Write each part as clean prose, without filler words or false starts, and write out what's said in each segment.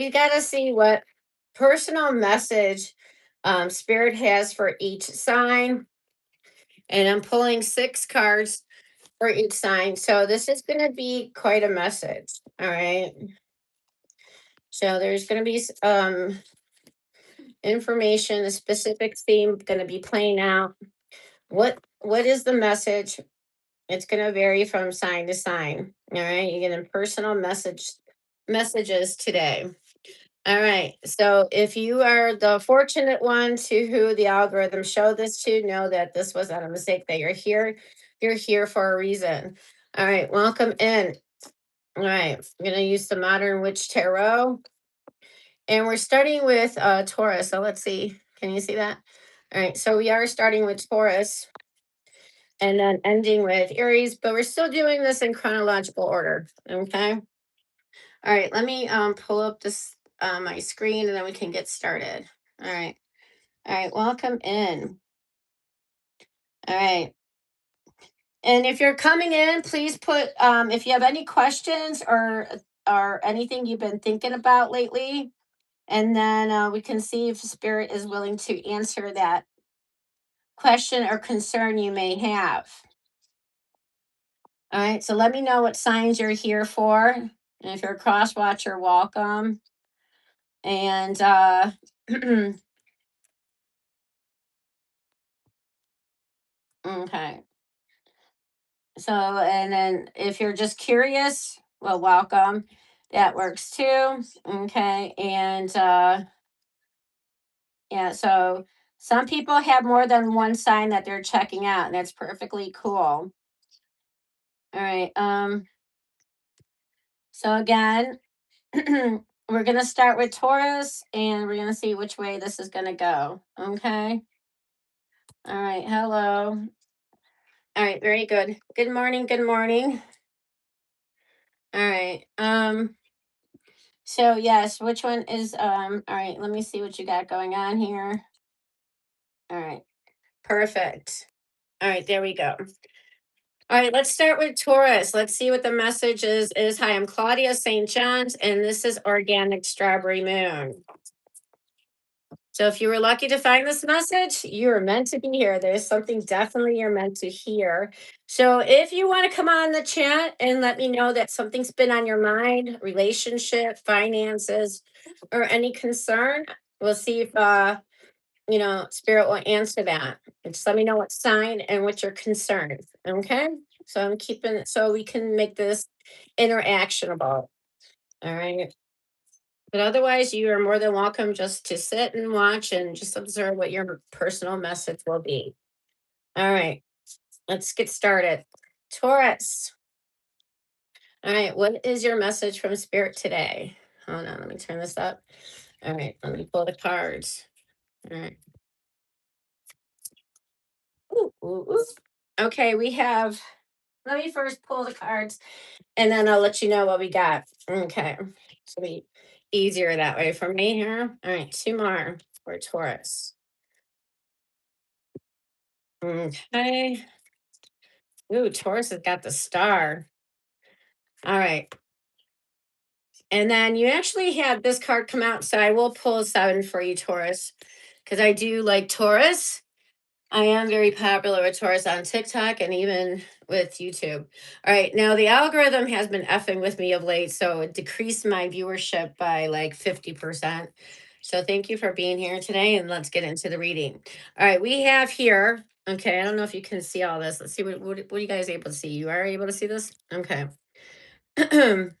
we got to see what personal message Spirit has for each sign. And I'm pulling 6 cards for each sign. So this is going to be quite a message. All right. So there's going to be information, a specific theme going to be playing out. What is the message? It's going to vary from sign to sign. All right. You're getting personal messages today. All right. So if you are the fortunate one to who the algorithm showed this to, know that this was not a mistake, that you're here. You're here for a reason. All right. Welcome in. All right. I'm going to use the Modern Witch Tarot. And we're starting with Taurus. So let's see. Can you see that? All right. So we are starting with Taurus and then ending with Aries, but we're still doing this in chronological order. Okay. All right. Let me pull up this my screen and then we can get started. All right. All right. Welcome in. All right. And if you're coming in, please put if you have any questions or anything you've been thinking about lately, and then we can see if Spirit is willing to answer that question or concern you may have. All right, so let me know what signs you're here for. And if you're a cross watcher, welcome. And okay. So, and then if you're just curious, well, welcome. That works too. Okay. And yeah, so some people have more than one sign that they're checking out, and that's perfectly cool. All right. So again, we're gonna start with Taurus and we're gonna see which way this is gonna go. Okay. All right. Hello. All right, very good. Good morning. Good morning. All right. So yes, which one is all right, let me see what you got going on here. All right. Perfect. All right, there we go. All right, let's start with Taurus. Let's see what the message is. Hi, I'm Claudia St. John's, and this is Organic Strawberry Moon. So if you were lucky to find this message, you are meant to be here. There's something definitely you're meant to hear. So if you want to come on the chat and let me know that something's been on your mind, relationship, finances, or any concern, we'll see if Spirit will answer that. And just let me know what sign and what your concern. Okay. So I'm keeping it so we can make this interactionable. All right. But otherwise, you are more than welcome just to sit and watch and just observe what your personal message will be. All right, let's get started. Taurus. All right, what is your message from Spirit today? Hold on, let me turn this up. All right, let me pull the cards. All right. Ooh, ooh, ooh. Okay, we have, let me first pull the cards and then I'll let you know what we got. Okay, so be easier that way for me here. All right, 2 more for Taurus. Okay. Ooh, Taurus has got the star. All right. And then you actually had this card come out. So I will pull a 7 for you, Taurus, because I do like Taurus. I am very popular with Taurus on TikTok and even with YouTube. All right. Now, the algorithm has been effing with me of late. So it decreased my viewership by like 50%. So thank you for being here today. And let's get into the reading. All right. We have here. Okay. I don't know if you can see all this. Let's see what are you guys able to see? You are able to see this? Okay. So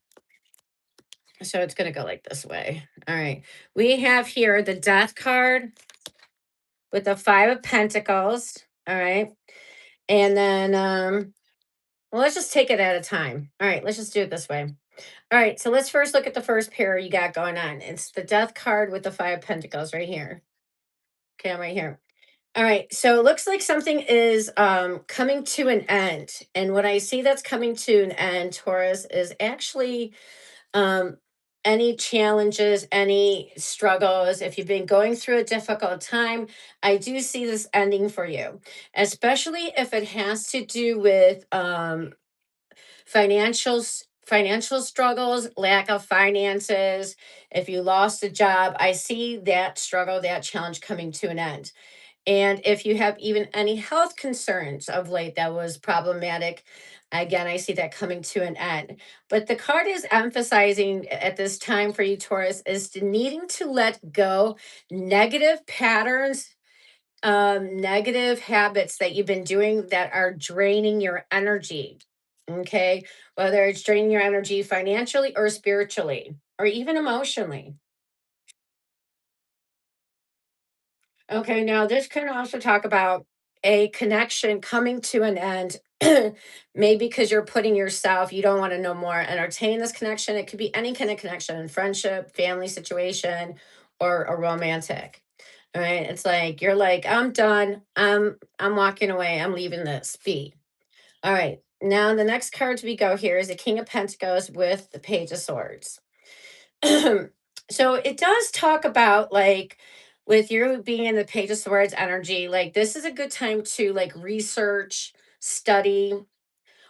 it's going to go like this way. All right. We have here the Death card with the 5 of Pentacles. All right. And then, well, let's just take it at a time. All right. Let's just do it this way. All right. So let's first look at the first pair you got going on. It's the Death card with the 5 of Pentacles right here. Okay. I'm right here. All right. So it looks like something is coming to an end. And what I see that's coming to an end, Taurus, is actually um, any challenges, any struggles, if you've been going through a difficult time, I do see this ending for you, especially if it has to do with financial financial struggles, lack of finances, if you lost a job, I see that struggle, that challenge coming to an end. And if you have even any health concerns of late that was problematic, again, I see that coming to an end. But the card is emphasizing at this time for you, Taurus, is to needing to let go negative patterns, negative habits that you've been doing that are draining your energy. Okay. Whether it's draining your energy financially or spiritually or even emotionally. Okay, now this can also talk about a connection coming to an end. Maybe because you're putting yourself, you don't want to know more, entertain this connection. It could be any kind of connection, friendship, family situation, or a romantic. All right. It's like you're like, I'm done. I'm walking away. I'm leaving this be. All right. Now the next card we go here is the King of Pentacles with the Page of Swords. So it does talk about like with you being in the Page of Swords energy, like this is a good time to like research, study,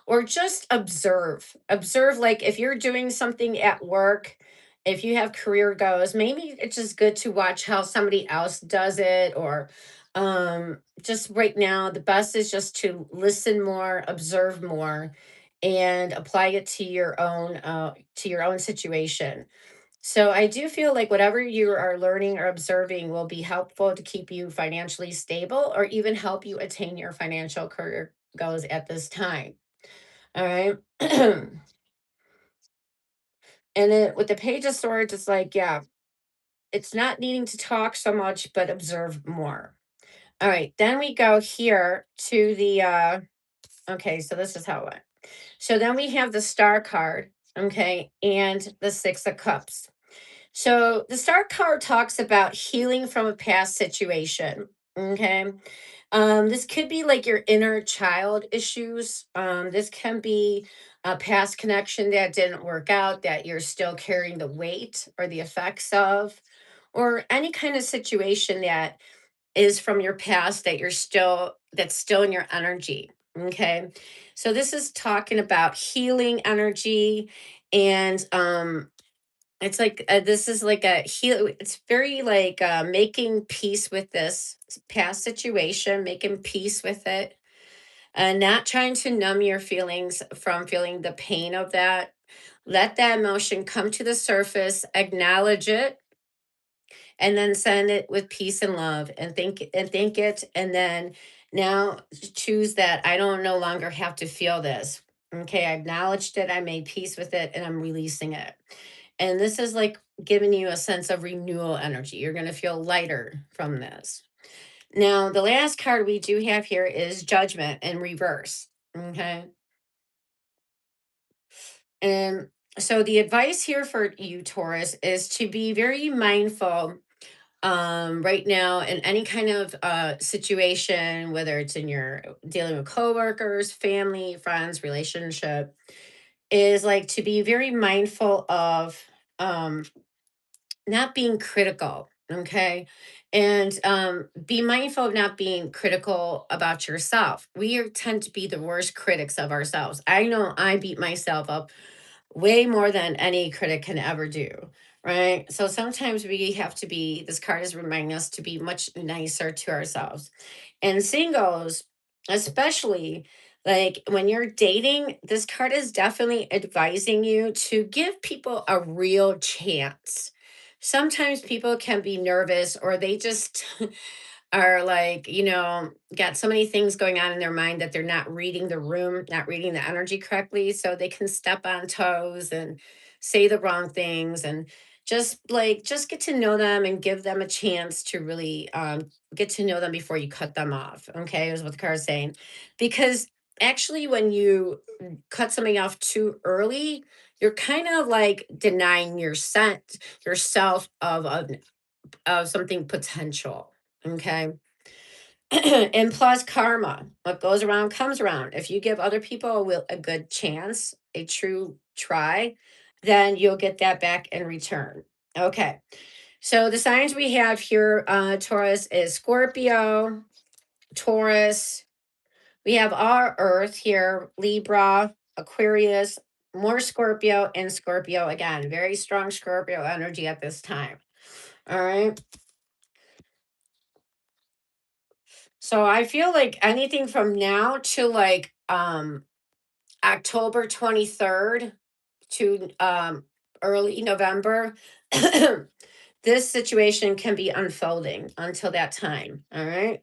or just observe. Observe, like if you're doing something at work, if you have career goals, maybe it's just good to watch how somebody else does it, or just right now the best is just to listen more, observe more, and apply it to your own situation. So I do feel like whatever you are learning or observing will be helpful to keep you financially stable or even help you attain your financial career goals at this time. All right. And then with the Page of Swords, it's like, yeah, it's not needing to talk so much, but observe more. All right. Then we go here to the okay, so this is how it went. So then we have the Star card, okay, and the Six of Cups. So the Star card talks about healing from a past situation. Okay. This could be like your inner child issues. This can be a past connection that didn't work out that you're still carrying the weight or the effects of, or any kind of situation that is from your past that that's still in your energy. Okay. So this is talking about healing energy and it's like this is like a heal. It's very like making peace with this past situation, making peace with it, and not trying to numb your feelings from feeling the pain of that. Let that emotion come to the surface, acknowledge it, and then send it with peace and love, and think it, and then now choose that I don't no longer have to feel this. Okay, I acknowledged it, I made peace with it, and I'm releasing it. And this is like giving you a sense of renewal energy. You're going to feel lighter from this. Now, the last card we do have here is Judgment in reverse. Okay. And so the advice here for you, Taurus, is to be very mindful right now in any kind of situation, whether it's in your dealing with coworkers, family, friends, relationship, is like to be very mindful of um, not being critical. Okay. And be mindful of not being critical about yourself. Tend to be the worst critics of ourselves. I know I beat myself up way more than any critic can ever do, right? So sometimes we have to be, this card is reminding us to be much nicer to ourselves. And singles, especially like when you're dating, this card is definitely advising you to give people a real chance. Sometimes people can be nervous or they just are like, got so many things going on in their mind that they're not reading the room, not reading the energy correctly. So they can step on toes and say the wrong things and just get to know them and give them a chance to really get to know them before you cut them off. Okay, is what the card is saying. Because actually, when you cut something off too early, you're kind of like denying yourself of something potential. Okay. And plus karma, what goes around comes around. If you give other people a good chance, a true try, then you'll get that back in return. Okay. So the signs we have here, Taurus, is Scorpio, Taurus. We have our Earth here, Libra, Aquarius, more Scorpio and Scorpio again. Very strong Scorpio energy at this time. All right. So I feel like anything from now to like October 23rd to early November, this situation can be unfolding until that time. All right.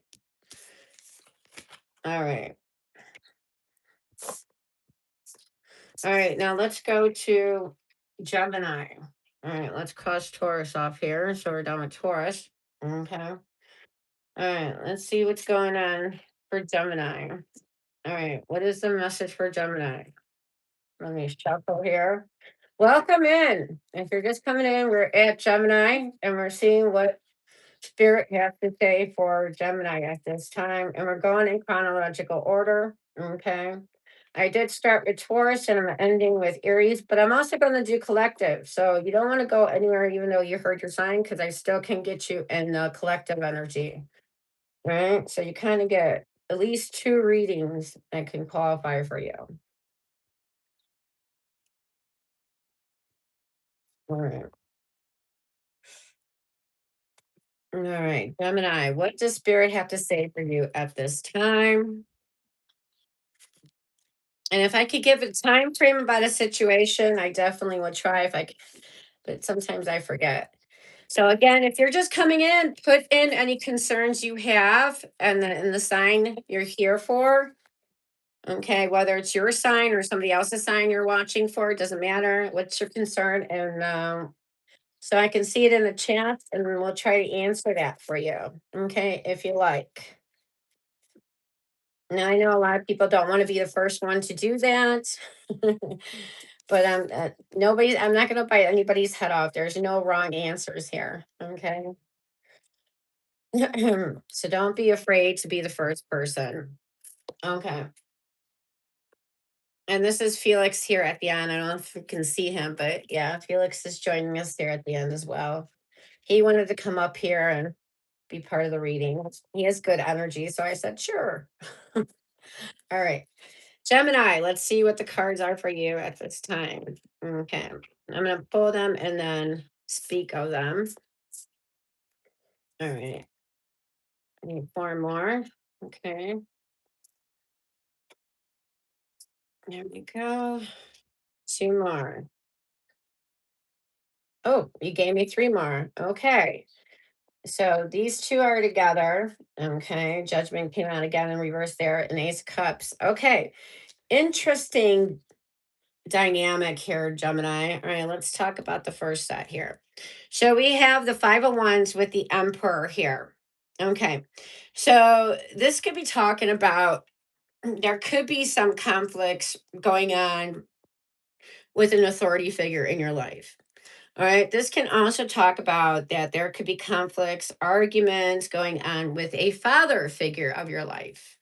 All right. All right. Now let's go to Gemini. All right. Let's cross Taurus off here. So we're done with Taurus. Okay. All right. Let's see what's going on for Gemini. All right. What is the message for Gemini? Let me shuffle here. Welcome in. If you're just coming in, we're at Gemini and we're seeing what Spirit has to say for Gemini at this time. And we're going in chronological order. Okay. I did start with Taurus and I'm ending with Aries, but I'm also going to do collective. So you don't want to go anywhere, even though you heard your sign, because I still can get you in the collective energy. Right. So you kind of get at least two readings that can qualify for you. All right. All right, Gemini, what does Spirit have to say for you at this time? And if I could give a time frame about a situation, I definitely would try if I could, but sometimes I forget. So again, if you're just coming in, put in any concerns you have and the sign you're here for. Okay, whether it's your sign or somebody else's sign you're watching for, it doesn't matter. What's your concern? And so I can see it in the chat and then we'll try to answer that for you. Okay, if you like. Now I know a lot of people don't want to be the first one to do that, but nobody. I'm not going to bite anybody's head off. There's no wrong answers here. Okay, so don't be afraid to be the first person. Okay, and this is Felix here at the end. I don't know if you can see him, but yeah, Felix is joining us there at the end as well. He wanted to come up here and be part of the reading. He has good energy, so I said sure. All right. Gemini, let's see what the cards are for you at this time. Okay. I'm going to pull them and then speak of them. All right. I need four more. Okay. There we go. Two more. Oh, you gave me three more. Okay. So these two are together. Okay. Judgment came out again in reverse there. An Ace of Cups. Okay. Interesting dynamic here, Gemini. All right, let's talk about the first set here. So we have the Five of Wands with the Emperor here. Okay, so this could be talking about there could be some conflicts going on with an authority figure in your life. All right, this can also talk about that there could be conflicts, arguments going on with a father figure of your life.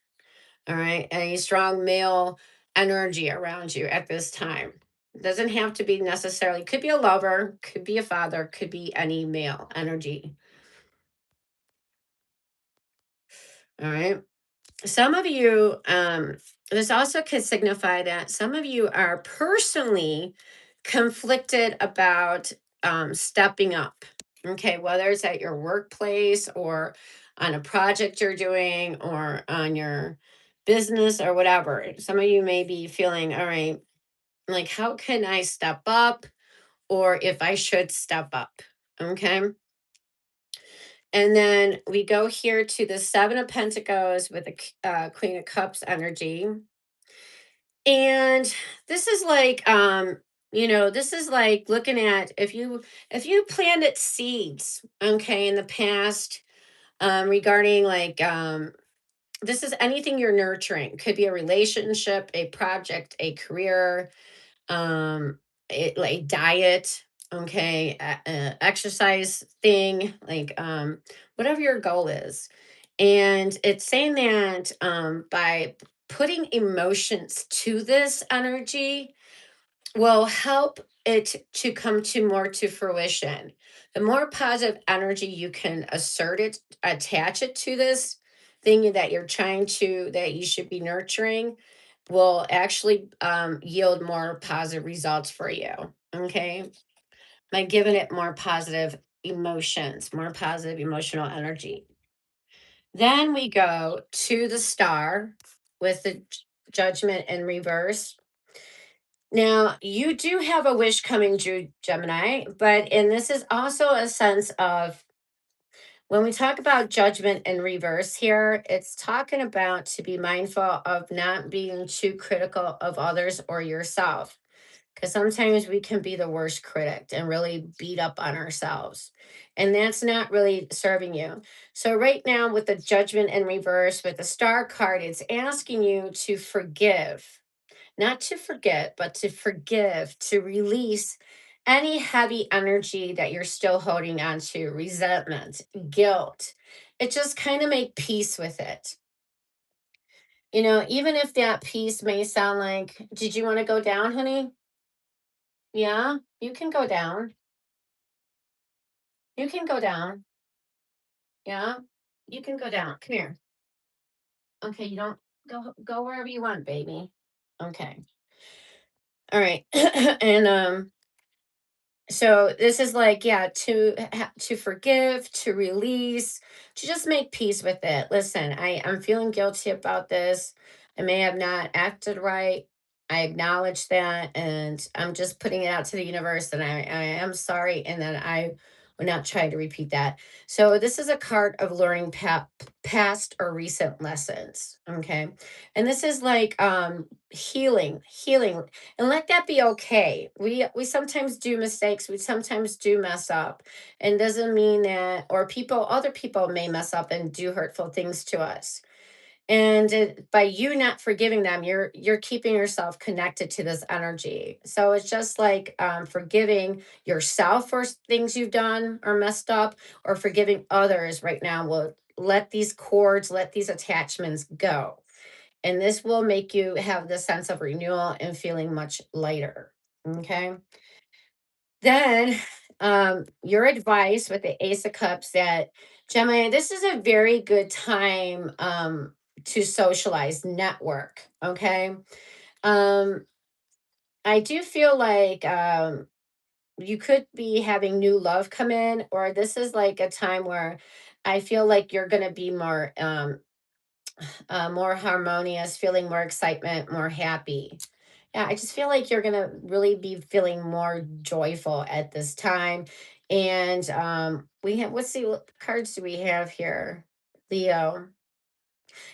All right. A strong male energy around you at this time. It doesn't have to be necessarily, could be a lover, could be a father, could be any male energy. All right. Some of you, this also could signify that some of you are personally conflicted about stepping up. Okay. Whether it's at your workplace or on a project you're doing or on your business or whatever. Some of you may be feeling, all right, like, how can I step up or if I should step up? Okay. And then we go here to the Seven of Pentacles with the Queen of Cups energy. And this is like, this is like looking at if you planted seeds, okay, in the past, regarding like this is anything you're nurturing. Could be a relationship, a project, a career, like diet, okay, exercise thing, like whatever your goal is. And it's saying that by putting emotions to this energy will help it to come to more to fruition. The more positive energy you can assert it, attach it to this thing that you're trying to, that you should be nurturing, will actually yield more positive results for you. Okay. By giving it more positive emotions, more positive emotional energy. Then we go to the star with the judgment in reverse. Now, you do have a wish coming true, Gemini, and this is also a sense of when we talk about judgment in reverse here, it's talking about to be mindful of not being too critical of others or yourself. Because sometimes we can be the worst critic and really beat up on ourselves. And that's not really serving you. So, right now, with the judgment in reverse, with the star card, it's asking you to forgive, not to forget, but to forgive, to release any heavy energy that you're still holding on to, resentment, guilt. It just kind of make peace with it. Even if that peace may sound like, did you want to go down, honey? Yeah, you can go down. You can go down. Yeah, you can go down. Come here. Okay, you don't go wherever you want, baby. Okay. All right. And so this is like, yeah, to forgive, to release, to just make peace with it. Listen, I'm feeling guilty about this. I may have not acted right. I acknowledge that, and I'm just putting it out to the universe, and I am sorry, and then I will not try to repeat that. So this is a card of learning past or recent lessons. Okay, and this is like healing, and let that be okay. We sometimes do mistakes, we sometimes do mess up, and doesn't mean that, or other people may mess up and do hurtful things to us, and by you not forgiving them, you're keeping yourself connected to this energy. So it's just like forgiving yourself for things you've done or messed up, or forgiving others right now will let these cords, let these attachments go, and this will make you have the sense of renewal and feeling much lighter. Okay. Then your advice with the Ace of Cups, that Gemini, this is a very good time to socialize, network. Okay. Um, I do feel like you could be having new love come in, or this is like a time where I feel like you're going to be more harmonious, feeling more excitement, more happy. Yeah, I just feel like you're gonna really be feeling more joyful at this time. And we have, let's see, what cards do we have here? Leo.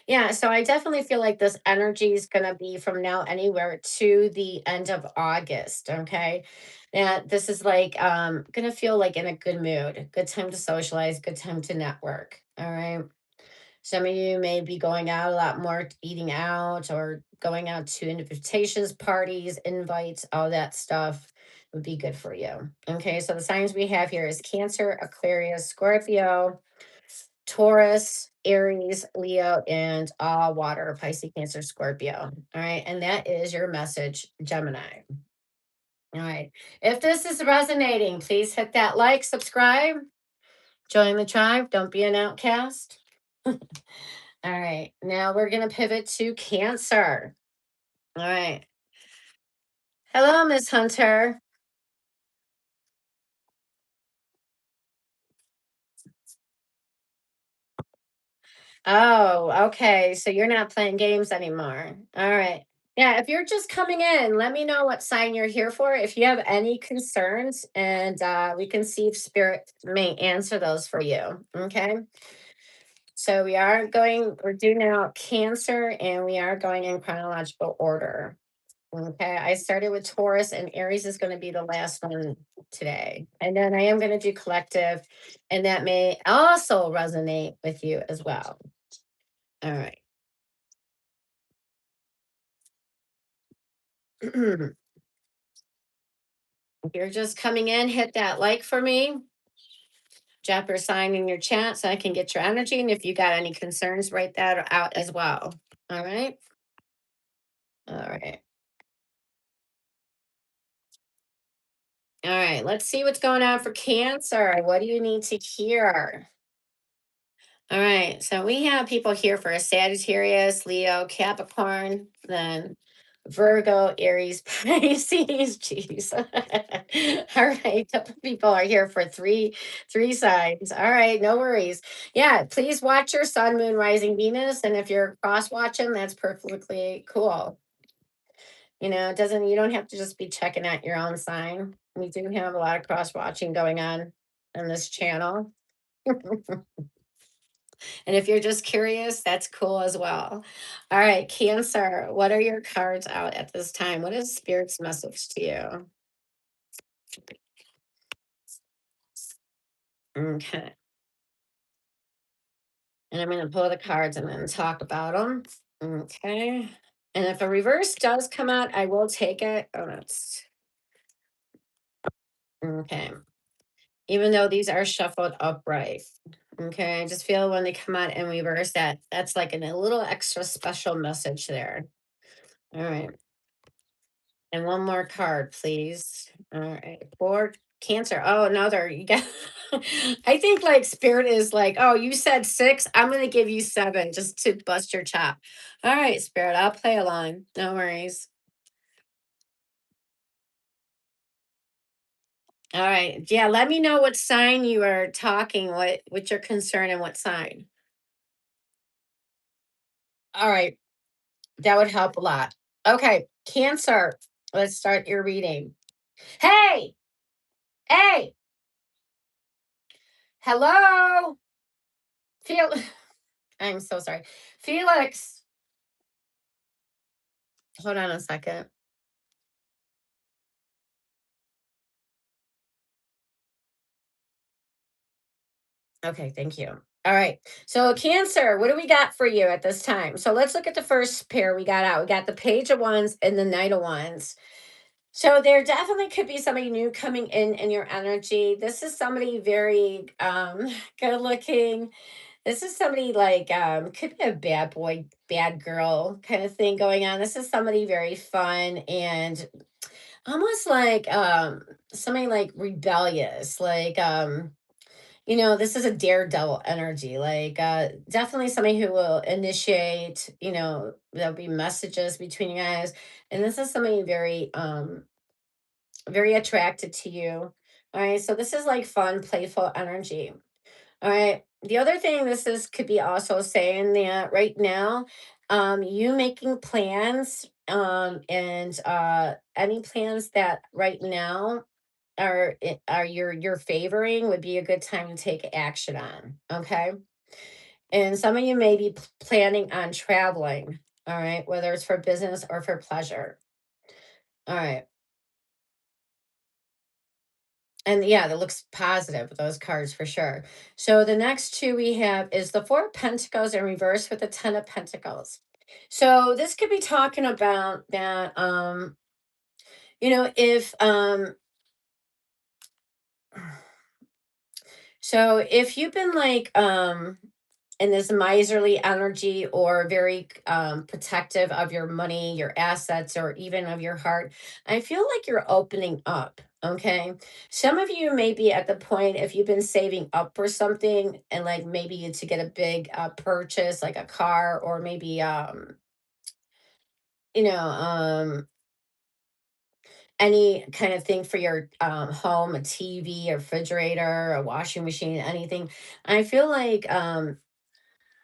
Yeah, so I definitely feel like this energy is gonna be from now anywhere to the end of August. Okay. That this is like gonna feel like in a good mood, good time to socialize, good time to network. All right. Some of you may be going out a lot more, eating out, or going out to invitations, parties, invites, all that stuff would be good for you. Okay, so the signs we have here is Cancer, Aquarius, Scorpio, Taurus, Aries, Leo, and all water, Pisces, Cancer, Scorpio. All right, and that is your message, Gemini. All right, if this is resonating, please hit that like, subscribe, join the tribe, don't be an outcast. All right. Now we're going to pivot to Cancer. All right. Hello, Miss Hunter. Oh, okay. So you're not playing games anymore. All right. Yeah. If you're just coming in, let me know what sign you're here for. If you have any concerns, and we can see if Spirit may answer those for you. Okay. So we're doing now Cancer, and we are going in chronological order. Okay, I started with Taurus, and Aries is going to be the last one today. And then I am going to do collective, and that may also resonate with you as well. All right. If you're just coming in, hit that like for me. Drop your sign in your chat so I can get your energy. And if you got any concerns, write that out as well. All right. All right. All right. Let's see what's going on for Cancer. What do you need to hear? All right. So we have people here for a Sagittarius, Leo, Capricorn, then Virgo, Aries, Pisces. Jeez. All right. Couple people are here for three signs. All right, no worries. Yeah, please watch your sun, moon, rising Venus. And if you're cross watching, that's perfectly cool. It doesn't, you don't have to just be checking out your own sign. We do have a lot of cross watching going on this channel. And if you're just curious, that's cool as well. All right, Cancer, what are your cards out at this time? What is Spirit's message to you? Okay. And I'm going to pull the cards and then talk about them. Okay. And if a reverse does come out, I will take it. Oh, that's okay. Even though these are shuffled upright. Okay. I just feel when they come out in reverse, that's like a little extra special message there. All right. And one more card, please. All right. For Cancer. Oh, another. You got I think like spirit is like, oh, you said six. I'm gonna give you seven just to bust your chop. All right, spirit, I'll play along. No worries. All right. Yeah, let me know what sign you are talking, what your concern and what sign. All right. That would help a lot. Okay, Cancer. Let's start your reading. Hey, hey, hello. Feel I'm so sorry. Felix, hold on a second. Okay, thank you. All right. So, Cancer, what do we got for you at this time? So, let's look at the first pair we got out. We got the Page of Wands and the Knight of Wands. So, there definitely could be somebody new coming in your energy. This is somebody very good looking. This is somebody like could be a bad boy, bad girl kind of thing going on. This is somebody very fun and almost like somebody like rebellious, like this is a daredevil energy, like definitely somebody who will initiate, there'll be messages between you guys. And this is somebody very attracted to you. All right. So this is like fun, playful energy. All right. The other thing this is could be also saying that right now, you making plans, and any plans that right now are you're favoring would be a good time to take action on. Okay. And some of you may be planning on traveling. All right, whether it's for business or for pleasure. All right. And yeah, that looks positive, those cards for sure. So the next two we have is the Four of Pentacles in reverse with the Ten of Pentacles. So this could be talking about that, if so if you've been like in this miserly energy or very protective of your money, your assets, or even of your heart, I feel like you're opening up. Okay. Some of you may be at the point if you've been saving up for something and like maybe to get a big purchase like a car or maybe you know any kind of thing for your home, a TV, a refrigerator, a washing machine, anything. I feel like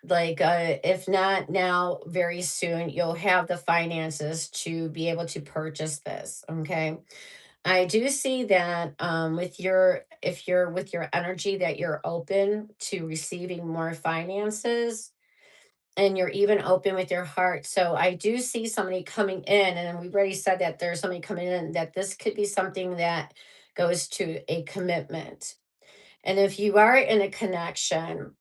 if not now, very soon you'll have the finances to be able to purchase this. Okay. I do see that with your if you're with your energy that you're open to receiving more finances and you're even open with your heart. So I do see somebody coming in, and we've already said that there's somebody coming in, that this could be something that goes to a commitment. And if you are in a connection,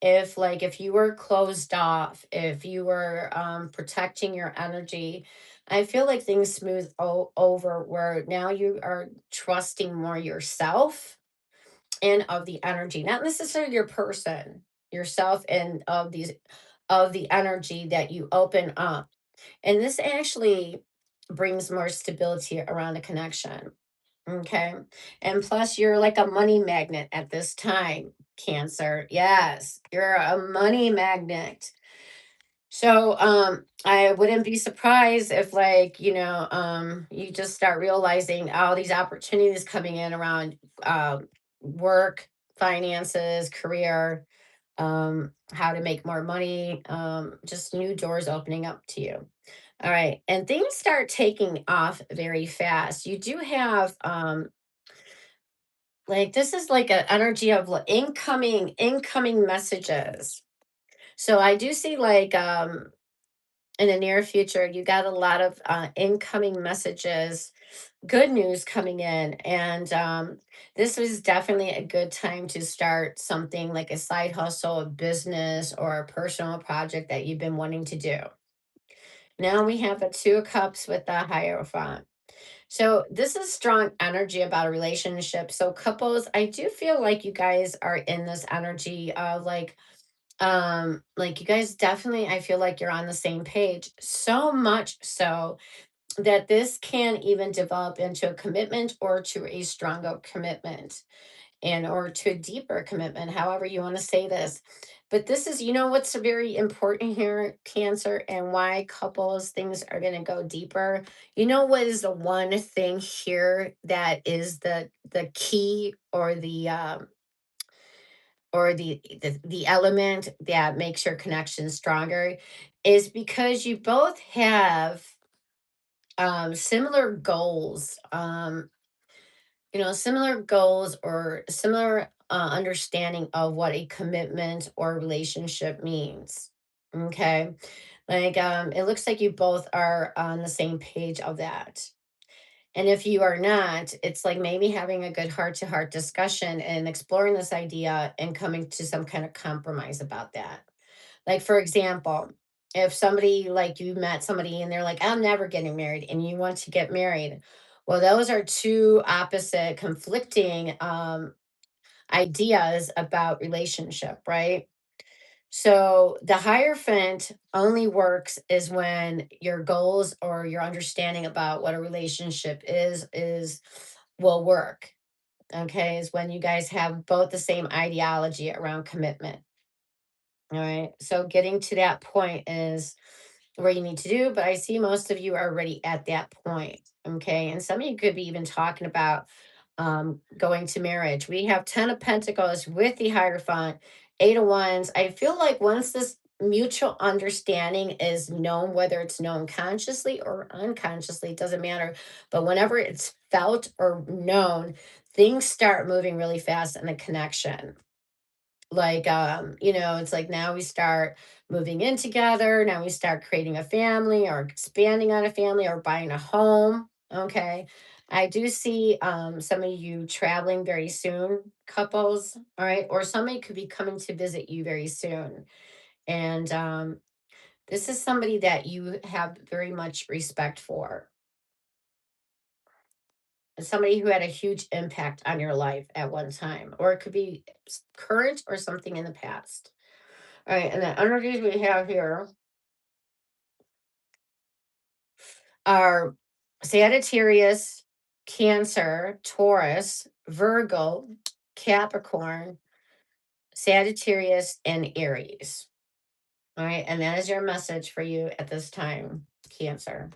if you were closed off, if you were protecting your energy, I feel like things smooth over where now you are trusting more yourself and of the energy, not necessarily your person, yourself, and of the energy that you open up. And this actually brings more stability around the connection. Okay. And plus, you're like a money magnet at this time. Cancer. Yes, you're a money magnet. So I wouldn't be surprised if like, you just start realizing all these opportunities coming in around work, finances, career, how to make more money, just new doors opening up to you. All right. And things start taking off very fast. You do have like this is like an energy of incoming messages. So I do see like in the near future, you got a lot of incoming messages, good news coming in. And this was definitely a good time to start something like a side hustle, a business, or a personal project that you've been wanting to do. Now we have a Two of Cups with the Hierophant. So this is strong energy about a relationship. So couples, I do feel like you guys are in this energy of like you guys definitely, I feel like you're on the same page, so much so that this can even develop into a commitment or to a stronger commitment and or to a deeper commitment, however you want to say this. But this is, what's very important here, Cancer, and why couples things are going to go deeper. You know what is the one thing here that is the key or the element that makes your connection stronger is because you both have similar goals, similar goals or similar understanding of what a commitment or relationship means. Okay. Like it looks like you both are on the same page of that. And if you are not, it's like maybe having a good heart to heart discussion and exploring this idea and coming to some kind of compromise about that. Like, for example, if somebody like you met somebody and they're like, I'm never getting married, and you want to get married, well, those are two opposite, conflicting ideas about relationship, right? So the Hierophant only works is when your goals or your understanding about what a relationship is will work. Okay, is when you guys have both the same ideology around commitment. All right. So getting to that point is where you need to do, but I see most of you are already at that point. Okay. And some of you could be even talking about going to marriage. We have 10 of Pentacles with the Hierophant, 8 of Wands. I feel like once this mutual understanding is known, whether it's known consciously or unconsciously, it doesn't matter. But whenever it's felt or known, things start moving really fast in a connection. Like it's like now we start moving in together, now we start creating a family or expanding on a family or buying a home. Okay, I do see some of you traveling very soon, couples. All right, or somebody could be coming to visit you very soon. And this is somebody that you have very much respect for, somebody who had a huge impact on your life at one time, or it could be current or something in the past. All right, and the energies we have here are Sagittarius, Cancer, Taurus, Virgo, Capricorn, Sagittarius, and Aries. All right, and that is your message for you at this time, Cancer.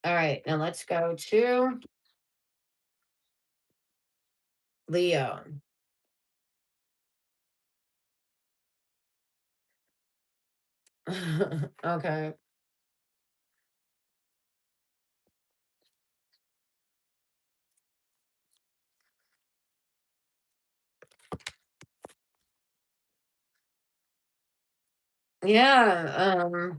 All right, now let's go to Leo. Okay. Yeah,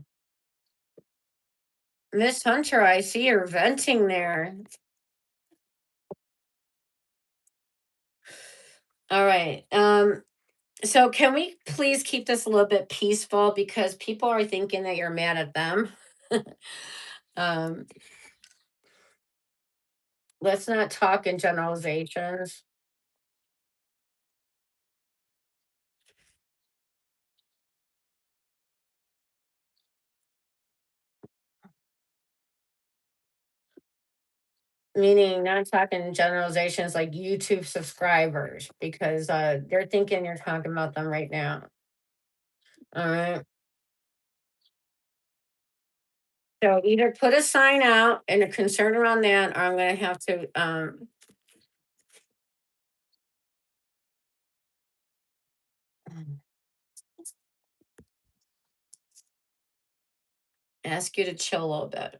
Miss Hunter, I see you're venting there. All right. So can we please keep this a little bit peaceful because people are thinking that you're mad at them. um, let's not talk in generalizations. Meaning not talking generalizations like YouTube subscribers, because they're thinking you're talking about them right now. All right. So either put a sign out and a concern around that, or I'm going to have to ask you to chill a little bit.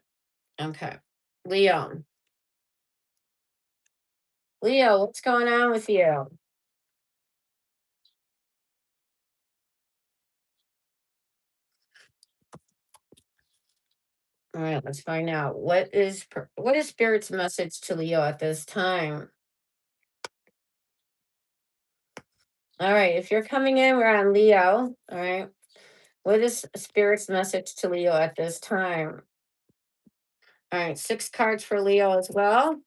Okay. Leo. Leo, what's going on with you? All right, let's find out. What is Spirit's message to Leo at this time? All right, if you're coming in, we're on Leo. All right. What is Spirit's message to Leo at this time? All right, 6 cards for Leo as well.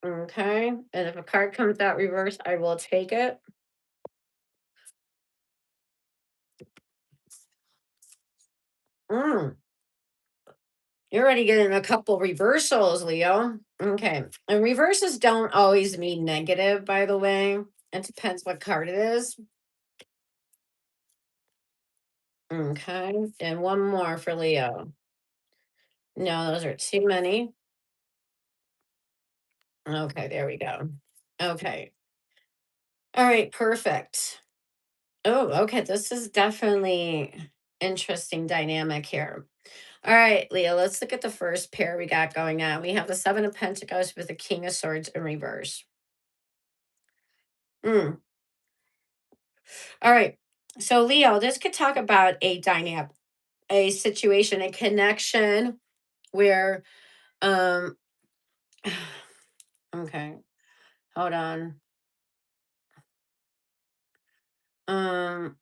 Okay. And if a card comes out reverse, I will take it. Mm, you're already getting a couple reversals, Leo. Okay. And reverses don't always mean negative, by the way. It depends what card it is. Okay. And one more for Leo. No, those are too many. Okay, there we go. Okay. All right, perfect. Oh, okay. This is definitely interesting dynamic here. All right, Leo, let's look at the first pair we got going on. We have the Seven of Pentacles with the King of Swords in reverse. Mm. All right. So, Leo, this could talk about a dynamic, a situation, a connection where, um, okay, hold on. Um,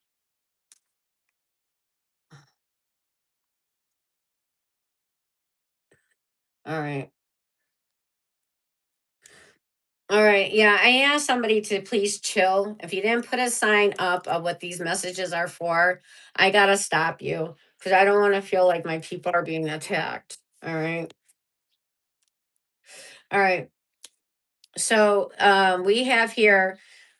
all right. All right. Yeah, I asked somebody to please chill. If you didn't put a sign up of what these messages are for, I got to stop you because I don't want to feel like my people are being attacked. All right. All right. So we have here,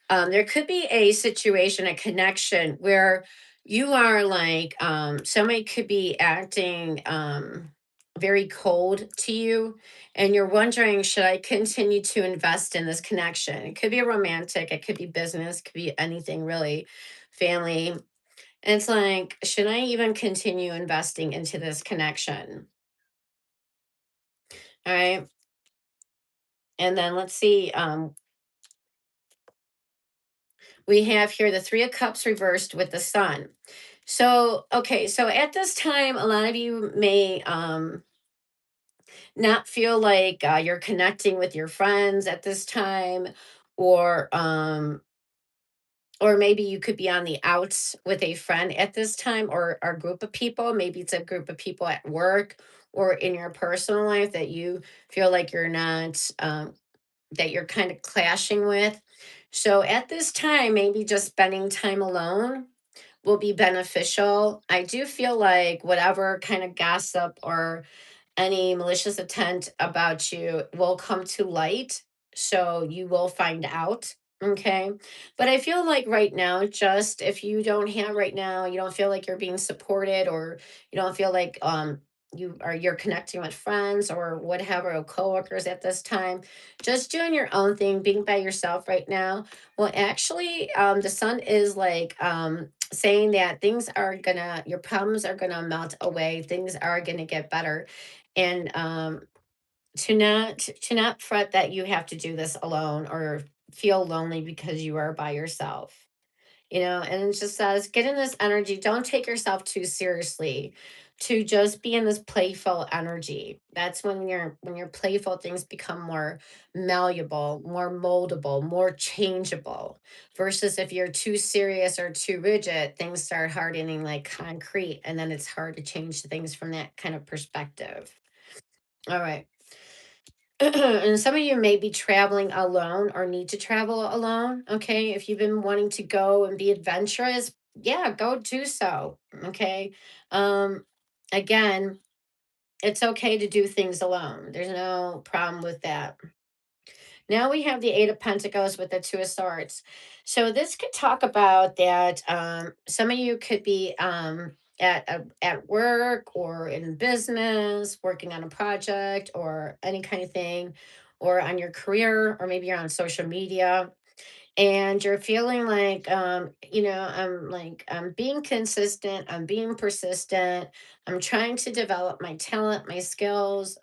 there could be a situation, a connection where you are like, somebody could be acting very cold to you, and you're wondering, should I continue to invest in this connection? It could be a romantic, it could be business, could be anything really, family. And it's like, should I even continue investing into this connection? All right. And then let's see. We have here the Three of Cups reversed with the Sun. So, okay, so at this time, a lot of you may not feel like you're connecting with your friends at this time, or or maybe you could be on the outs with a friend at this time, or a group of people. Maybe it's a group of people at work or in your personal life that you feel like you're not that you're kind of clashing with. So at this time, maybe just spending time alone will be beneficial. I do feel like whatever kind of gossip or any malicious intent about you will come to light. So you will find out. Okay. But I feel like right now, just if you don't have right now, you don't feel like you're being supported, or you don't feel like you're connecting with friends or whatever, or coworkers at this time, just doing your own thing, being by yourself right now. Well, actually, the sun is like saying that things are gonna, your problems are gonna melt away, things are gonna get better. And to not fret that you have to do this alone or feel lonely because you are by yourself. And it just says, get in this energy, don't take yourself too seriously, to just be in this playful energy. That's when you're playful, things become more malleable, more moldable, more changeable, versus if you're too serious or too rigid, things start hardening like concrete, and then it's hard to change things from that kind of perspective. All right. And some of you may be traveling alone or need to travel alone. Okay. If you've been wanting to go and be adventurous, yeah, go do so. Okay. Um, again, It's okay to do things alone. There's no problem with that. Now we have the Eight of Pentacles with the Two of Swords. So this could talk about that. Some of you could be at work or in business, working on a project or any kind of thing, or on your career, or maybe you're on social media, and you're feeling like, I'm being consistent, I'm being persistent, I'm trying to develop my talent, my skills.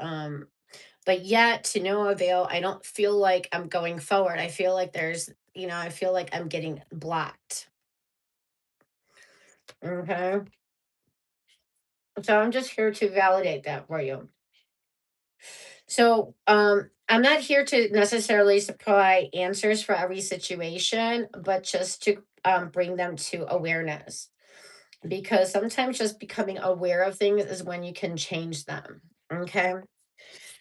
But yet to no avail. I don't feel like I'm going forward. I feel like I feel like I'm getting blocked. Okay. So I'm just here to validate that for you. So I'm not here to necessarily supply answers for every situation, but just to bring them to awareness. Because sometimes just becoming aware of things is when you can change them. Okay.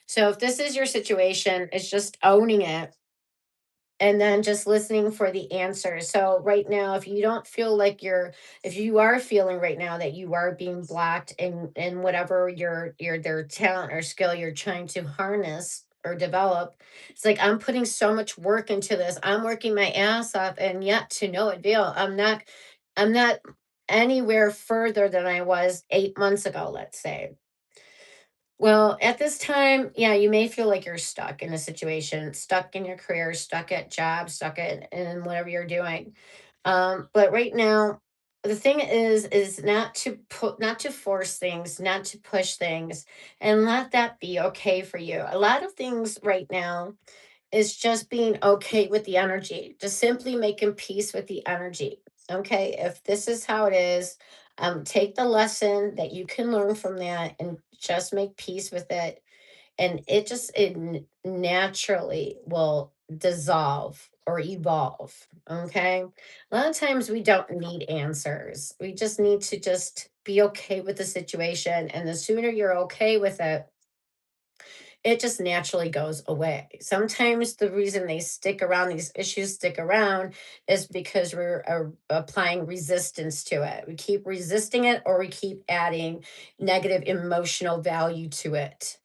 So if this is your situation, it's just owning it and then just listening for the answer. So right now, if you don't feel like if you are feeling right now that you are being blocked in whatever your their talent or skill you're trying to harness or develop, it's like I'm putting so much work into this. I'm working my ass off, and yet to no avail. I'm not anywhere further than I was 8 months ago, let's say. Well, at this time, yeah, you may feel like you're stuck in a situation, stuck in your career, stuck at job, stuck in whatever you're doing. But right now, the thing is not to force things, not to push things, and let that be okay for you. A lot of things right now is just being okay with the energy, just simply making peace with the energy. Okay, if this is how it is, take the lesson that you can learn from that and just make peace with it. And naturally will dissolve or evolve. Okay, a lot of times we don't need answers. We just need to just be okay with the situation. And the sooner you're okay with it, it just naturally goes away. Sometimes the reason these issues stick around is because we're applying resistance to it. We keep resisting it, or we keep adding negative emotional value to it.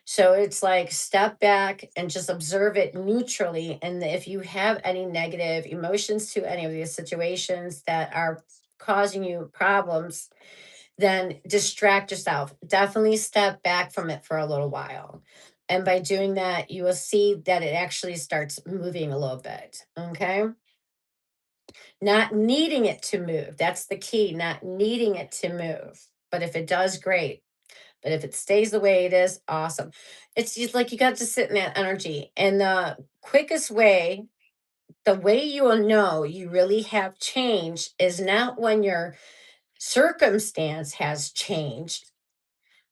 So it's like step back and just observe it neutrally. And if you have any negative emotions to any of these situations that are causing you problems, then distract yourself. Definitely step back from it for a little while. And by doing that, you will see that it actually starts moving a little bit. Okay. Not needing it to move. That's the key, not needing it to move. But if it does, great. But if it stays the way it is, awesome. It's just like you got to sit in that energy. And the quickest way, the way you will know you really have changed is not when your circumstance has changed.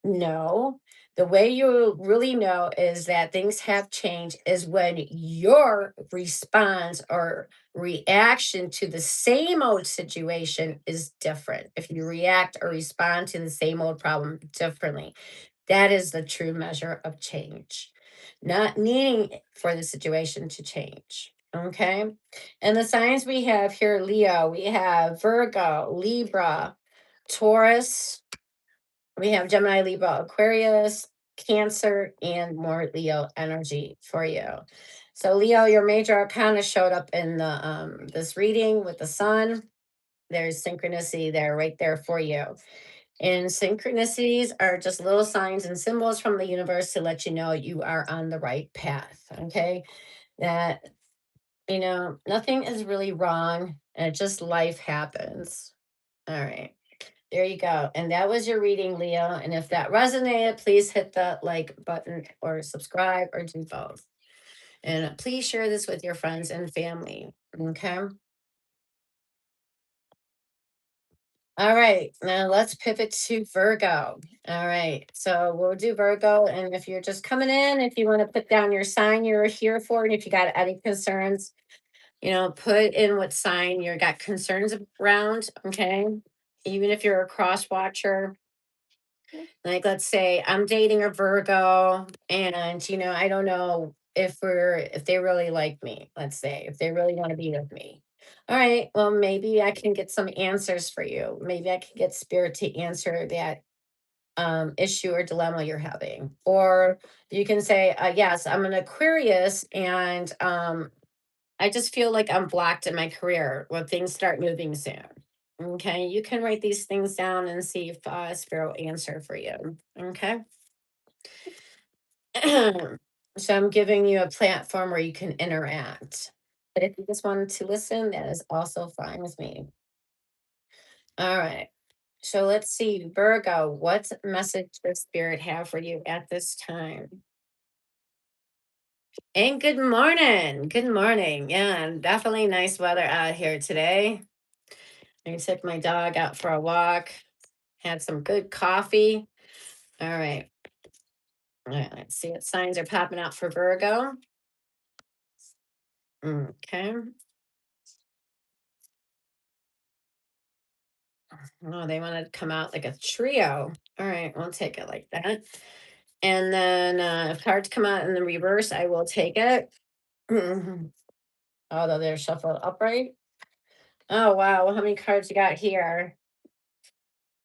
No, the way you really know is that things have changed is when your response or reaction to the same old situation is different. If you react or respond to the same old problem differently, that is the true measure of change, not needing for the situation to change. Okay. And the signs we have here: Leo, we have Virgo, Libra, Taurus, we have Gemini, Libra, Aquarius, Cancer, and more Leo energy for you. So, Leo, your major arcana showed up in the this reading with the sun. There's synchronicity there, right there for you. And synchronicities are just little signs and symbols from the universe to let you know you are on the right path. Okay. That, nothing is really wrong. And just life happens. All right. There you go. And that was your reading, Leo. And if that resonated, please hit the like button or subscribe or do both. And please share this with your friends and family. Okay. All right. Now let's pivot to Virgo. All right. So we'll do Virgo. And if you're just coming in, if you want to put down your sign you're here for, and if you got any concerns, put in what sign you got concerns around. Okay. Even if you're a cross watcher, like, let's say I'm dating a Virgo, and I don't know if they really like me, let's say, if they really want to be with me. All right, well, maybe I can get some answers for you. Maybe I can get spirit to answer that issue or dilemma you're having. Or you can say, yes, I'm an Aquarius, and I just feel like I'm blocked in my career when things start moving soon. Okay, you can write these things down and see if Spirit will answer for you. Okay. So I'm giving you a platform where you can interact. But if you just wanted to listen, that is also fine with me. All right. So let's see, Virgo, what message does Spirit have for you at this time? And good morning. Good morning. Yeah, definitely nice weather out here today. I took my dog out for a walk, had some good coffee. All right. All right, let's see what signs are popping out for Virgo. Okay. Oh, they want to come out like a trio. All right, we'll take it like that. And then if cards come out in the reverse, I will take it. Although they're shuffled upright. Oh, wow. How many cards you got here?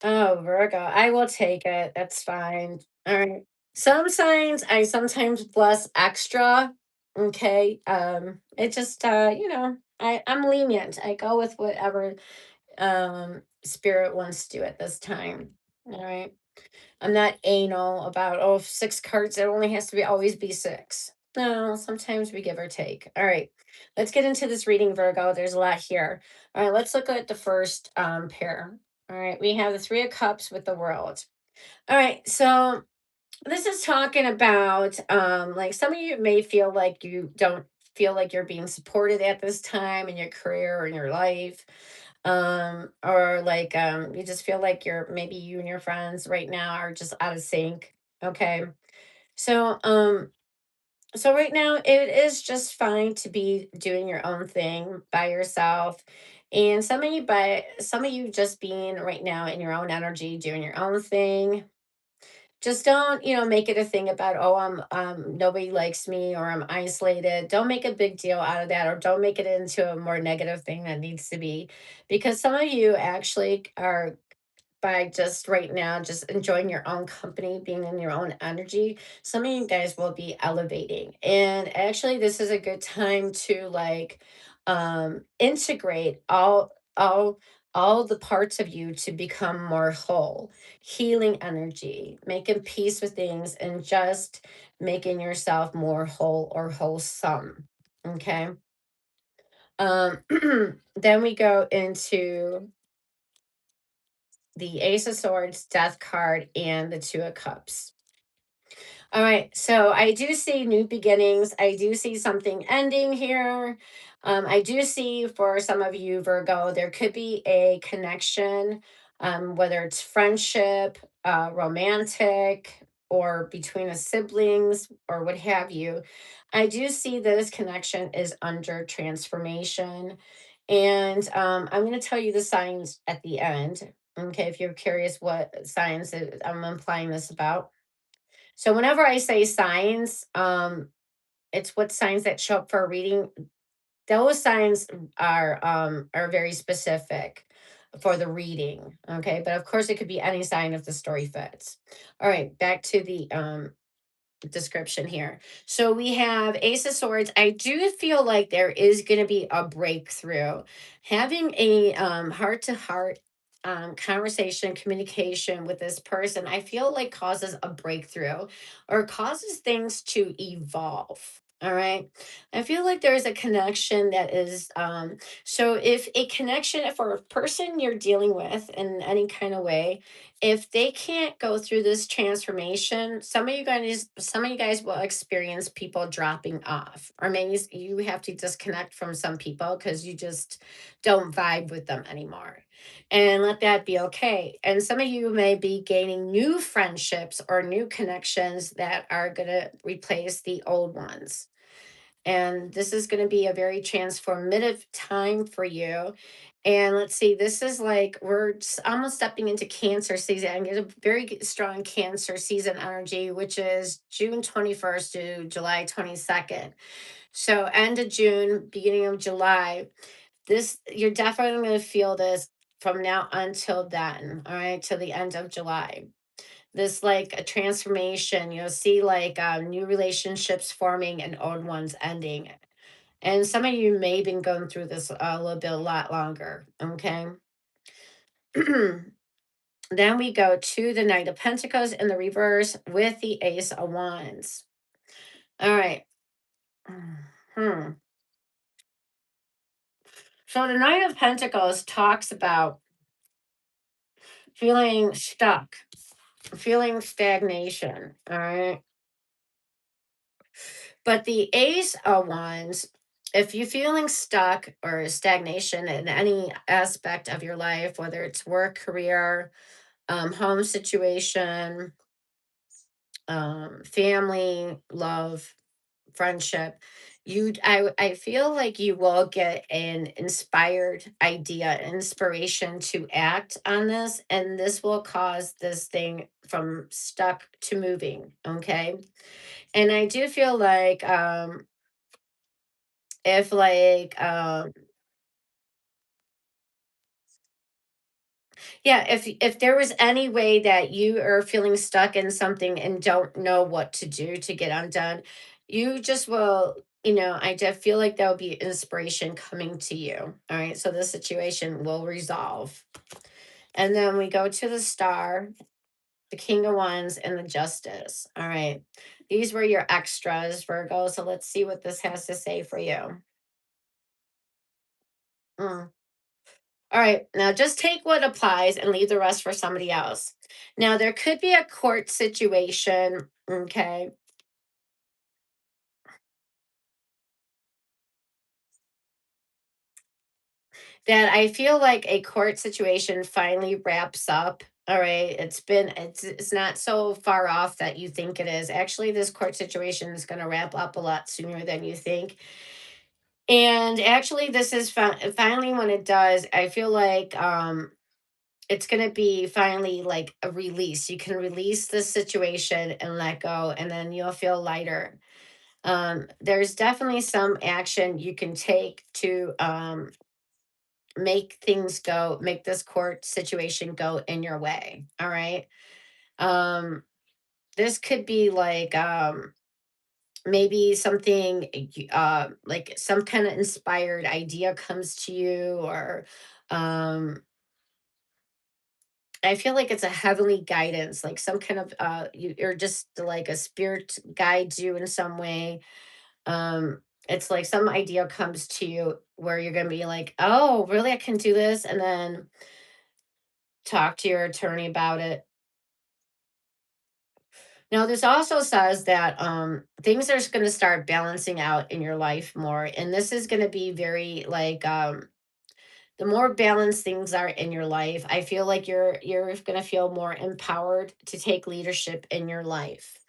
Oh, Virgo. I will take it. That's fine. All right. Some signs I sometimes bless extra. Okay. It just I'm lenient. I go with whatever spirit wants to do at this time. All right. I'm not anal about, oh, 6 cards. It only has to be always be six. No, sometimes we give or take. All right. Let's get into this reading, Virgo. There's a lot here. All right, let's look at the first pair. All right, we have the Three of Cups with the World. All right, so this is talking about like some of you may feel like you don't feel like you're being supported at this time in your career or in your life, or like you just feel like you're maybe you and your friends right now are just out of sync. Okay, so so right now it is just fine to be doing your own thing by yourself. And some of you just being right now in your own energy, doing your own thing. Just don't, make it a thing about, oh, I'm nobody likes me or I'm isolated. Don't make a big deal out of that, or don't make it into a more negative thing that needs to be. Because some of you actually are, by just right now, just enjoying your own company, being in your own energy, some of you guys will be elevating. And actually, this is a good time to like integrate all the parts of you to become more whole, healing energy, making peace with things, and just making yourself more whole or wholesome. Okay. Um, then we go into the Ace of Swords, Death card, and the Two of Cups. All right, so I do see new beginnings. I do see something ending here. I do see for some of you, Virgo, there could be a connection, whether it's friendship, romantic, or between a siblings, or what have you. I do see that this connection is under transformation. And I'm going to tell you the signs at the end. Okay, if you're curious what signs I'm implying this about. So whenever I say signs, it's what signs that show up for a reading. Those signs are very specific for the reading. Okay, but of course it could be any sign if the story fits. All right, back to the description here. So we have Ace of Swords. I do feel like there is going to be a breakthrough. Having a heart to heart conversation, communication with this person, I feel like causes a breakthrough or causes things to evolve. All right. I feel like there is a connection that is, so if a connection for a person you're dealing with in any kind of way, if they can't go through this transformation, some of you guys will experience people dropping off, or maybe you have to disconnect from some people because you just don't vibe with them anymore, and let that be okay. And some of you may be gaining new friendships or new connections that are going to replace the old ones, and this is going to be a very transformative time for you. And let's see, this is like almost stepping into Cancer season. I get a very strong Cancer season energy, which is June 21st to July 22nd. So end of June, beginning of July. This you're definitely going to feel this from now until then. All right, till the end of July. this like a transformation. You'll see like new relationships forming and old ones ending. And some of you may have been going through this a little bit, a lot longer. Okay. Then we go to the Knight of Pentacles in the reverse with the Ace of Wands. All right. Hmm. So the Knight of Pentacles talks about feeling stuck, feeling stagnation. All right. But the Ace of Wands, if you're feeling stuck or stagnation in any aspect of your life, whether it's work, career, home situation, family, love, friendship, I feel like you will get an inspired idea, inspiration to act on this, and this will cause this thing from stuck to moving. Okay. And I do feel like if like yeah, if there was any way that you are feeling stuck in something and don't know what to do to get undone, you just will, I just feel like that will be inspiration coming to you. All right. So the situation will resolve. And then we go to the Star, the King of Wands, and the Justice. All right. These were your extras, Virgo. So let's see what this has to say for you. Mm. All right, now just take what applies and leave the rest for somebody else. Now, there could be a court situation, okay, that I feel like a court situation finally wraps up. All right, it's not so far off that you think it is. Actually, this court situation is going to wrap up a lot sooner than you think. And actually, this is finally when it does. I feel like it's going to be finally like a release. You can release the situation and let go, and then you'll feel lighter. There's definitely some action you can take to make things go, make this court situation go in your way. All right. Um, this could be like maybe something like some kind of inspired idea comes to you, or um, I feel like it's a heavenly guidance, like some kind of you're just like a spirit guides you in some way. It's like some idea comes to you where you're gonna be like, oh, really, I can do this, and then talk to your attorney about it. Now, this also says that things are going to start balancing out in your life more, and this is going to be very like the more balanced things are in your life, I feel like you're going to feel more empowered to take leadership in your life.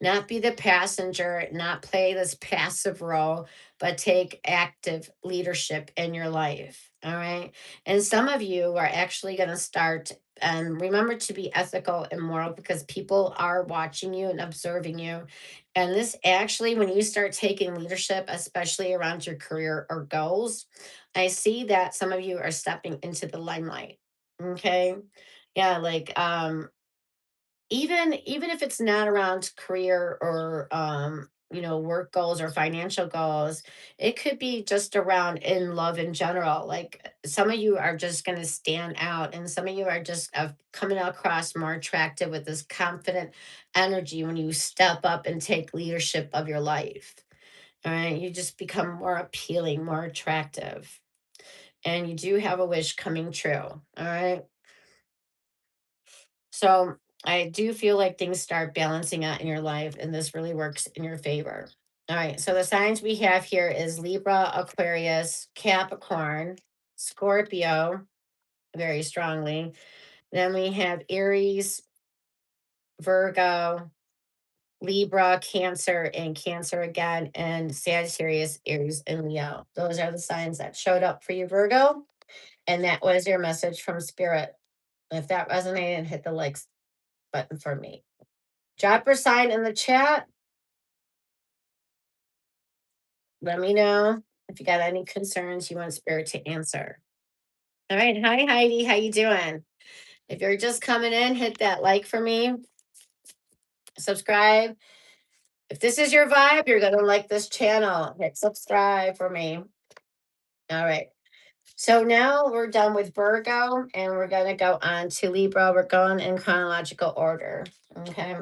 Not be the passenger, not play this passive role, but take active leadership in your life. All right. And some of you are actually going to start, and remember to be ethical and moral, because people are watching you and observing you. And this actually, when you start taking leadership, especially around your career or goals, I see that some of you are stepping into the limelight. Okay. Yeah, like even if it's not around career or work goals or financial goals, it could be just around in love in general. Like some of you are just going to stand out, and some of you are just coming across more attractive with this confident energy when you step up and take leadership of your life. All right, you just become more appealing, more attractive, and you do have a wish coming true. All right. So I do feel like things start balancing out in your life, and this really works in your favor. All right. So the signs we have here is Libra, Aquarius, Capricorn, Scorpio, very strongly. Then we have Aries, Virgo, Libra, Cancer, and Cancer again, and Sagittarius, Aries, and Leo. Those are the signs that showed up for you, Virgo. And that was your message from Spirit. If that resonated, hit the likes button for me. Drop your sign in the chat. Let me know if you got any concerns you want Spirit to answer. All right. Hi, Heidi. How you doing? If you're just coming in, hit that like for me. Subscribe. If this is your vibe, you're going to like this channel. Hit subscribe for me. All right. So now we're done with Virgo and we're going to go on to Libra. We're going in chronological order. Okay.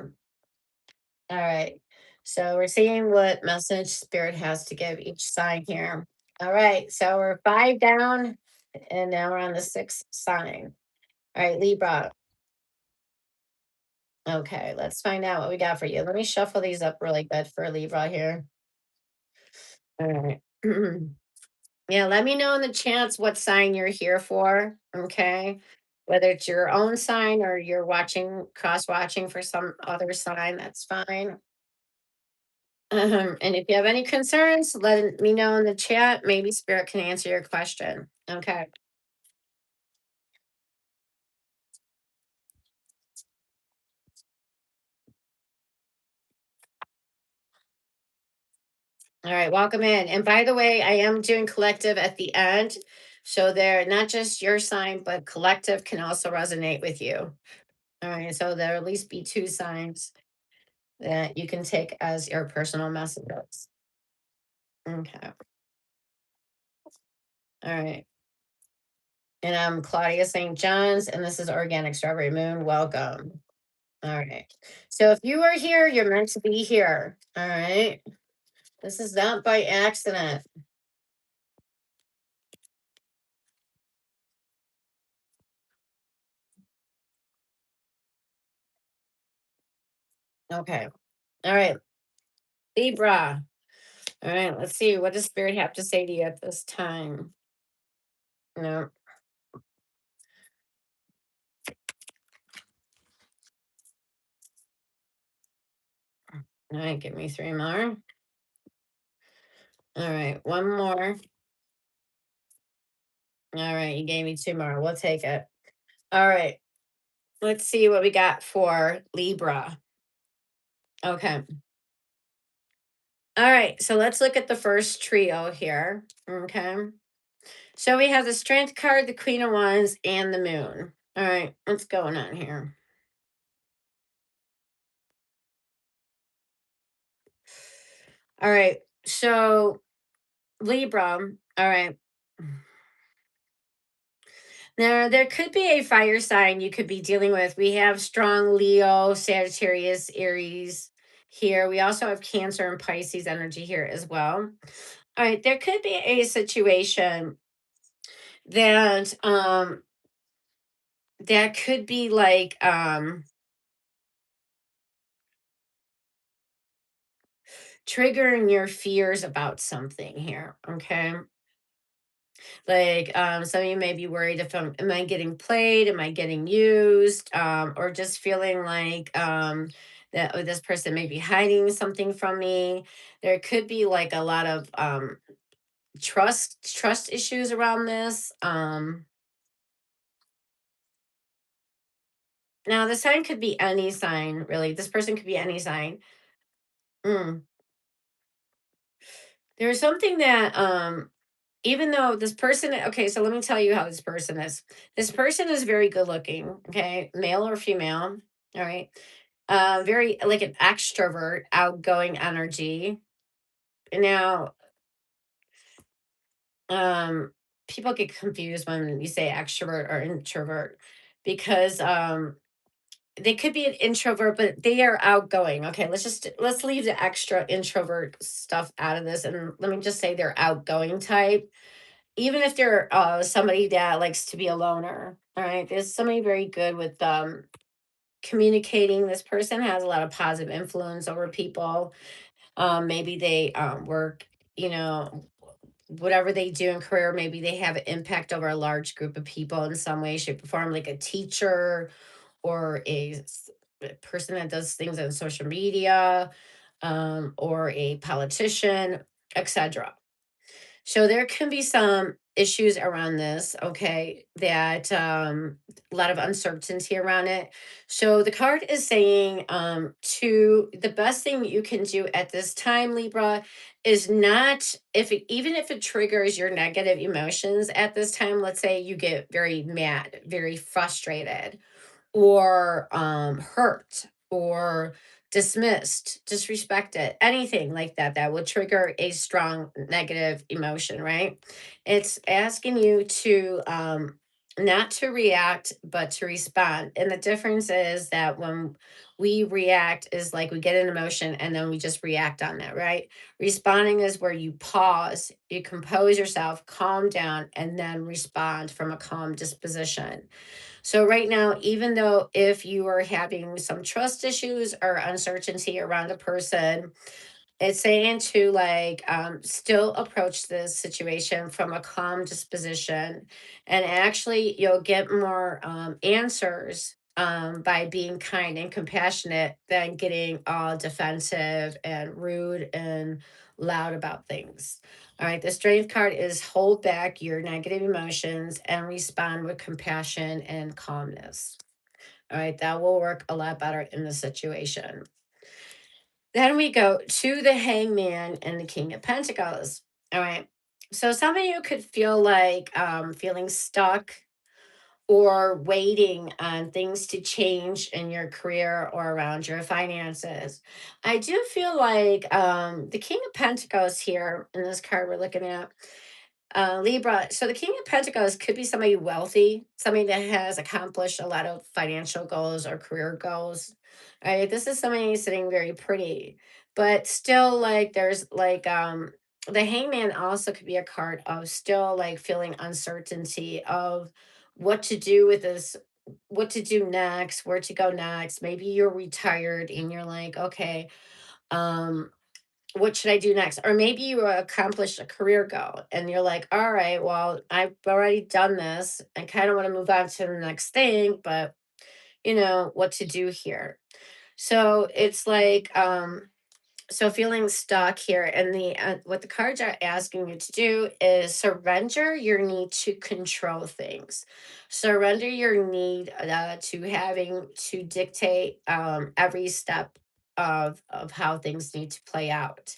All right. So we're seeing what message spirit has to give each sign here. All right. So we're 5 down and now we're on the 6th sign. All right, Libra. Okay, let's find out what we got for you. Let me shuffle these up really good for Libra here. All right. Yeah, let me know in the chats what sign you're here for. Okay. Whether it's your own sign or you're watching, cross watching for some other sign, that's fine. And if you have any concerns, let me know in the chat. Maybe Spirit can answer your question. Okay. All right. Welcome in. And by the way, I am doing collective at the end. So they're not just your sign, but collective can also resonate with you. All right. So there'll at least be 2 signs that you can take as your personal messages. Okay. All right. And I'm Claudia St. John's, and this is Organic Strawberry Moon. Welcome. All right. So if you are here, you're meant to be here. All right. This is not by accident. Okay. All right. Libra. All right. Let's see. What does Spirit have to say to you at this time? No. All right. Give me 3 more. All right. 1 more. All right. You gave me 2 more. We'll take it. All right. Let's see what we got for Libra. Okay. All right. So let's look at the first trio here. Okay. So we have the Strength card, the Queen of Wands, and the Moon. All right. What's going on here? All right. So Libra. All right. Now, there could be a fire sign you could be dealing with. We have strong Leo, Sagittarius, Aries here. We also have Cancer and Pisces energy here as well. All right, there could be a situation that that could be like triggering your fears about something here, okay? Like, some of you may be worried if am I getting played? Am I getting used? Or just feeling like that this person may be hiding something from me. There could be like a lot of trust issues around this. Now the sign could be any sign, really. This person could be any sign. Mm. There's something that even though this person, okay, so let me tell you how this person is. This person is very good looking, okay, male or female. All right. Very like an extrovert, outgoing energy. Now, um, people get confused when you say extrovert or introvert because they could be an introvert, but they are outgoing. Okay, let's leave the extra introvert stuff out of this and let me just say they're outgoing type. Even if they're somebody that likes to be a loner, all right, there's somebody very good with communicating. This person has a lot of positive influence over people. Maybe they work, you know, whatever they do in career, maybe they have an impact over a large group of people in some way, shape, or form, like a teacher or a person that does things on social media, or a politician, etc. So there can be some issues around this, okay, that a lot of uncertainty around it. So the card is saying to the best thing you can do at this time, Libra, is not if it even if it triggers your negative emotions at this time, let's say you get very mad, very frustrated, or hurt, or dismissed, disrespected, anything like that that would trigger a strong negative emotion, right? It's asking you to not to react, but to respond. And the difference is that when we react is like we get an emotion and then we just react on that, right? Responding is where you pause, you compose yourself, calm down, and then respond from a calm disposition. So right now, even though if you are having some trust issues or uncertainty around a person, it's saying to like still approach this situation from a calm disposition, and actually you'll get more answers by being kind and compassionate than getting all defensive and rude and loud about things. All right, the strength card is hold back your negative emotions and respond with compassion and calmness. All right, that will work a lot better in the situation. Then we go to the hangman and the king of pentacles. All right. So some of you could feel like feeling stuck or waiting on things to change in your career or around your finances. I do feel like the king of pentacles here in this card we're looking at, Libra. So the King of Pentacles could be somebody wealthy, somebody that has accomplished a lot of financial goals or career goals. Right. This is somebody sitting very pretty, but still like there's like the hangman also could be a card of still like feeling uncertainty of what to do with this, what to do next, where to go next. Maybe you're retired and you're like, okay, um, what should I do next? Or maybe you accomplished a career goal and you're like, all right, well, I've already done this. I kind of want to move on to the next thing, but what to do here. So it's like, so feeling stuck here, and the what the cards are asking you to do is surrender your need to control things, surrender your need to having to dictate every step of how things need to play out.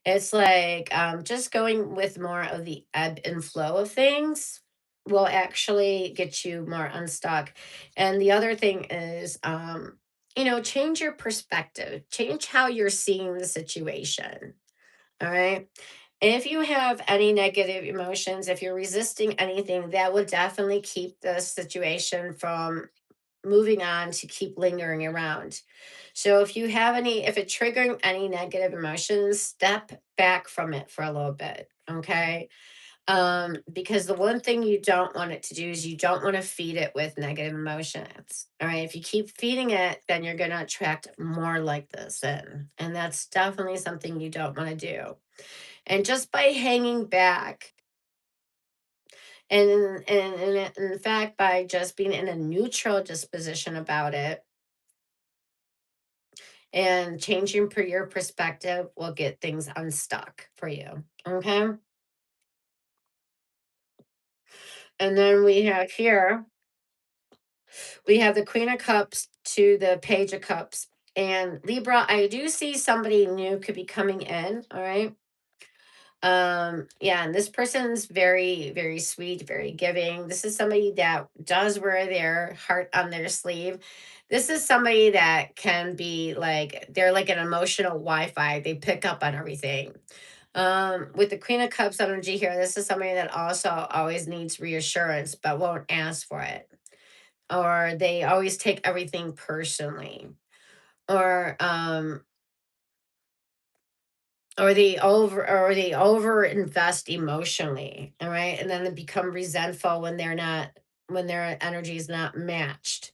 It's like just going with more of the ebb and flow of things will actually get you more unstuck. And the other thing is, change your perspective, change how you're seeing the situation. All right. If you have any negative emotions, if you're resisting anything, that would definitely keep the situation from moving on to keep lingering around. So if it's triggering any negative emotions, step back from it for a little bit. Okay. Because the one thing you don't want it to do is you don't want to feed it with negative emotions. All right. If you keep feeding it, then you're going to attract more like this in. And that's definitely something you don't want to do. And just by hanging back, and in fact, by just being in a neutral disposition about it, and changing your perspective will get things unstuck for you. Okay. And then we have the Queen of Cups to the Page of Cups. And Libra, I do see somebody new could be coming in. All right. Yeah, and this person's very, very sweet, very giving. This is somebody that does wear their heart on their sleeve. This is somebody that can be like, they're like an emotional Wi-Fi. They pick up on everything. With the Queen of Cups energy here, this is somebody that also always needs reassurance but won't ask for it, or they always take everything personally, or they over invest emotionally. All right, and then they become resentful when their energy is not matched.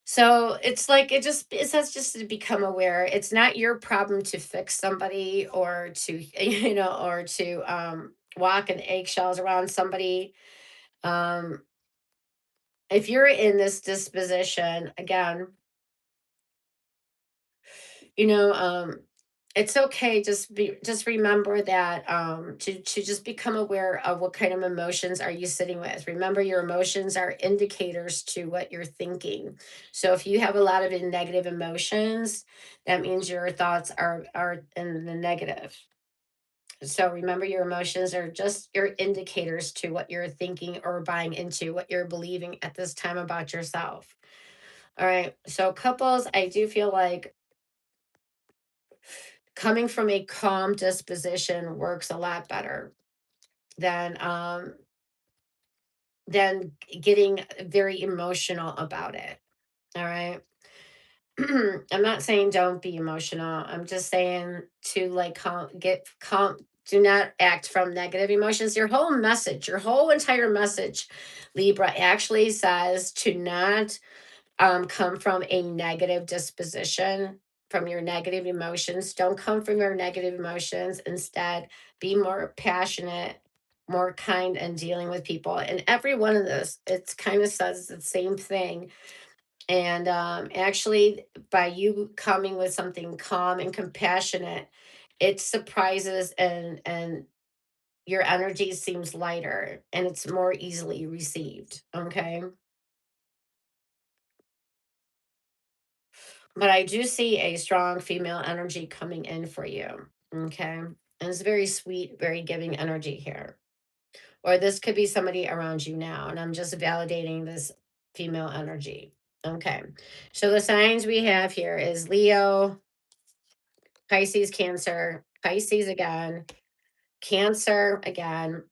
So it's like it says just to become aware. It's not your problem to fix somebody, or to or to walk in eggshells around somebody. Um, if you're in this disposition again, you know, it's okay. Just remember that to just become aware of what kind of emotions are you sitting with. Remember, your emotions are indicators to what you're thinking. So if you have a lot of negative emotions, that means your thoughts are in the negative. So remember, your emotions are just your indicators to what you're thinking or buying into, what you're believing at this time about yourself. All right. So couples, I do feel like coming from a calm disposition works a lot better than than getting very emotional about it. All right. I'm not saying don't be emotional. I'm just saying to like get calm. Do not act from negative emotions. Your whole message, your whole entire message, Libra, actually says to not come from a negative disposition, from your negative emotions. Don't come from your negative emotions. Instead, be more passionate, more kind, and dealing with people. And every one of this, it's kind of says the same thing. And actually, by you coming with something calm and compassionate, it surprises and your energy seems lighter and it's more easily received. Okay. But I do see a strong female energy coming in for you. Okay. And it's very sweet, very giving energy here. Or this could be somebody around you now. And I'm just validating this female energy. Okay. So the signs we have here is Leo, Pisces, Cancer, Pisces again, Cancer again,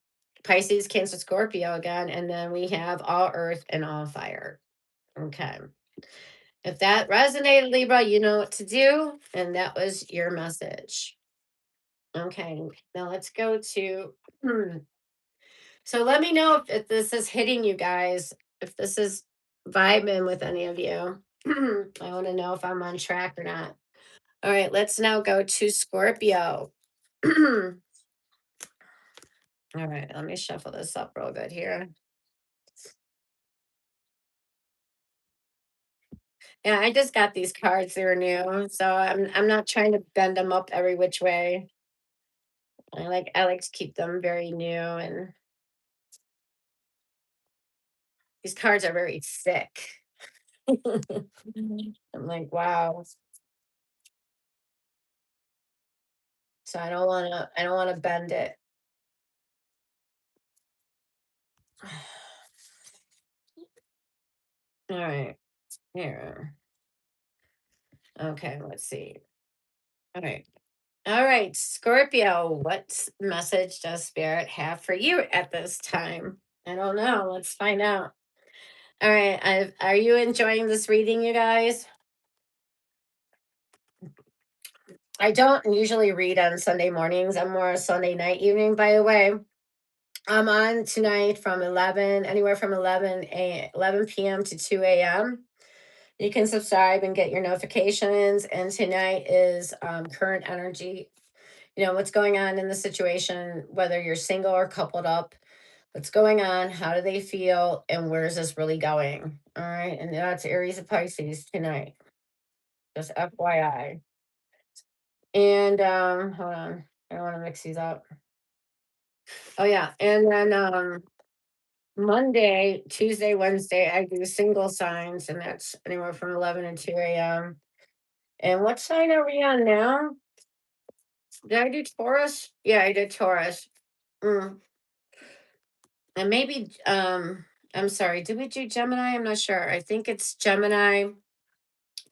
Pisces, Cancer, Scorpio again. And then we have all earth and all fire. Okay. If that resonated, Libra, you know what to do. And that was your message. Okay. Now let's go to. So let me know if this is hitting you guys, if this is vibing with any of you. I want to know if I'm on track or not. All right. Let's now go to Scorpio. All right. Let me shuffle this up real good here. Yeah, I just got these cards. They were new. So I'm not trying to bend them up every which way. I like to keep them very new, and these cards are very thick. I'm like, wow. So I don't wanna bend it. All right. Here. Okay, let's see. All right. All right, Scorpio, what message does Spirit have for you at this time? I don't know. Let's find out. All right. Are you enjoying this reading, you guys? I don't usually read on Sunday mornings. I'm more a Sunday night evening, by the way. I'm on tonight from 11, anywhere from 11 p.m. to 2 a.m. You can subscribe and get your notifications. And tonight is current energy. You know, what's going on in the situation, whether you're single or coupled up, what's going on, how do they feel, and where is this really going? All right. And that's Aries and Pisces tonight. Just FYI. And hold on. I don't want to mix these up. Oh yeah. And then Monday, Tuesday, Wednesday, I do single signs, and that's anywhere from 11 and 2 a.m. And what sign are we on now? Did I do Taurus? Yeah, I did Taurus. Mm. And maybe, I'm sorry, did we do Gemini? I'm not sure. I think it's Gemini,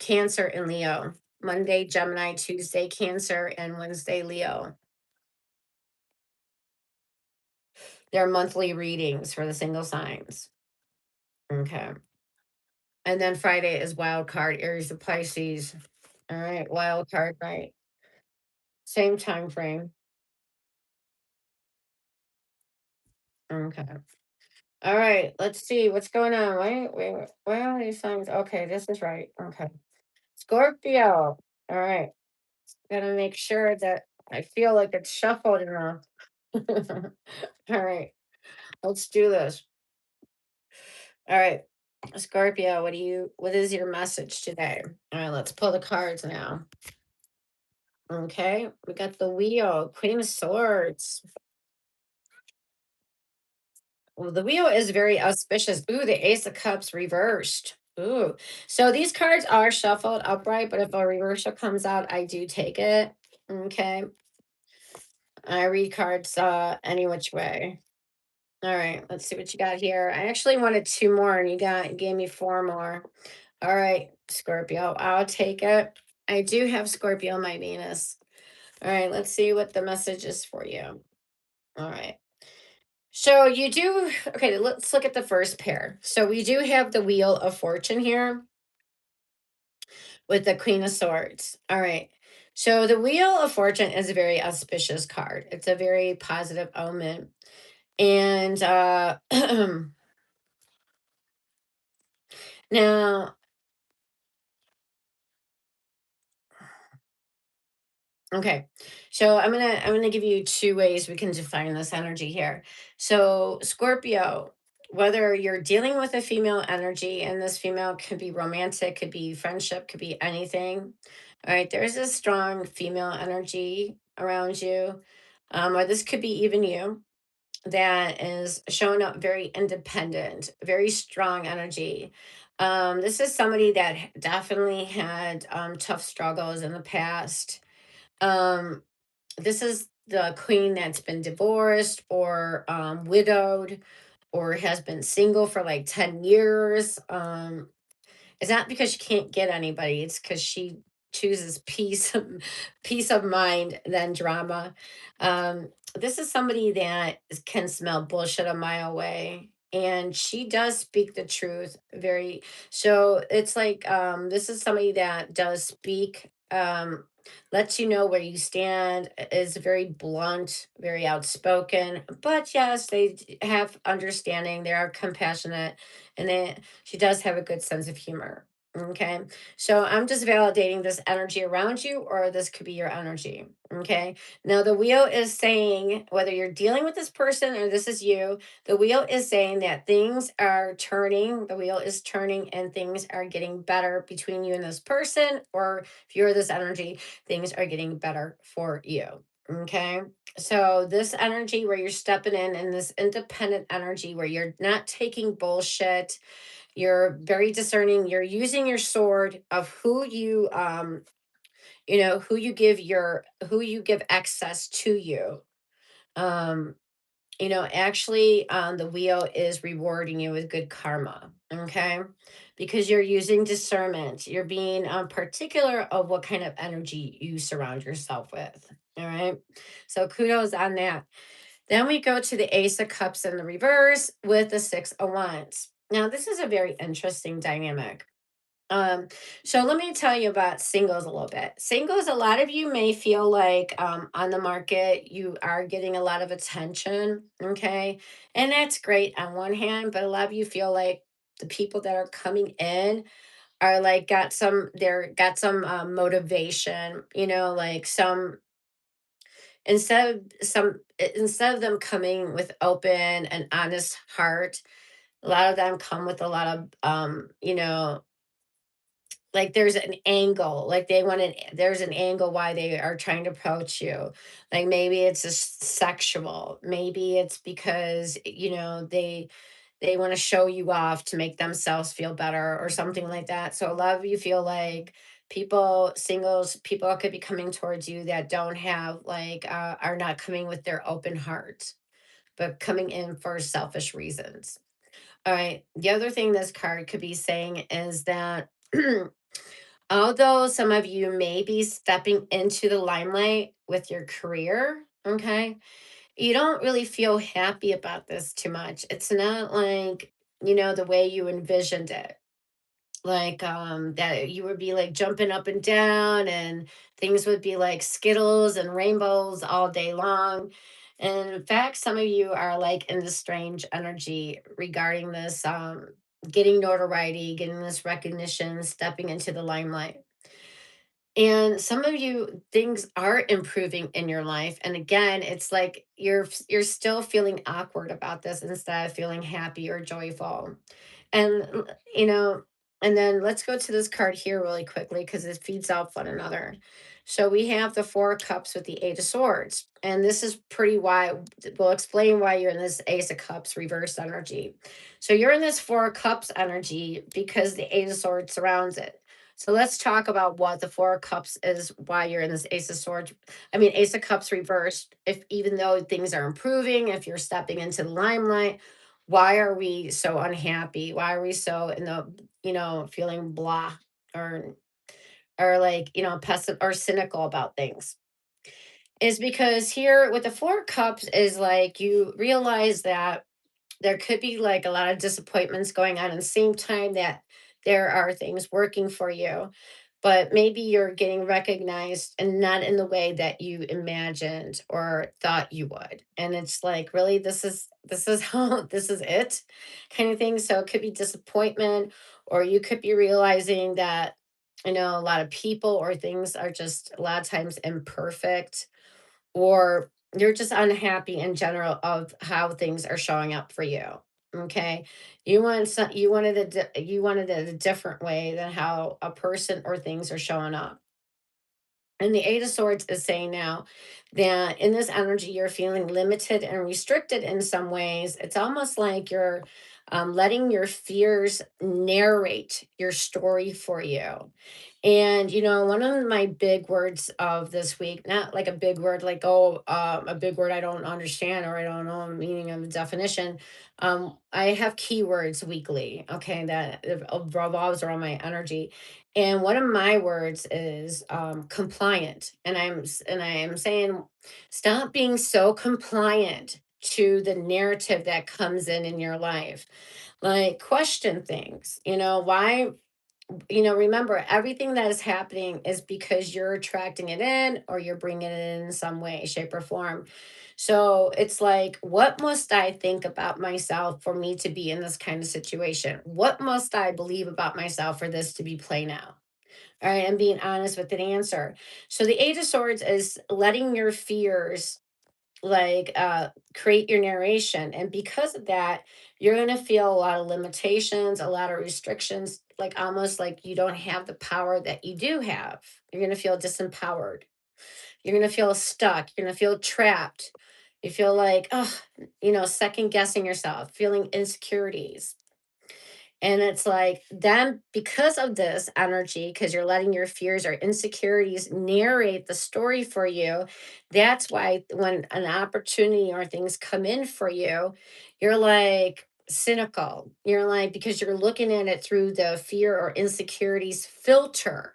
Cancer, and Leo. Monday, Gemini, Tuesday, Cancer, and Wednesday, Leo. They're monthly readings for the single signs. Okay. And then Friday is wild card, Aries to Pisces. All right, wild card night. Same time frame. Okay. All right. Let's see what's going on. Wait. Where are these signs? Okay, this is right. Okay. Scorpio. All right. Gotta make sure that I feel like it's shuffled enough. All right. Let's do this. All right. Scorpio, what is your message today? All right, let's pull the cards now. Okay. We got the wheel, Queen of Swords. Well, the wheel is very auspicious. Ooh, the Ace of Cups reversed. Ooh. So these cards are shuffled upright, but if a reversal comes out, I do take it. Okay. I read cards any which way. All right, let's see what you got here. I actually wanted two more and you gave me four more. All right, Scorpio, I'll take it. I do have Scorpio, my Venus. All right, let's see what the message is for you. All right. So you do, okay, let's look at the first pair. So we do have the Wheel of Fortune here with the Queen of Swords. All right. So the Wheel of Fortune is a very auspicious card. It's a very positive omen. And now, okay. So I'm gonna give you two ways we can define this energy here. So Scorpio, whether you're dealing with a female energy, and this female could be romantic, could be friendship, could be anything. All right, there's a strong female energy around you. Or this could be even you that is showing up very independent, very strong energy. This is somebody that definitely had tough struggles in the past. um this is the queen that's been divorced or widowed or has been single for like 10 years. It's not because she can't get anybody, it's because she chooses peace peace of mind than drama. This is somebody that can smell bullshit a mile away, and she does speak the truth very. So it's like, this is somebody that does speak, lets you know where you stand, is very blunt, very outspoken, but yes, have understanding, they are compassionate, and she does have a good sense of humor. Okay. So I'm just validating this energy around you, or this could be your energy. Okay. Now, the wheel is saying, whether you're dealing with this person or this is you, the wheel is saying that things are turning. The wheel is turning and things are getting better between you and this person. Or if you're this energy, things are getting better for you. Okay. So, this energy where you're stepping in this independent energy where you're not taking bullshit, you're very discerning, you're using your sword of who you give who you give access to you. um Actually, the wheel is rewarding you with good karma. Okay, because you're using discernment, you're being particular of what kind of energy you surround yourself with. All right, so kudos on that. Then we go to the Ace of Cups in the reverse with the Six of Wands. Now, this is a very interesting dynamic. Um, so let me tell you about singles a little bit. Singles, a lot of you may feel like, on the market, you are getting a lot of attention. Okay. And that's great on one hand, but a lot of you feel like the people that are coming in are like got some motivation, like some instead of them coming with open and honest heart, a lot of them come with a lot of like there's an angle, like there's an angle why they are trying to approach you. Like maybe it's just sexual, maybe it's because they want to show you off to make themselves feel better or something like that. So a lot of you feel like people could be coming towards you that don't have are not coming with their open heart, but coming in for selfish reasons. All right, the other thing this card could be saying is that although some of you may be stepping into the limelight with your career, okay, you don't really feel happy about this too much. It's not like, the way you envisioned it. Like, that you would be like jumping up and down and things would be like Skittles and rainbows all day long. And in fact, some of you are like in this strange energy regarding this, getting notoriety, getting this recognition, stepping into the limelight. And some of you, things are improving in your life, and again, it's like you're still feeling awkward about this instead of feeling happy or joyful. And you know and then let's go to this card here really quickly because it feeds off one another. So we have the Four of Cups with the Eight of Swords, and this is pretty why we'll explain why you're in this Ace of Cups reverse energy. So you're in this Four of Cups energy because the Eight of Swords surrounds it. So let's talk about what the Four of Cups is, why you're in this Ace of Swords. I mean, Ace of Cups reversed. If even though things are improving, if you're stepping into the limelight, why are we so unhappy? Why are we so in the feeling blah, or like, passive or cynical about things, is because here with the Four Cups is like you realize that there could be like a lot of disappointments going on at the same time that there are things working for you, but maybe you're getting recognized and not in the way that you imagined or thought you would, and it's like, really, this is how this is it, kind of thing. So it could be disappointment, or you could be realizing that a lot of people or things are just a lot of times imperfect, or you're just unhappy in general of how things are showing up for you. Okay, you wanted it a different way than how a person or things are showing up. And the Eight of Swords is saying now that in this energy, you're feeling limited and restricted in some ways. It's almost like you're letting your fears narrate your story for you. And, one of my big words of this week, not like a big word, like, oh, a big word I don't understand or I don't know the meaning of the definition. I have keywords weekly, okay, that revolves around my energy. And one of my words is compliant. And I am saying, stop being so compliant to the narrative that comes in your life. Like, question things. Why, remember, everything that is happening is because you're attracting it in, or you're bringing it in some way, shape, or form. So it's like, what must I think about myself for me to be in this kind of situation? What must I believe about myself for this to be playing out? All right, and being honest with an answer. So the Eight of Swords is letting your fears like create your narration, and because of that, you're going to feel a lot of limitations, a lot of restrictions, like almost like you don't have the power that you do have. You're going to feel disempowered. You're going to feel stuck. You're going to feel trapped. You feel like, oh, second guessing yourself, feeling insecurities. And it's like, then because of this energy, because you're letting your fears or insecurities narrate the story for you, that's why when an opportunity or things come in for you, you're like cynical. You're like, because you're looking at it through the fear or insecurities filter,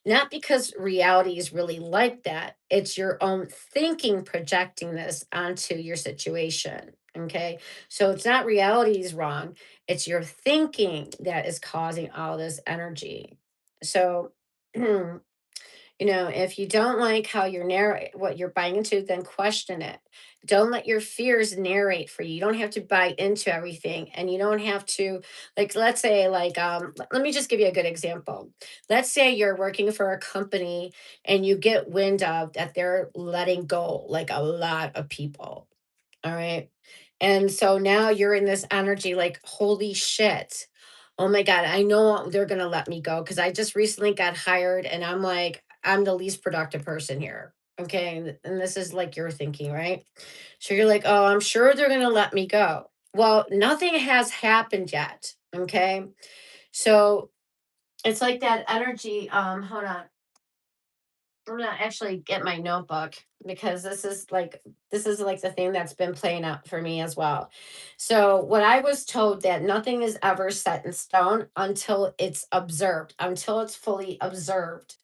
not because reality is really like that. It's your own thinking projecting this onto your situation. Okay. So it's not reality is wrong. It's your thinking that is causing all this energy. So if you don't like how you're narrate what you're buying into, then question it. Don't let your fears narrate for you. You don't have to buy into everything, and you don't have to, like, let's say, like, let me just give you a good example. Let's say you're working for a company and you get wind of that they're letting go like a lot of people. All right. And so now you're in this energy like, holy shit. Oh my God, I know they're going to let me go because I just recently got hired and I'm like, I'm the least productive person here. Okay. And this is like your thinking, right? So you're like, oh, I'm sure they're going to let me go. Well, nothing has happened yet. Okay. So it's like that energy. Hold on. I'm gonna actually get my notebook because this is like the thing that's been playing out for me as well. So what I was told, that nothing is ever set in stone until it's observed, until it's fully observed.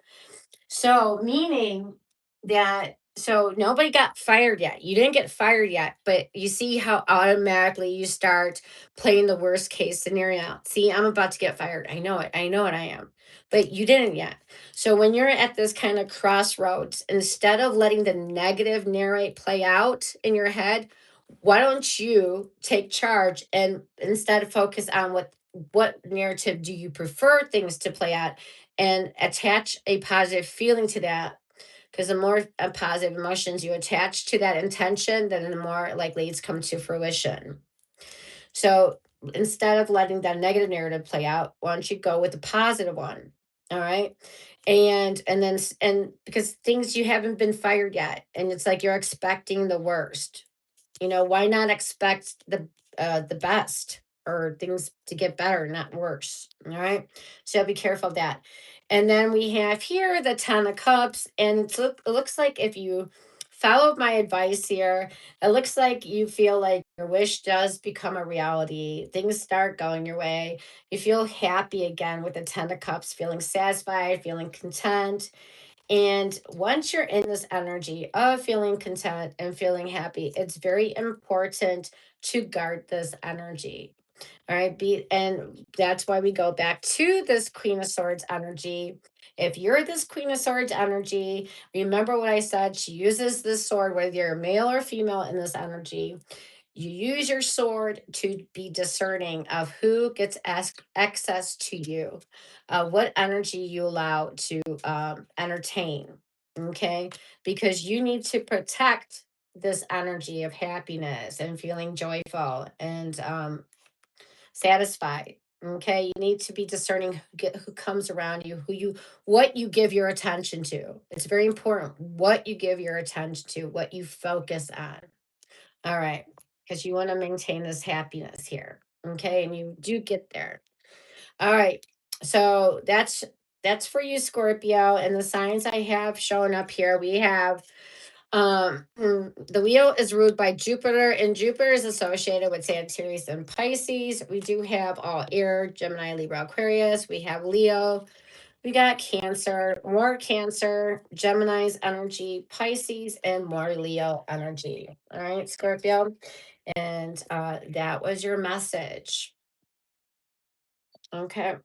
So, meaning that, so nobody got fired yet. You didn't get fired yet, but you see how automatically you start playing the worst case scenario. See, I'm about to get fired. I know it. I know it. I am. But you didn't yet. So when you're at this kind of crossroads, instead of letting the negative narrate play out in your head, why don't you take charge and instead focus on what narrative do you prefer things to play out, and attach a positive feeling to that, because the more positive emotions you attach to that intention, then the more likely it's come to fruition. So instead of letting that negative narrative play out, why don't you go with the positive one? All right. And because things, you haven't been fired yet, and it's like you're expecting the worst. Why not expect the best, or things to get better, not worse? All right. So be careful of that. And then we have here the Ten of Cups, and it looks like if you follow my advice here. It looks like you feel like your wish does become a reality. Things start going your way. You feel happy again with the 10 of cups, feeling satisfied, feeling content. And once you're in this energy of feeling content and feeling happy, it's very important to guard this energy. All right. And that's why we go back to this Queen of Swords energy. If you're this Queen of Swords energy, remember what I said. She uses this sword, whether you're male or female in this energy. You use your sword to be discerning of who gets access to you, what energy you allow to entertain. Okay. Because you need to protect this energy of happiness and feeling joyful and satisfied. Okay, you need to be discerning who comes around you, what you give your attention to. It's very important what you give your attention to, what you focus on. All right, because you want to maintain this happiness here. Okay, and you do get there. All right, so that's for you, Scorpio, and the signs I have showing up here. We have the wheel is ruled by Jupiter, and Jupiter is associated with Sagittarius and Pisces. We do have all air, Gemini, Libra, Aquarius. We have Leo. We got Cancer, Gemini's energy, Pisces, and more Leo energy. All right, Scorpio. And that was your message. Okay.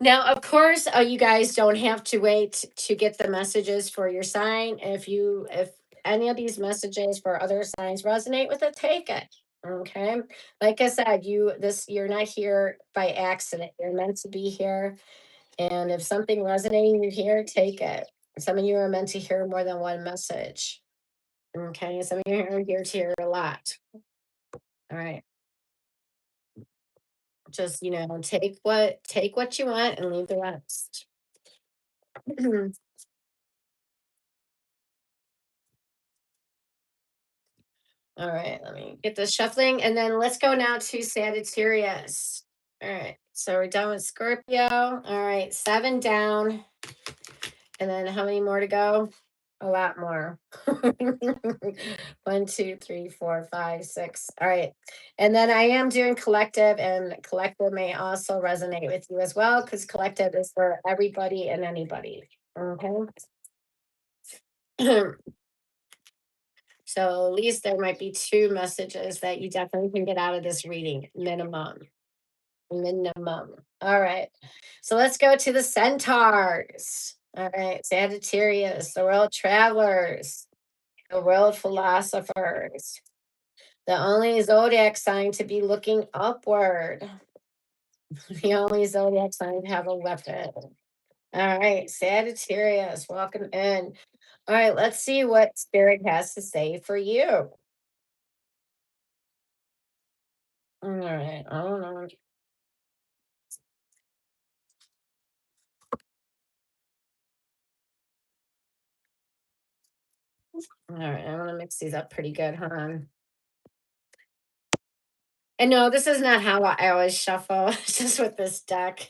Now, of course, you guys don't have to wait to get the messages for your sign. If any of these messages for other signs resonate with it, take it. Okay. Like I said, you're not here by accident. You're meant to be here. And if something resonating you hear, take it. Some of you are meant to hear more than one message. Okay. Some of you are here to hear a lot. All right. Just take what you want and leave the rest. All right, let me get this shuffling and then let's go now to Sagittarius. All right, so we're done with Scorpio. All right, 7 down. And then how many more to go? A lot more. 1, 2, 3, 4, 5, 6. All right. And then I am doing collective, and collective may also resonate with you as well because collective is for everybody and anybody. Okay. So at least there might be 2 messages that you definitely can get out of this reading, minimum. Minimum. All right. So let's go to the centaurs. All right. Sagittarius, the world travelers, the world philosophers, the only zodiac sign to be looking upward, the only zodiac sign to have a weapon. All right. Sagittarius, welcome in. All right. Let's see what Spirit has to say for you. All right. I don't know. All right. I want to mix these up pretty good. Hold on. And no, this is not how I always shuffle. It's just with this deck.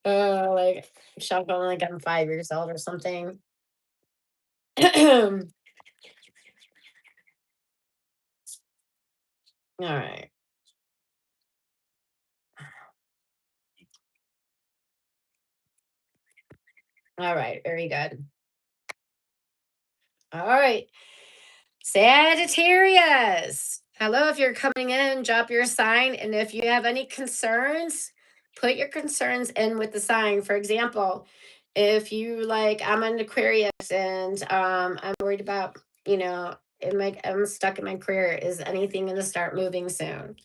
Like shuffling like I'm 5 years old or something. All right. All right. Very good. All right. Sagittarius. Hello, if you're coming in, drop your sign. And if you have any concerns, put your concerns in with the sign. For example, if you like, I'm an Aquarius and I'm worried about, I'm stuck in my career. Is anything going to start moving soon?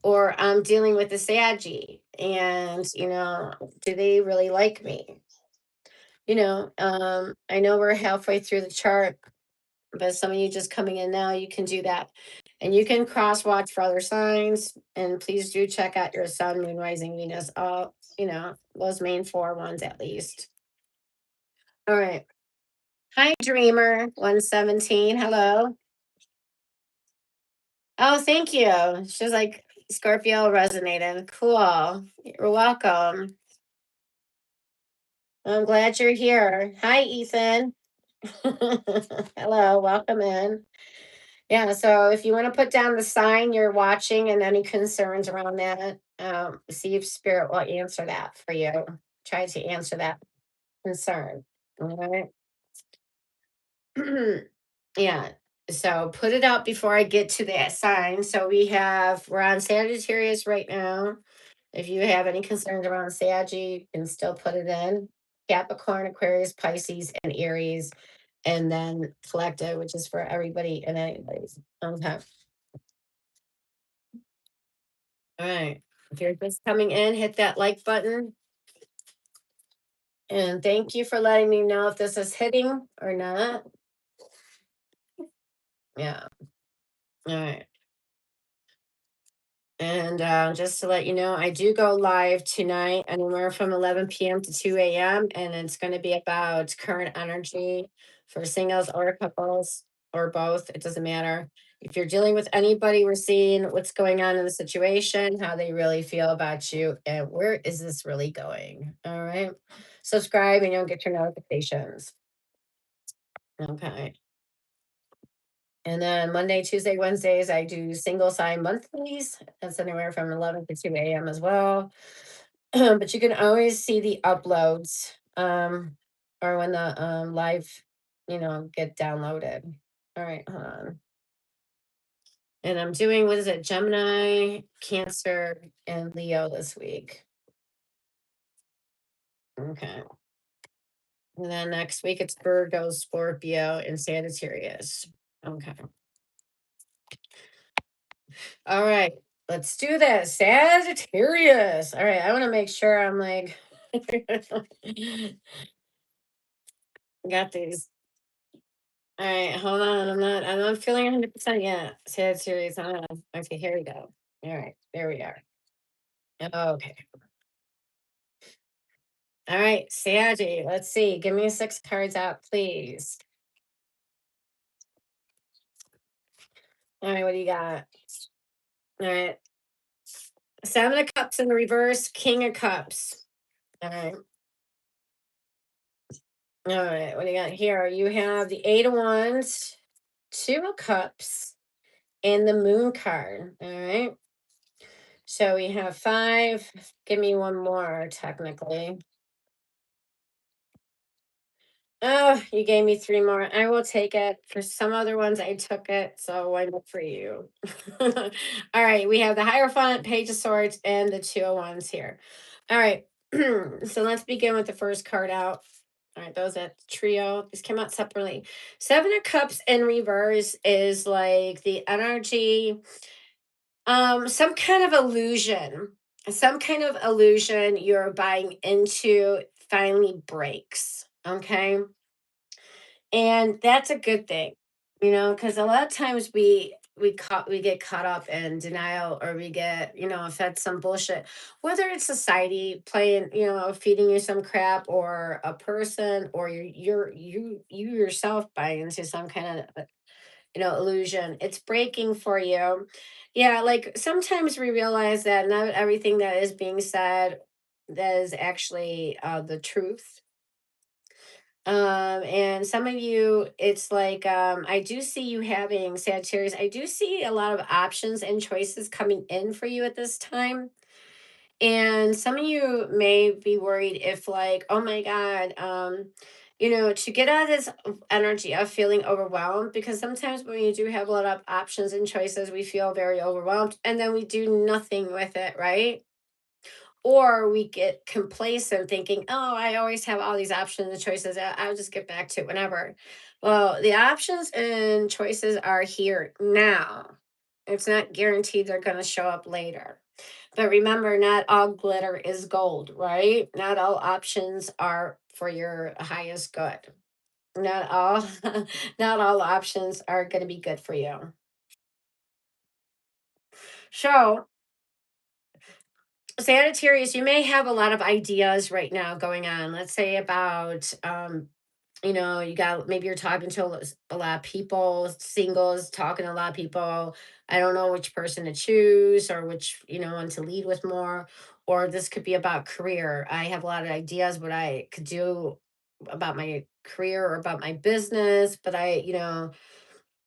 Or I'm dealing with a Saggy and, do they really like me? I know we're halfway through the chart, but some of you just coming in now, you can do that. And you can cross watch for other signs. And please do check out your sun, moon, rising, Venus, all, those main 4 ones at least. All right. Hi, Dreamer 117. Hello. Oh, thank you. She was like, Scorpio resonated. Cool. You're welcome. I'm glad you're here. Hi, Ethan. Hello, welcome in. Yeah, so if you want to put down the sign you're watching and any concerns around that, see if spirit will answer that for you. Try to answer that concern. All right. Yeah. So put it out before I get to that sign. So we're on Sagittarius right now. If you have any concerns around Saggy, you can still put it in. Capricorn, Aquarius, Pisces, and Aries, and then collective, which is for everybody and anybody's. Okay. All right. If you're just coming in, hit that like button. And thank you for letting me know if this is hitting or not. Yeah. All right. And just to let you know, I do go live tonight, anywhere from 11 p.m. to 2 a.m. And it's going to be about current energy for singles or couples or both. It doesn't matter. If you're dealing with anybody, we're seeing what's going on in the situation, how they really feel about you, and where is this really going. All right. Subscribe and you'll get your notifications. Okay. And then Monday, Tuesday, Wednesdays, I do single sign monthlies. That's anywhere from 11 to 2 a.m. as well. But you can always see the uploads or when the live, get downloaded. All right, hold on. And I'm doing, what is it, Gemini, Cancer, and Leo this week. Okay. And then next week it's Virgo, Scorpio, and Sagittarius. Okay. All right, let's do this. Sagittarius. All right, I want to make sure I'm like, got these. All right, hold on. I'm not feeling 100% yet. Sagittarius. Hold on. Okay, here we go. All right, there we are. Okay. All right, Saggy. Let's see. Give me 6 cards out, please. All right, what do you got? All right. 7 of Cups in the reverse, King of Cups. All right. All right, what do you got here? You have the 8 of Wands, 2 of Cups, and the Moon card. All right. So we have 5. Give me one more, technically. Oh, you gave me 3 more. I will take it. For some other ones, I took it. So why not for you? All right. We have the Hierophant, Page of Swords, and the 2 of Wands here. All right. So let's begin with the first card out. All right, those at trio. These came out separately. 7 of Cups in reverse is like the energy, some kind of illusion. Some kind of illusion you're buying into finally breaks. Okay. And that's a good thing, because a lot of times we get caught up in denial, or we get, fed some bullshit, whether it's society playing, feeding you some crap, or a person, or you yourself buy into some kind of illusion. It's breaking for you. Yeah, like sometimes we realize that not everything that is being said that is actually the truth. And some of you, it's like, I do see you having Sagittarius. I do see a lot of options and choices coming in for you at this time. And some of you may be worried if, like, oh my God, to get out of this energy of feeling overwhelmed, because sometimes when you do have a lot of options and choices, we feel very overwhelmed and then we do nothing with it, right? Or we get complacent thinking, oh, I always have all these options and choices. I'll just get back to it whenever. Well, the options and choices are here now. It's not guaranteed they're going to show up later. But remember, not all glitter is gold, right? Not all options are for your highest good. Not all not all options are going to be good for you. So, Sagittarius, you may have a lot of ideas right now going on. Let's say about, you got, maybe you're talking to a lot of people, singles, talking to a lot of people. I don't know which person to choose, or which, one to lead with more. or this could be about career. I have a lot of ideas what I could do about my career or about my business, but I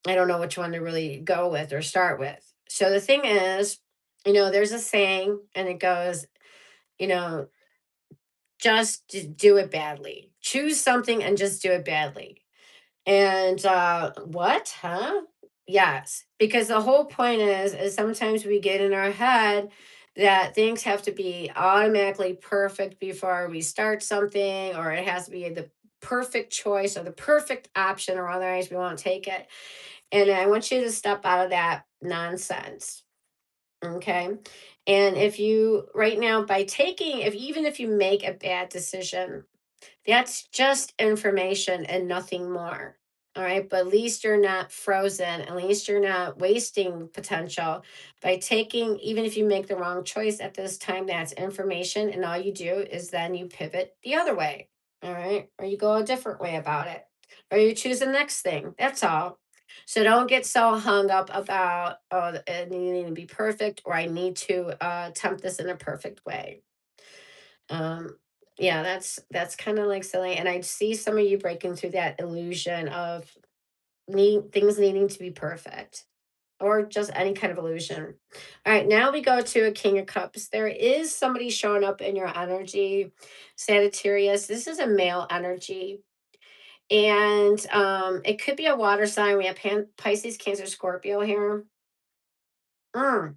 don't know which one to really go with or start with. So the thing is, there's a saying and it goes, you know, just do it badly. Choose something and just do it badly. And what? Huh? Yes, because the whole point is sometimes we get in our head that things have to be automatically perfect before we start something, or it has to be the perfect choice or the perfect option, or otherwise we won't take it. And I want you to step out of that nonsense. Okay. And if you right now, by taking, if even if you make a bad decision, that's just information and nothing more. All right. But at least you're not frozen. At least you're not wasting potential by taking, even if you make the wrong choice at this time, that's information. And all you do is then you pivot the other way. All right. Or you go a different way about it. Or you choose the next thing. That's all. So don't get so hung up about, oh, it needing to be perfect, or I need to attempt this in a perfect way. um yeah, that's kind of like silly, and I see some of you breaking through that illusion of things needing to be perfect, or just any kind of illusion. All right, now we go to a King of Cups. There is somebody showing up in your energy, Sagittarius. This is a male energy, and it could be a water sign. We have Pisces, Cancer, Scorpio here. Mm.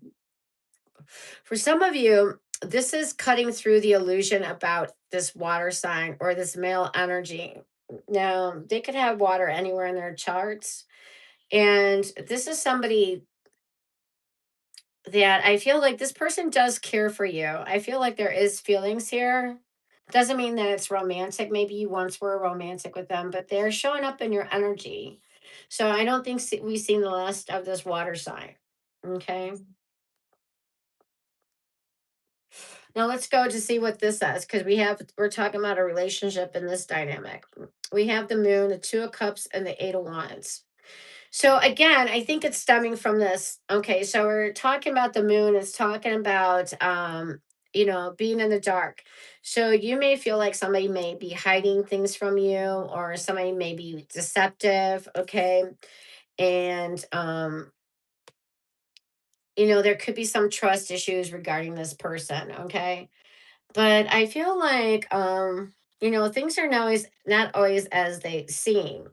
For some of you, this is cutting through the illusion about this water sign or this male energy. Now, they could have water anywhere in their charts. And this is somebody that I feel like this person does care for you. I feel like there is feelings here. Doesn't mean that it's romantic. Maybe you once were romantic with them, but they're showing up in your energy. So I don't think we've seen the last of this water sign. Okay. Now let's go to see what this says, because we're talking about a relationship in this dynamic. We have the moon, the two of cups, and the eight of wands. So again, I think it's stemming from this. Okay, so we're talking about the moon, it's talking about being in the dark. So you may feel like somebody may be hiding things from you, or somebody may be deceptive, okay? And there could be some trust issues regarding this person, okay? But I feel like things are not always as they seem.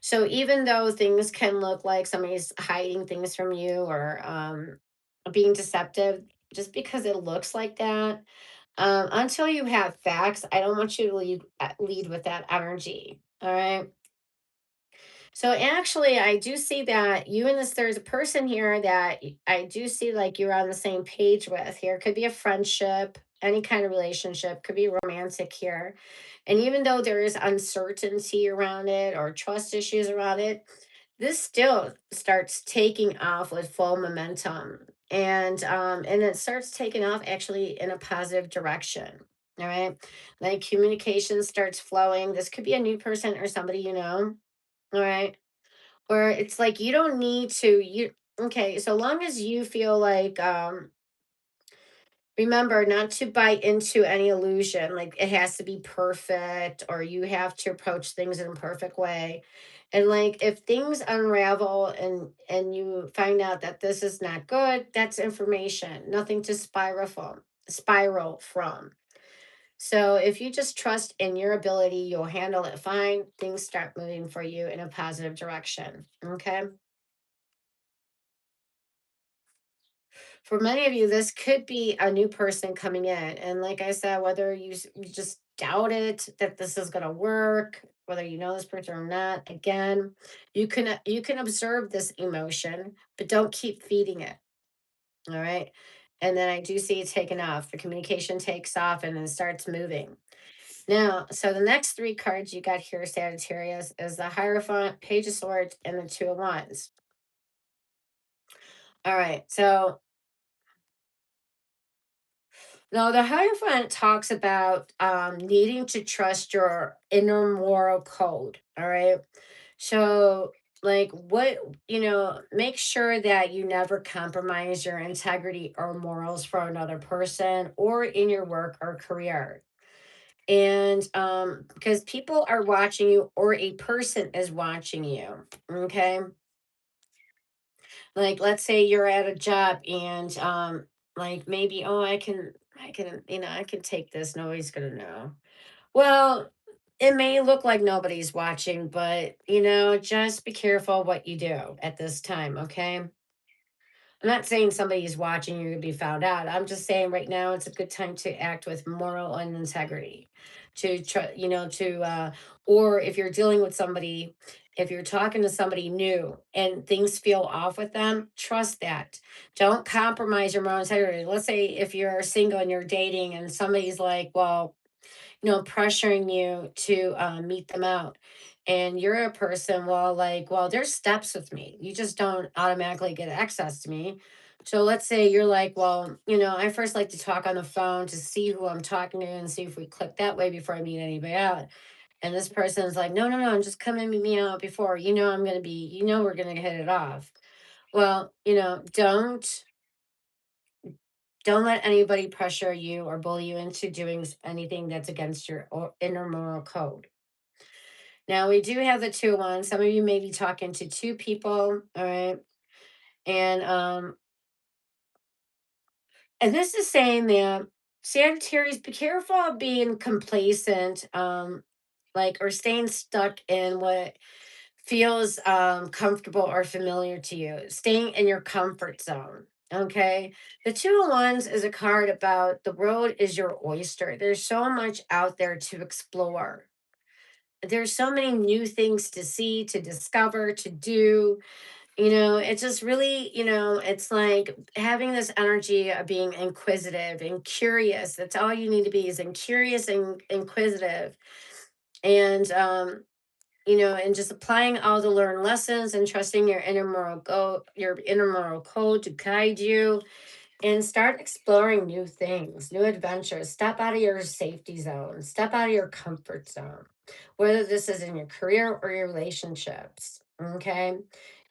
So even though things can look like somebody's hiding things from you, or being deceptive, just because it looks like that, until you have facts, I don't want you to lead with that energy. All right. So actually, I do see that you and there's a person here that I do see like you're on the same page with here. Could be a friendship, any kind of relationship, could be romantic here. And even though there is uncertainty around it or trust issues around it, this still starts taking off with full momentum. And it starts taking off actually in a positive direction. All right. Like communication starts flowing. This could be a new person or somebody you know. All right. Where it's like you don't need to you okay, so long as you feel like remember not to buy into any illusion, like it has to be perfect or you have to approach things in a perfect way. And like if things unravel and you find out that this is not good, that's information, nothing to spiral from. So if you just trust in your ability, you'll handle it fine. Things start moving for you in a positive direction. Okay. For many of you, this could be a new person coming in. And like I said, whether you just doubt it that this is going to work, whether you know this person or not, again, you can observe this emotion, but don't keep feeding it. All right. And then I do see it taking off. The communication takes off and then starts moving. Now, so the next three cards you got here, Sagittarius, is the Hierophant, Page of Swords, and the Two of Wands. All right. So now, the Hierophant talks about needing to trust your inner moral code. All right. So like what, make sure that you never compromise your integrity or morals for another person or in your work or career. And because people are watching you or a person is watching you. Okay, like let's say you're at a job and like maybe, oh, I can I can take this, nobody's gonna know. Well, it may look like nobody's watching, but just be careful what you do at this time. Okay, I'm not saying somebody's watching, you're going to be found out. I'm just saying right now it's a good time to act with moral and integrity. To try, or if you're dealing with somebody, if you're talking to somebody new and things feel off with them, trust that. Don't compromise your moral integrity. Let's say if you're single and you're dating and somebody's like, well, pressuring you to meet them out. And you're a person, well, like, well, there's steps with me. You just don't automatically get access to me. So let's say you're like, well, I first like to talk on the phone to see who I'm talking to and see if we click that way before I meet anybody out. And this person is like, no, no, no, just come and meet me out before, I'm going to be, we're going to hit it off. Well, don't let anybody pressure you or bully you into doing anything that's against your inner moral code. Now we do have the two ones. Some of you may be talking to two people, all right? And this is saying that Sagittarius, be careful of being complacent, like or staying stuck in what feels comfortable or familiar to you. Staying in your comfort zone. Okay. The two of wands is a card about the road is your oyster. There's so much out there to explore. There's so many new things to see, to discover, to do. It's just really, it's like having this energy of being inquisitive and curious. That's all you need to be, is curious and inquisitive. And and just applying all the learned lessons and trusting your inner moral code to guide you, and start exploring new things, new adventures. Step out of your safety zone, step out of your comfort zone, whether this is in your career or your relationships. Okay.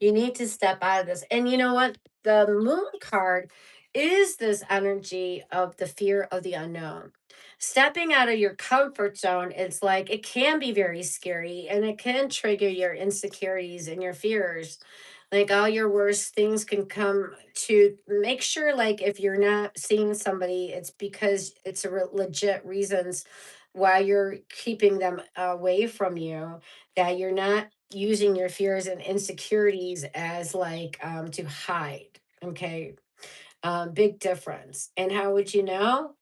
You need to step out of this. And you know what? The moon card is this energy of the fear of the unknown. Stepping out of your comfort zone, it's like it can be very scary and it can trigger your insecurities and your fears, like all your worst things can come to. Make sure, like if you're not seeing somebody, it's because it's legit reasons why you're keeping them away from you, that you're not using your fears and insecurities as like to hide. Okay. Big difference. And how would you know?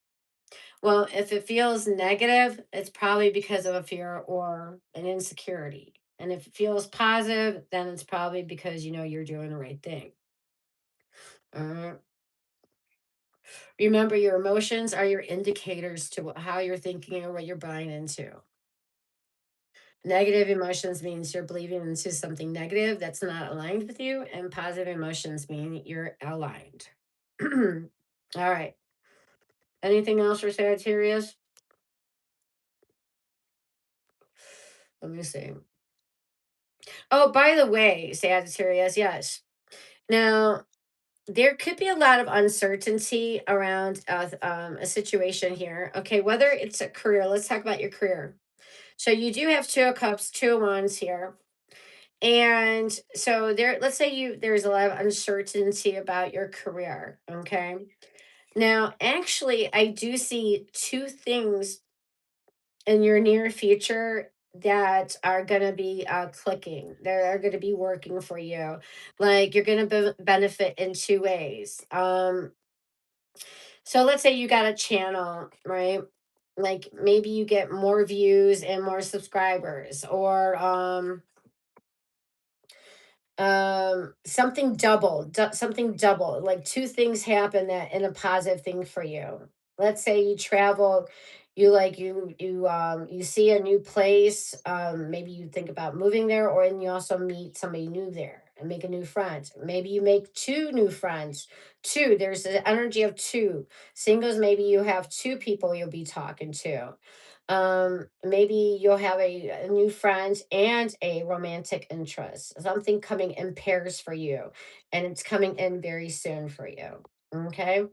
Well, if it feels negative, it's probably because of a fear or an insecurity. And if it feels positive, then it's probably because you're doing the right thing. Uh, Remember, your emotions are your indicators to how you're thinking or what you're buying into. Negative emotions means you're believing into something negative that's not aligned with you, and positive emotions mean you're aligned. All right. Anything else for Sagittarius? Let me see. Oh, by the way, Sagittarius, yes. Now, there could be a lot of uncertainty around a situation here. Okay, whether it's a career, let's talk about your career. So you do have two of cups, two of wands here. And so let's say there's a lot of uncertainty about your career. Okay. Now, actually, I do see two things in your near future that are going to be clicking. They're going to be working for you. Like you're going to benefit in two ways. So let's say you got a channel, right? Like maybe you get more views and more subscribers, or something something double, like two things happen that in a positive thing for you. Let's say you travel, you see a new place, maybe you think about moving there, or and you also meet somebody new there and make a new friend. Maybe you make two new friends. Two, there's the energy of two. Singles, maybe you have two people you'll be talking to. Maybe you'll have a new friend and a romantic interest, something coming in pairs for you, and it's coming in very soon for you. Okay.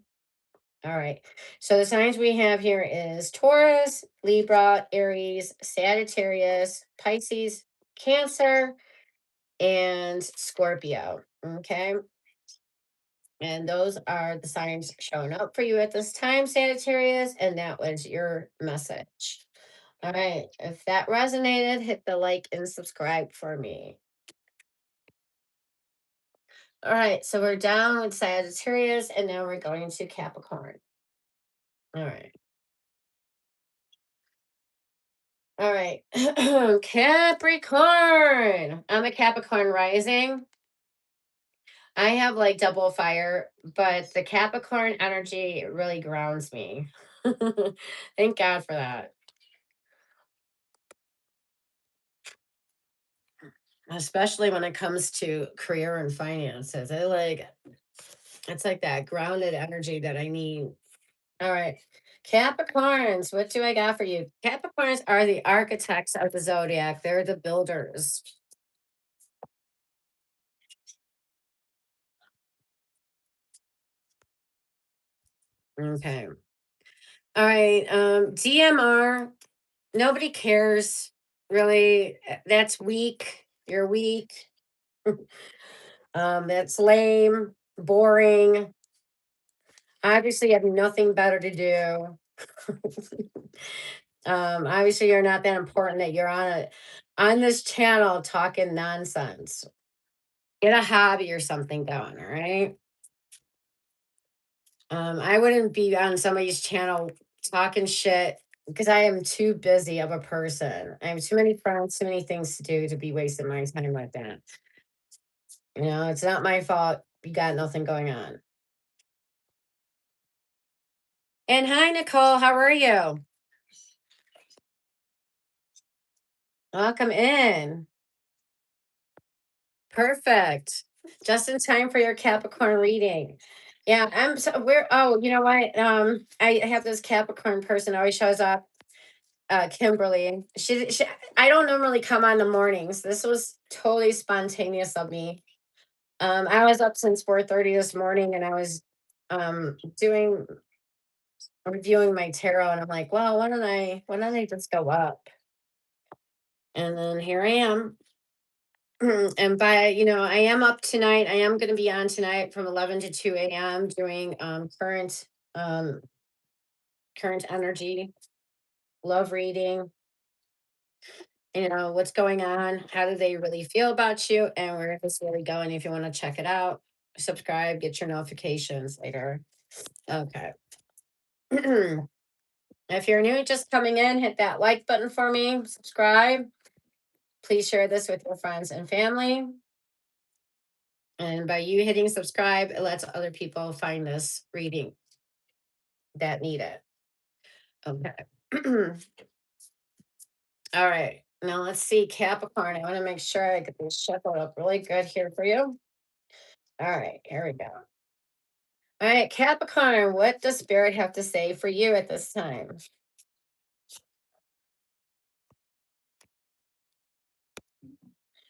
All right. So the signs we have here is Taurus, Libra, Aries, Sagittarius, Pisces, Cancer, and Scorpio. Okay. And those are the signs showing up for you at this time, Sagittarius. And that was your message. All right. If that resonated, hit the like and subscribe for me. All right. So we're down with Sagittarius and now we're going to Capricorn. All right. All right. Capricorn. I'm a Capricorn rising. I have like double fire, but the Capricorn energy really grounds me. Thank God for that. Especially when it comes to career and finances. It's like that grounded energy that I need. All right. Capricorns, what do I got for you? Capricorns are the architects of the zodiac. They're the builders. Okay. All right. DMR, nobody cares really. That's weak. You're weak. That's lame, boring. Obviously, you have nothing better to do. Obviously, you're not that important that you're on this channel talking nonsense. Get a hobby or something going, all right? I wouldn't be on somebody's channel talking shit because I am too busy of a person. I have too many friends, too many things to do to be wasting my time like that. It's not my fault. You got nothing going on. And hi, Nicole. How are you? Welcome in. Perfect. Just in time for your Capricorn reading. Yeah, I'm so we're oh, you know what? I have this Capricorn person always shows up, Kimberly. She I don't normally come on the mornings. This was totally spontaneous of me. I was up since 4:30 this morning and I was doing reviewing my tarot and I'm like, well, why don't I just go up? And then here I am. And I am up tonight. I am going to be on tonight from 11 to 2 a.m. doing um current energy, love reading, what's going on, how do they really feel about you, and where is this really going. If you want to check it out, subscribe, get your notifications later. Okay. If you're new, just coming in, hit that like button for me, subscribe. Please share this with your friends and family. And by you hitting subscribe, it lets other people find this reading that need it. Okay. All right. Now let's see, Capricorn. I want to make sure I get this shuffled up really good here for you. All right, here we go. All right, Capricorn, what does Spirit have to say for you at this time?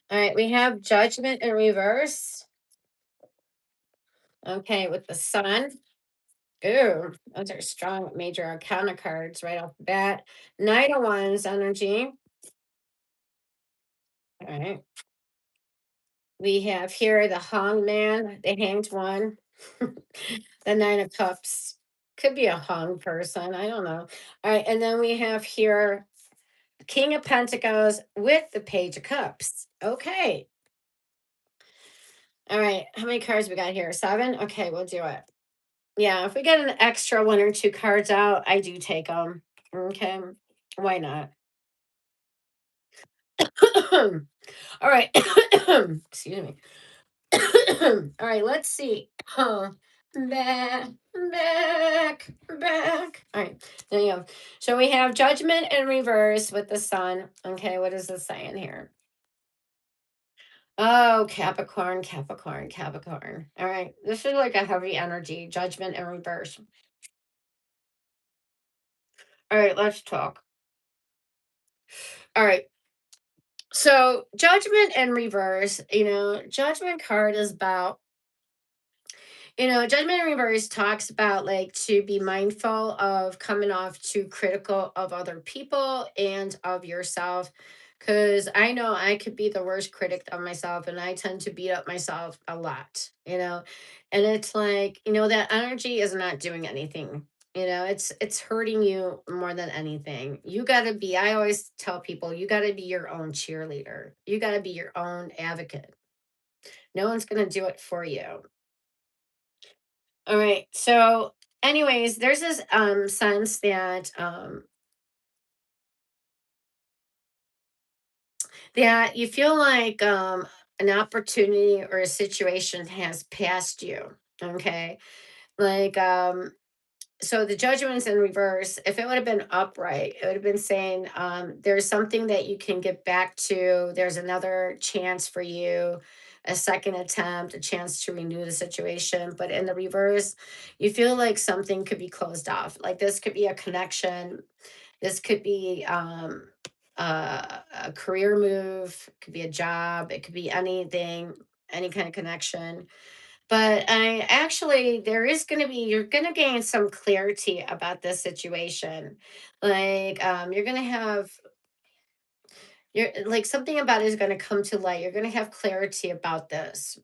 All right, we have Judgment in reverse. Okay, with the Sun. Ooh, those are strong major arcana cards right off the bat. Knight of Wands energy. All right. We have here the Hanged Man, the Hanged One, the Nine of Cups. Could be a hung person. I don't know. All right. And then we have here King of Pentacles with the Page of Cups. Okay. All right. How many cards we got here? 7? Okay. We'll do it. Yeah. If we get an extra 1 or 2 cards out, I do take them. Okay. Why not? All right. Excuse me. All right, let's see. Back, back. All right, there you go. So we have Judgment in reverse with the Sun. Okay, what is this saying here? Oh, Capricorn, Capricorn, Capricorn. All right, this is like a heavy energy. Judgment in reverse. All right, let's talk. All right. So judgment in reverse, judgment card is about, judgment in reverse talks about like to be mindful of coming off too critical of other people and of yourself. Cause I know I could be the worst critic of myself and I tend to beat up myself a lot. And it's like, that energy is not doing anything. It's hurting you more than anything. You gotta be, I always tell people, you gotta be your own cheerleader. You gotta be your own advocate. No one's gonna do it for you. All right. So, anyways, there's this sense that you feel like an opportunity or a situation has passed you. Okay. Like so the judgment's in reverse. If it would have been upright, it would have been saying there's something that you can get back to. There's another chance for you, a second attempt, a chance to renew the situation. But in the reverse, you feel like something could be closed off. Like this could be a connection. This could be a career move. It could be a job. It could be anything, any kind of connection, but I actually, there is going to be, you're going to gain some clarity about this situation. Like, you're going to have, you're like something about it is going to come to light. You're going to have clarity about this.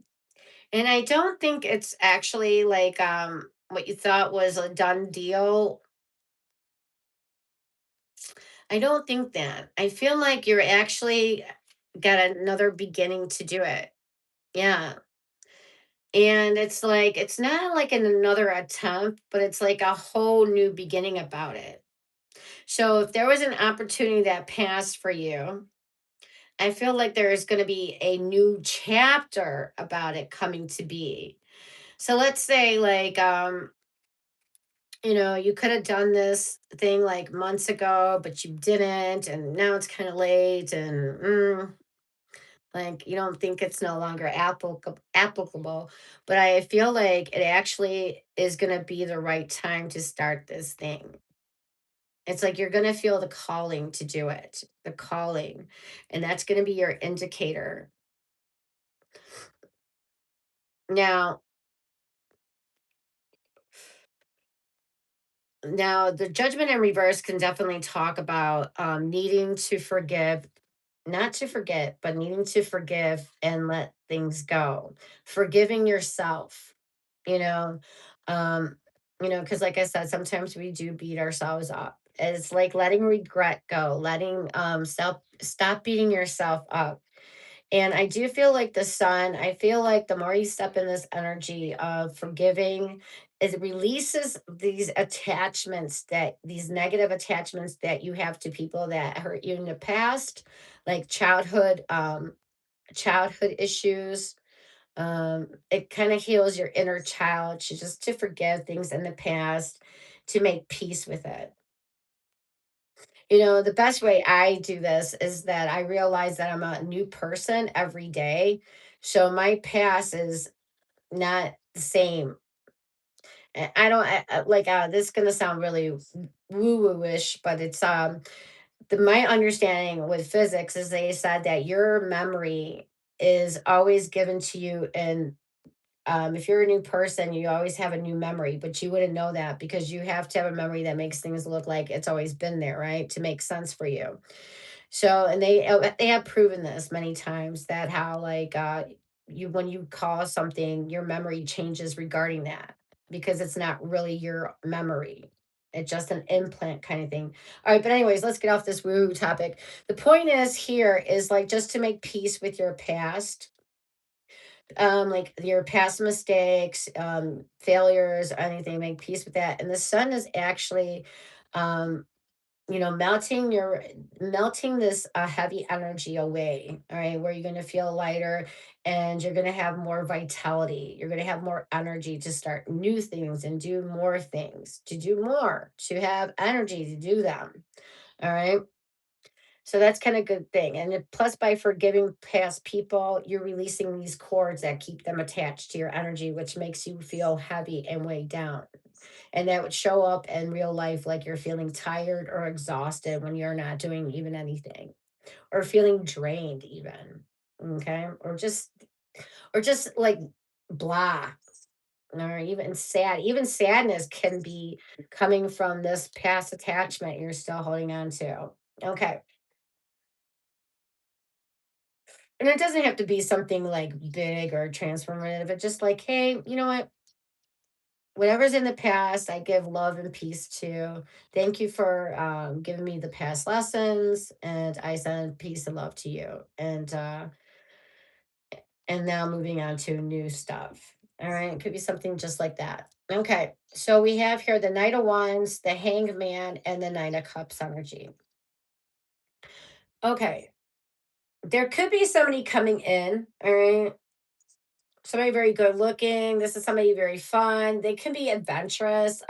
And I don't think it's actually like, what you thought was a done deal. I don't think that. I feel like you're actually got another beginning to do it. Yeah. And it's like, it's not like another attempt, but it's like a whole new beginning about it. So if there was an opportunity that passed for you, I feel like there is going to be a new chapter about it coming to be. So let's say like you could have done this thing like months ago, but you didn't, and now it's kind of late, and like you don't think it's no longer applicable, but I feel like it actually is going to be the right time to start this thing. It's like you're going to feel the calling to do it, the calling, and that's going to be your indicator. Now, the judgment in reverse can definitely talk about needing to forgive, not to forget, but needing to forgive and let things go, forgiving yourself, you know, um, because like I said, sometimes we do beat ourselves up. It's like letting regret go, letting stop beating yourself up. And I do feel like the sun, I feel like the more you step in this energy of forgiving, it releases these attachments, that these negative attachments that you have to people that hurt you in the past, like childhood issues. It kind of heals your inner child to just to forgive things in the past, to make peace with it. The best way I do this is that I realize that I'm a new person every day. So my past is not the same. I don't like this is gonna sound really woo-woo-ish, but it's my understanding with physics is they said that your memory is always given to you, and if you're a new person, you always have a new memory, but you wouldn't know that because you have to have a memory that makes things look like it's always been there, right? To make sense for you. So, and they have proven this many times that how like you when you call something, your memory changes regarding that because it's not really your memory. It's just an implant kind of thing. All right, but anyways, let's get off this woo topic. The point is here is like just to make peace with your past, like your past mistakes, failures, anything, make peace with that. And the sun is actually um melting this heavy energy away, all right, where you're going to feel lighter and you're going to have more vitality, you're going to have more energy to start new things and do more things, to do more, to have energy to do them, all right. So that's kind of good thing. And plus, by forgiving past people, you're releasing these cords that keep them attached to your energy, which makes you feel heavy and weighed down. And that would show up in real life like you're feeling tired or exhausted when you're not doing even anything, or feeling drained even. Okay. Or just like blah, or even sad. Even sadness can be coming from this past attachment you're still holding on to. Okay. And it doesn't have to be something like big or transformative. It's just like, hey, you know what? Whatever's in the past, I give love and peace to. Thank you for giving me the past lessons, and I send peace and love to you. And now moving on to new stuff. All right, it could be something just like that. Okay, so we have here the Knight of Wands, the Hanged Man, and the Nine of Cups energy. Okay, there could be somebody coming in. All right, somebody very good looking. This is somebody very fun. They can be adventurous.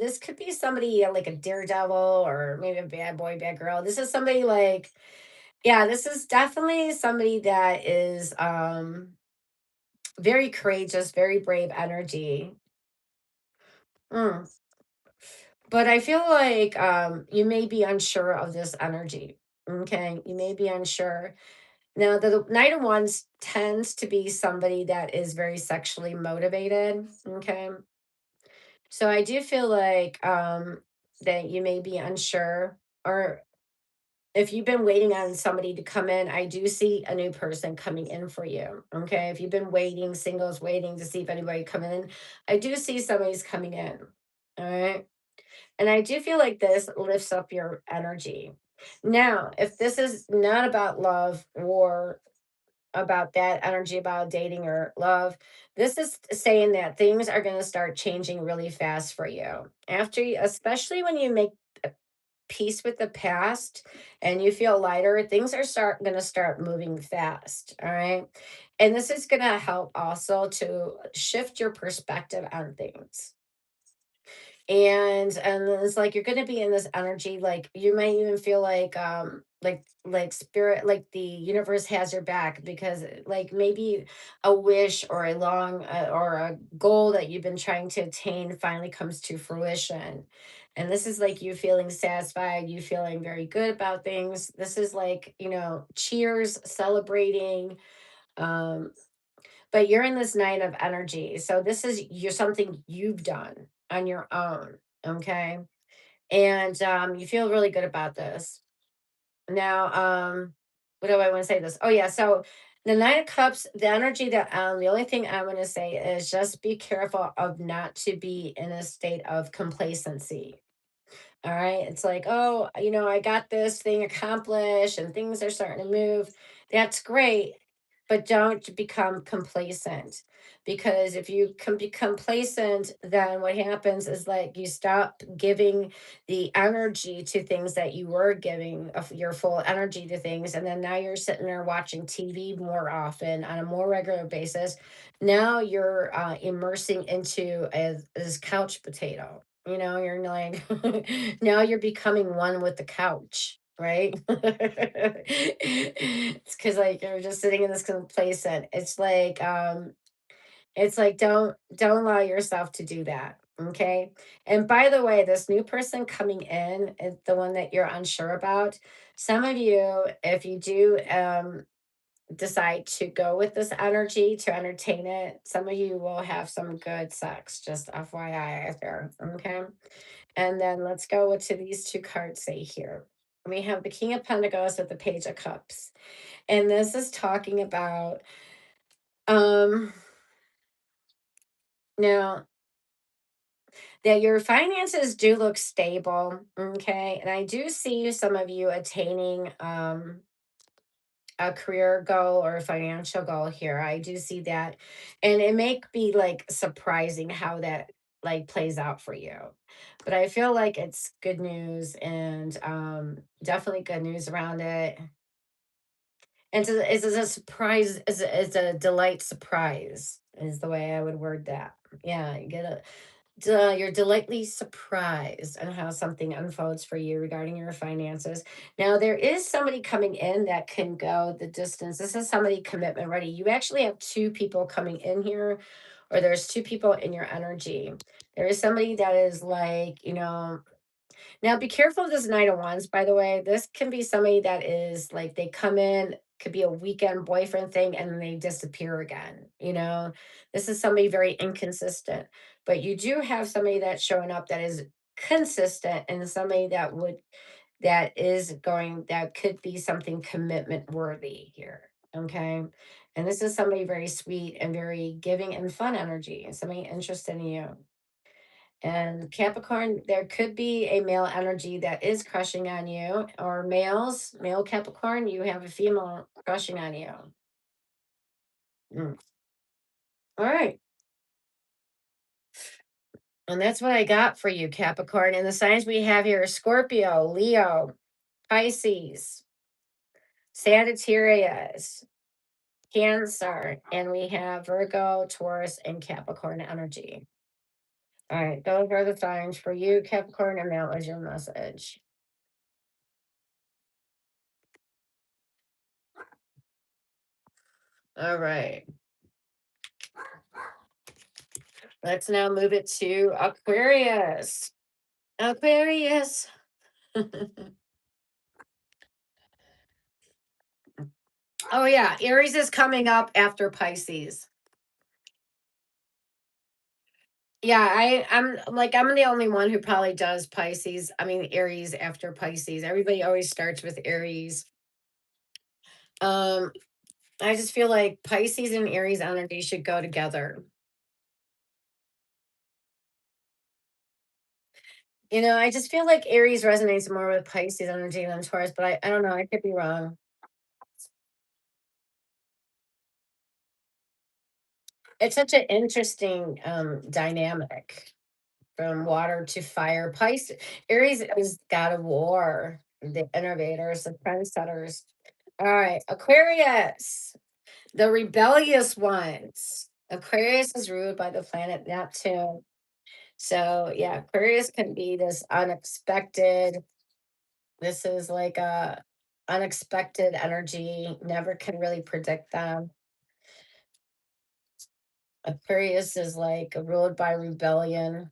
This could be somebody like a daredevil, or maybe a bad boy, bad girl. This is somebody like, yeah, this is definitely somebody that is very courageous, very brave energy. Mm. But I feel like you may be unsure of this energy. Okay, you may be unsure. Now, the Knight of Wands tends to be somebody that is very sexually motivated. Okay, so I do feel like that you may be unsure, or if you've been waiting on somebody to come in, I do see a new person coming in for you. Okay, if you've been waiting, singles waiting to see if anybody coming in, I do see somebody's coming in. All right. And I do feel like this lifts up your energy. Now, if this is not about love or about that energy about dating or love, this is saying that things are going to start changing really fast for you. After you, especially when you make peace with the past and you feel lighter, things are start going to start moving fast. All right. And this is going to help also to shift your perspective on things. And it's like you're gonna be in this energy, like you might even feel like spirit, like the universe has your back, because like maybe a wish or a long or a goal that you've been trying to attain finally comes to fruition. And this is like you feeling satisfied, you feeling very good about things. This is like, cheers, celebrating. um but you're in this night of energy. So this is you're something you've done on your own. Okay. And you feel really good about this. Now, what do I want to say this? Oh yeah. So the Nine of Cups, the energy that the only thing I want to say is just be careful of not to be in a state of complacency. All right. It's like, oh, I got this thing accomplished and things are starting to move. That's great. But don't become complacent, because if you can be complacent, then what happens is like you stop giving the energy to things that you were giving of your full energy to things. And then now you're sitting there watching TV more often on a more regular basis. Now you're immersing into this couch potato. You're like, now you're becoming one with the couch, right? It's because like you're just sitting in this complacent. It's like don't allow yourself to do that. Okay. And by the way, this new person coming in is the one that you're unsure about. Some of you, if you do decide to go with this energy to entertain it, some of you will have some good sex. Just FYI out there. Okay. And then let's go with to these two cards say here. We have the King of Pentacles with the Page of Cups. And this is talking about um now that your finances do look stable. Okay. And I do see some of you attaining a career goal or a financial goal here. I do see that. And it may be like surprising how that like plays out for you. But I feel like it's good news, and definitely good news around it. And it's a surprise, it's a delight surprise is the way I would word that. Yeah, you get you're delightfully surprised on how something unfolds for you regarding your finances. Now, there is somebody coming in that can go the distance. This is somebody commitment ready. You actually have two people coming in here or there's two people in your energy. There is somebody that is like, now be careful of this Knight of Wands, by the way. This can be somebody that is like they come in, could be a weekend boyfriend thing, and then they disappear again. This is somebody very inconsistent. But you do have somebody that's showing up that is consistent, and somebody that could be something commitment worthy here. Okay. And this is somebody very sweet and very giving and fun energy, and somebody interested in you. And Capricorn, there could be a male energy that is crushing on you, or male Capricorn, you have a female crushing on you. Mm. All right. And that's what I got for you, Capricorn. And the signs we have here are Scorpio, Leo, Pisces, Sagittarius, Cancer, and we have Virgo, Taurus, and Capricorn energy. All right, those are the signs for you, Capricorn, and that was your message. All right. Let's now move it to Aquarius. Aquarius. Oh yeah, Aries is coming up after Pisces. Yeah, I'm the only one who probably does Pisces. I mean Aries after Pisces. Everybody always starts with Aries. Um, I just feel like Pisces and Aries energy should go together. I just feel like Aries resonates more with Pisces energy than Taurus, but I don't know. I could be wrong. It's such an interesting dynamic from water to fire. Pisces, Aries is God of war, the innovators, the trendsetters. All right, Aquarius, the rebellious ones. Aquarius is ruled by the planet Neptune. So yeah, Aquarius can be this unexpected. This is like a unexpected energy. Never can really predict them. Aquarius is like ruled by rebellion.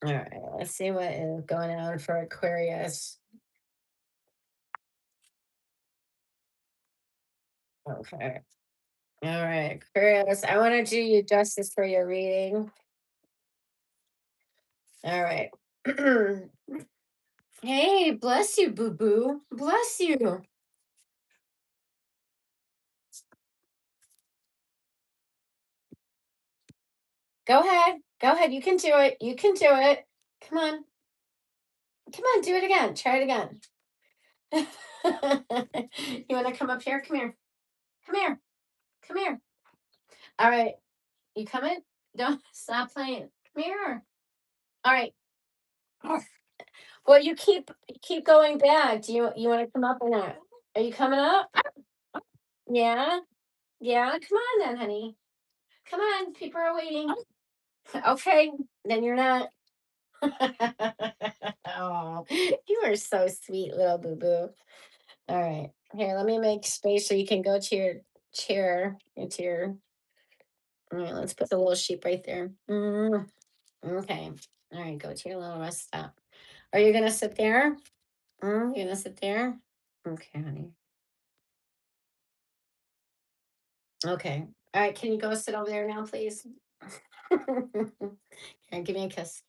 All right, let's see what is going on for Aquarius. Okay. All right, Aquarius. I want to do you justice for your reading. All right. Hey, bless you, boo boo. Bless you. Go ahead. Go ahead. You can do it. You can do it. Come on. Come on. Do it again. Try it again. You want to come up here? Come here. Come here. Come here. All right. You coming? Don't stop playing. Come here. All right. Well, you keep going back. Do you want to come up or not? Are you coming up? Yeah. Yeah. Come on then, honey. Come on. People are waiting. Okay. Then you're not. Oh, you are so sweet, little boo boo. All right. Here, let me make space so you can go to your chair. Into your. All right. Let's put the little sheep right there. Okay. All right. Go to your little rest stop. Are you gonna sit there? You gonna sit there? Okay, honey. Okay. All right. Can you go sit over there now, please? Here, give me a kiss.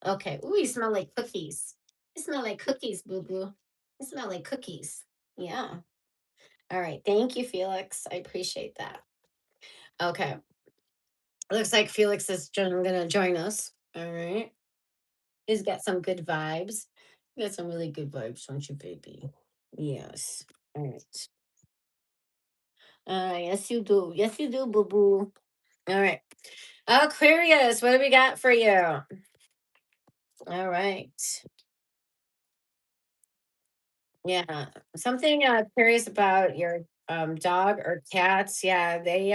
Okay. Ooh, you smell like cookies. You smell like cookies, boo boo. You smell like cookies. Yeah. All right. Thank you, Felix. I appreciate that. Okay. Looks like Felix is going to join us. All right. He's got some good vibes. You got some really good vibes, don't you, baby? Yes. All right. Yes, you do. Yes, you do, boo boo. All right. Aquarius, what do we got for you? All right. Yeah. Something curious about your dog or cats. Yeah, they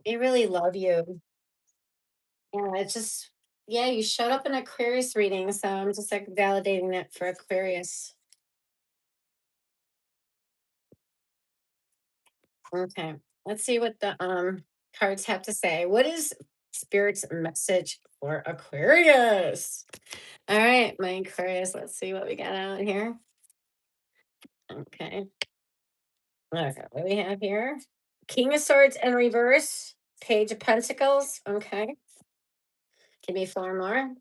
really love you. Yeah, it's just yeah, you showed up in Aquarius reading, so I'm just like validating that for Aquarius. Okay. Let's see what the cards have to say. What is Spirit's message for Aquarius? All right, my Aquarius. Let's see what we got out here. Okay. Okay. What do we have here? King of Swords in reverse. Page of Pentacles. Okay. Give me four more.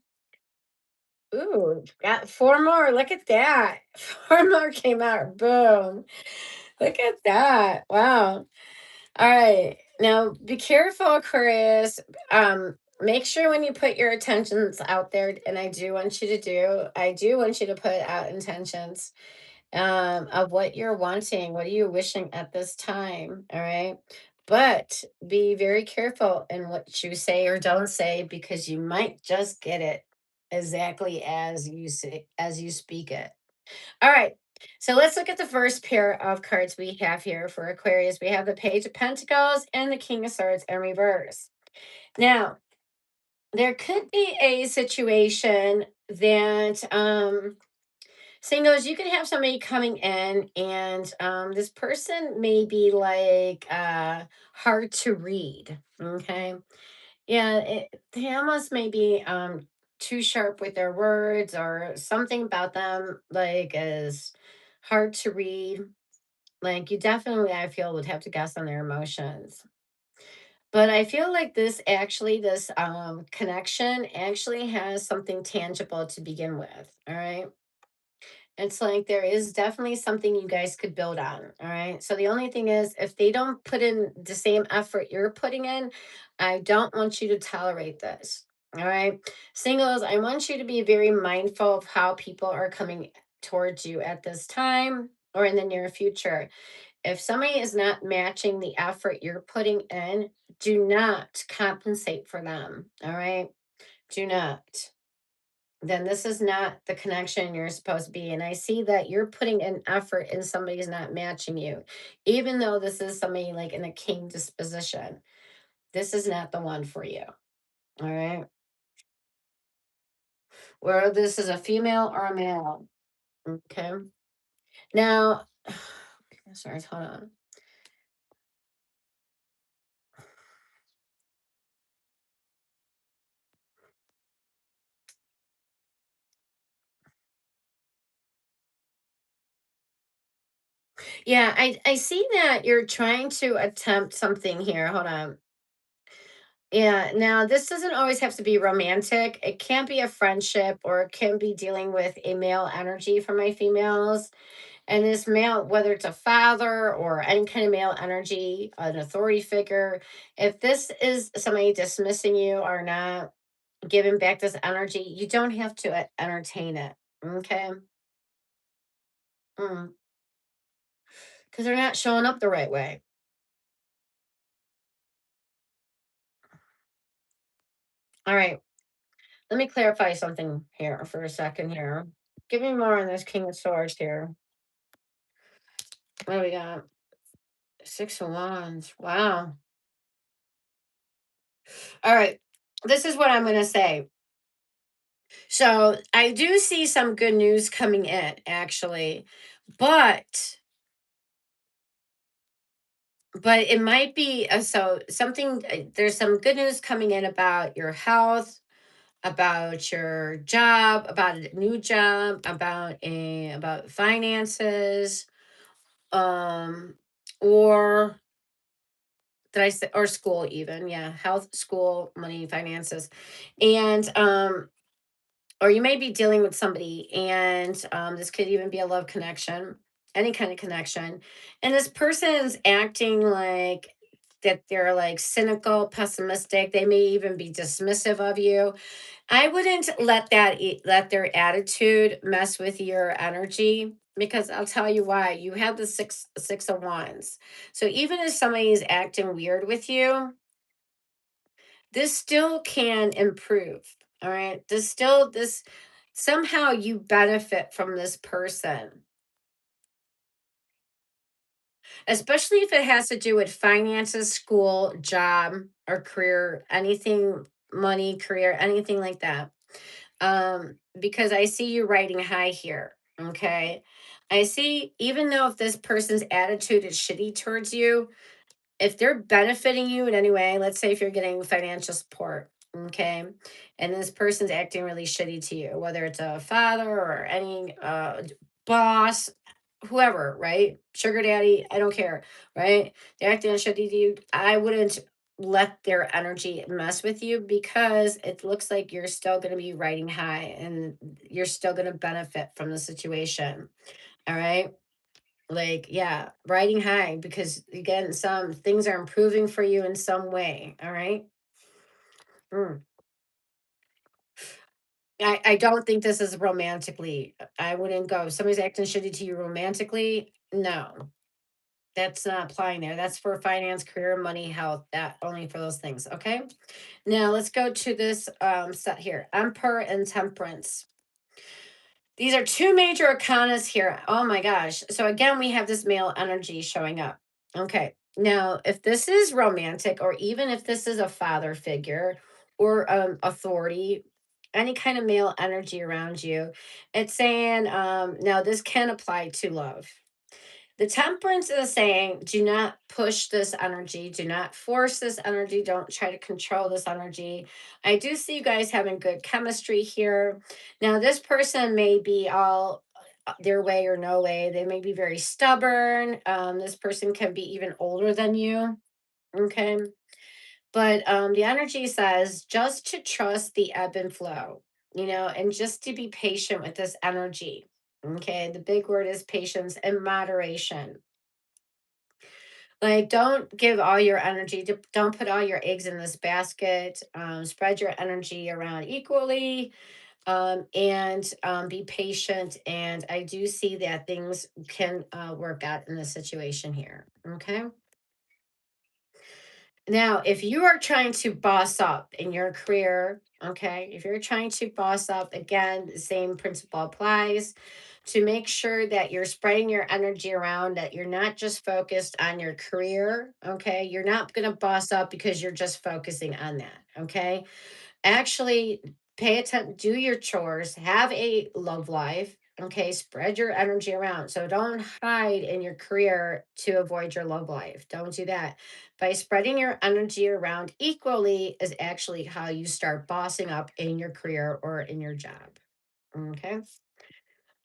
Ooh, got four more. Look at that. Four more came out. Boom. Look at that. Wow. All right. Now be careful, Aquarius. Make sure when you put your intentions out there, and I do want you to put out intentions of what you're wanting. What are you wishing at this time? All right. But be very careful in what you say or don't say because you might just get it exactly as you speak it. All right. So let's look at the first pair of cards we have here for Aquarius. We have the Page of Pentacles and the King of Swords in reverse. Now, there could be a situation that singles, you could have somebody coming in and this person may be like hard to read. Okay. Yeah, they almost may be too sharp with their words or something about them like is hard to read. Like you definitely, I feel, would have to guess on their emotions. But I feel like this connection actually has something tangible to begin with. All right. It's like there is definitely something you guys could build on. All right. So the only thing is, if they don't put in the same effort you're putting in, I don't want you to tolerate this. All right. Singles, I want you to be very mindful of how people are coming towards you at this time or in the near future. If somebody is not matching the effort you're putting in, do not compensate for them. All right. Do not. Then this is not the connection you're supposed to be. And I see that you're putting an effort and somebody's not matching you, even though this is somebody like in a king disposition. This is not the one for you. All right. Where this is a female or a male. Okay. Now, sorry, hold on. Yeah, I see that you're trying to attempt something here. Hold on. Yeah, now this doesn't always have to be romantic. It can be a friendship or it can be dealing with a male energy for my females. And this male, whether it's a father or any kind of male energy, an authority figure, if this is somebody dismissing you or not giving back this energy, you don't have to entertain it. Okay. Because they're not showing up the right way. All right. Let me clarify something here for a second here. Give me more on this King of Swords here. What do we got? Six of Wands. Wow. All right. This is what I'm going to say. So I do see some good news coming in, actually, but but it might be so something. There's some good news coming in about your health, about your job, about a new job, about finances, um, or did I say or school even? Yeah, health, school, money, finances, and or you may be dealing with somebody and this could even be a love connection, any kind of connection, and this person's acting like that they're like cynical, pessimistic, they may even be dismissive of you. I wouldn't let let their attitude mess with your energy because I'll tell you why. You have the six of wands, so even if somebody is acting weird with you, this still can improve. All right. This somehow you benefit from this person, especially if it has to do with finances, school, job, or career, anything, money, career, anything like that. Because I see you riding high here. Okay. I see, even though if this person's attitude is shitty towards you, if they're benefiting you in any way, let's say if you're getting financial support, okay, and this person's acting really shitty to you, whether it's a father or any boss, whoever, right? Sugar daddy, I don't care, right? They're acting shitty to you. I wouldn't let their energy mess with you because it looks like you're still going to be riding high and you're still going to benefit from the situation. All right. Like, yeah, riding high because again, some things are improving for you in some way. All right. Mm. I don't think this is romantically. I wouldn't go. If somebody's acting shitty to you romantically, no, that's not applying there. That's for finance, career, money, health, that only for those things. Okay. Now let's go to this set here. Emperor and Temperance. These are two major arcanas here. Oh my gosh. So again, we have this male energy showing up. Okay. Now, if this is romantic, or even if this is a father figure or authority, any kind of male energy around you, it's saying, now this can apply to love. The temperance is saying, do not push this energy, do not force this energy, don't try to control this energy. I do see you guys having good chemistry here. Now, this person may be all their way or no way. They may be very stubborn. This person can be even older than you. Okay. But the energy says just to trust the ebb and flow, and just to be patient with this energy. Okay. The big word is patience and moderation. Like, don't give all your energy to, don't put all your eggs in this basket. Spread your energy around equally, and be patient. And I do see that things can work out in this situation here. Okay. Now, if you are trying to boss up in your career, okay, if you're trying to boss up, again, the same principle applies to make sure that you're spreading your energy around, that you're not just focused on your career, okay? You're not going to boss up because you're just focusing on that, okay? Actually pay attention, do your chores, have a love life, okay? Spread your energy around. So don't hide in your career to avoid your love life. Don't do that. By spreading your energy around equally is actually how you start bossing up in your career or in your job. Okay.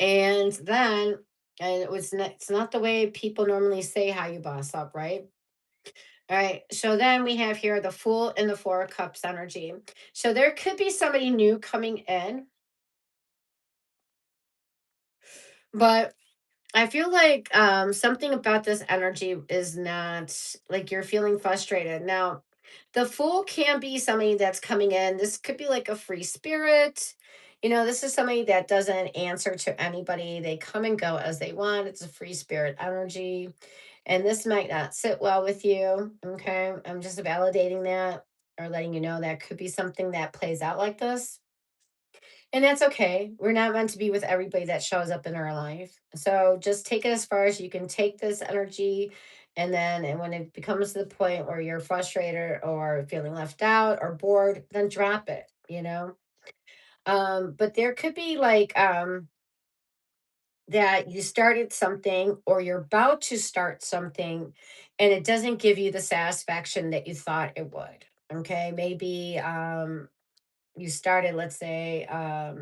And then, and it's not the way people normally say how you boss up, right? All right. So then we have here the Fool and the Four of Cups energy. So there could be somebody new coming in, but I feel like something about this energy is not like you're feeling frustrated. Now, the Fool can be somebody that's coming in. This could be like a free spirit. This is somebody that doesn't answer to anybody. They come and go as they want. It's a free spirit energy. And this might not sit well with you. Okay. I'm just validating that or letting you know that could be something that plays out like this. And that's okay. We're not meant to be with everybody that shows up in our life. So just take it as far as you can take this energy. And when it becomes to the point where you're frustrated or feeling left out or bored, then drop it. But there could be like that you started something or you're about to start something and it doesn't give you the satisfaction that you thought it would. Okay. Maybe you started, let's say, a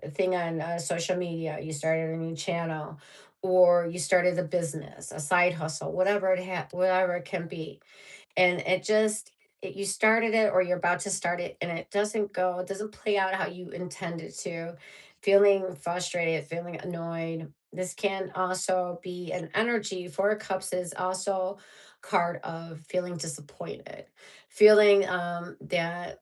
thing on social media, you started a new channel, or you started a business, a side hustle, whatever it can be, and you started it or you're about to start it and it doesn't play out how you intended to, feeling frustrated, feeling annoyed. This can also be an energy. Four of Cups is also card of feeling disappointed, feeling that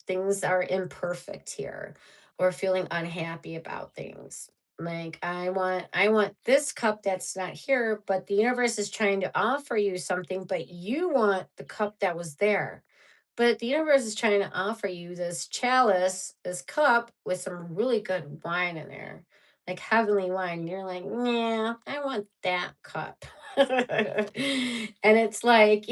things are imperfect here, or feeling unhappy about things. Like, I want this cup that's not here, but the universe is trying to offer you something, but you want the cup that was there. But the universe is trying to offer you this chalice, this cup with some really good wine in there, like heavenly wine. And you're like, yeah, I want that cup. And it's like,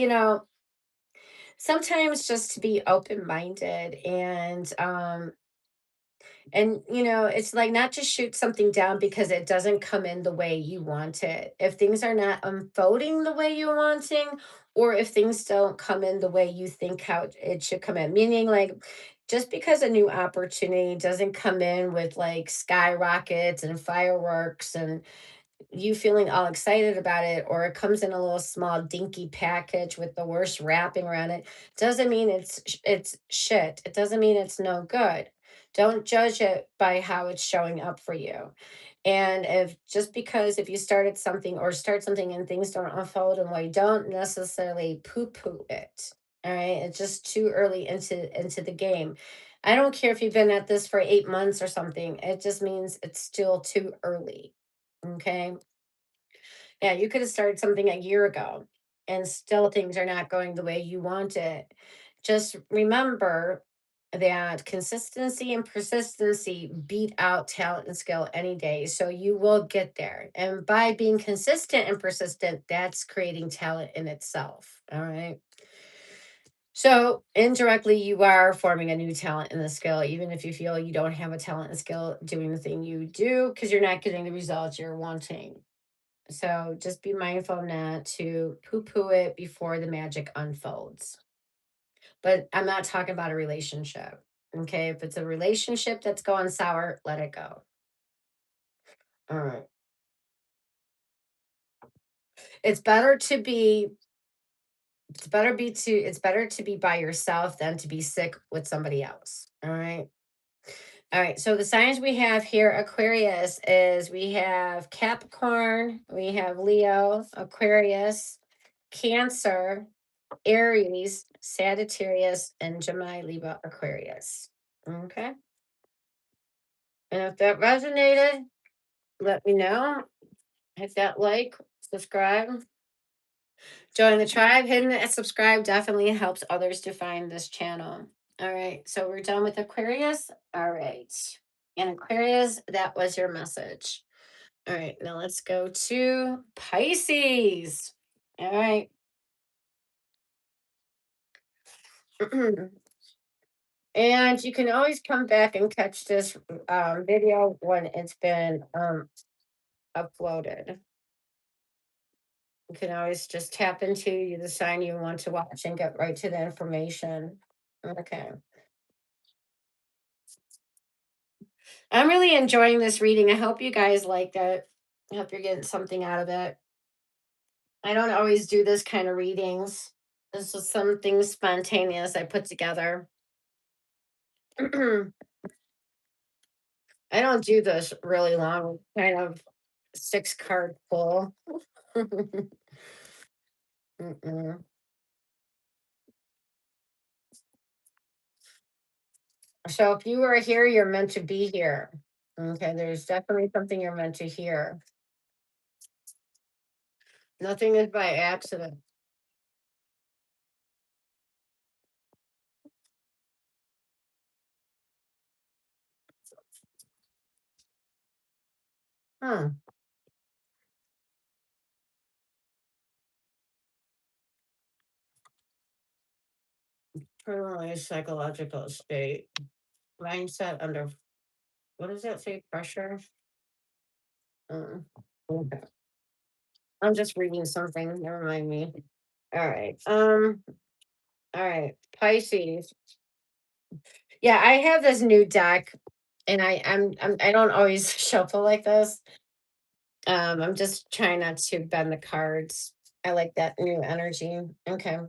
sometimes just to be open minded and And, it's like not to shoot something down because it doesn't come in the way you want it. If things are not unfolding the way you're wanting, or if things don't come in the way you think how it should come in, meaning like just because a new opportunity doesn't come in with like skyrockets and fireworks and you feeling all excited about it, or it comes in a little small dinky package with the worst wrapping around it, doesn't mean it's shit. It doesn't mean it's no good. Don't judge it by how it's showing up for you. And if just because if you started something or start something and things don't unfold in a way, don't necessarily poo-poo it. All right. It's just too early into the game. I don't care if you've been at this for 8 months or something. It just means it's still too early. Okay. Yeah, you could have started something a year ago and still things are not going the way you want it. Just remember that consistency and persistency beat out talent and skill any day. So you will get there. And by being consistent and persistent, that's creating talent in itself. All right. So indirectly, you are forming a new talent and a skill, even if you feel you don't have a talent and skill doing the thing you do, because you're not getting the results you're wanting. So just be mindful not to poo poo it before the magic unfolds. But I'm not talking about a relationship. Okay. If it's a relationship that's going sour, let it go. All right. It's better to be, it's better to be by yourself than to be sick with somebody else. All right. All right. So the signs we have here, Aquarius, is we have Capricorn, we have Leo, Aquarius, Cancer, Aries, Sagittarius, and Gemini, Libra, Aquarius. Okay. And if that resonated, let me know. Hit that like, subscribe, join the tribe. Hitting that subscribe definitely helps others to find this channel. All right. So we're done with Aquarius. All right. And Aquarius, that was your message. All right. Now let's go to Pisces. All right. And you can always come back and catch this video when it's been uploaded. You can always just tap into the sign you want to watch and get right to the information. Okay. I'm really enjoying this reading. I hope you guys liked it. I hope you're getting something out of it. I don't always do this kind of readings. This is something spontaneous I put together. I don't do this really long, kind of 6 card pull. Mm-mm. So if you are here, you're meant to be here. Okay, there's definitely something you're meant to hear. Nothing is by accident. Huh. Permanently psychological state. Mindset under, what does that say? Pressure? Okay. I'm just reading something. Never mind me. All right. All right. Pisces. Yeah, I have this new deck and I don't always shuffle like this. I'm just trying not to bend the cards. I like that new energy. Okay.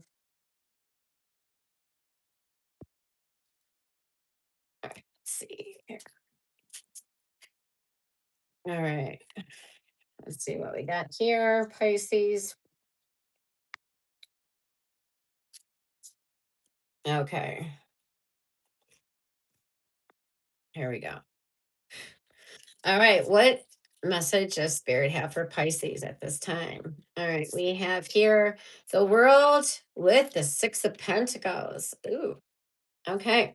All right. Let's see here. All right. Let's see what we got here. Pisces. Okay. Here we go. All right. What message does Spirit have for Pisces at this time? All right. We have here the world with the Six of Pentacles. Ooh. Okay.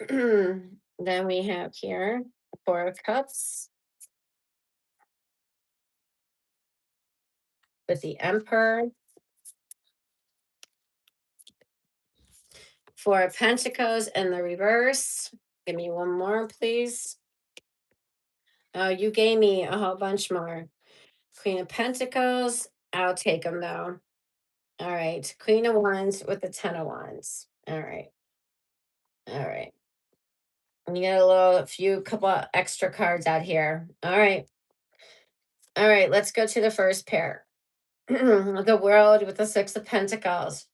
Then we have here Four of Cups with the Emperor, Four of Pentacles in the reverse, Give me one more, please. Oh, you gave me a whole bunch more. Queen of Pentacles. I'll take them though. All right. Queen of Wands with the Ten of Wands. All right. All right. And you get a few couple of extra cards out here. All right. All right. Let's go to the first pair. The World with the Six of Pentacles.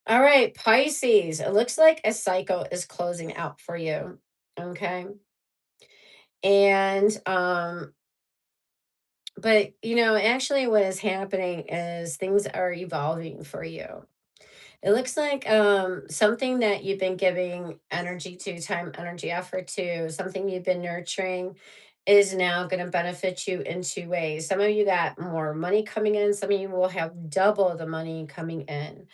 All right, Pisces. It looks like a cycle is closing out for you. Okay. And but actually what is happening is things are evolving for you. It looks like something that you've been giving energy to, time, energy, effort to, something you've been nurturing is now going to benefit you in two ways. Some of you got more money coming in, some of you will have double the money coming in.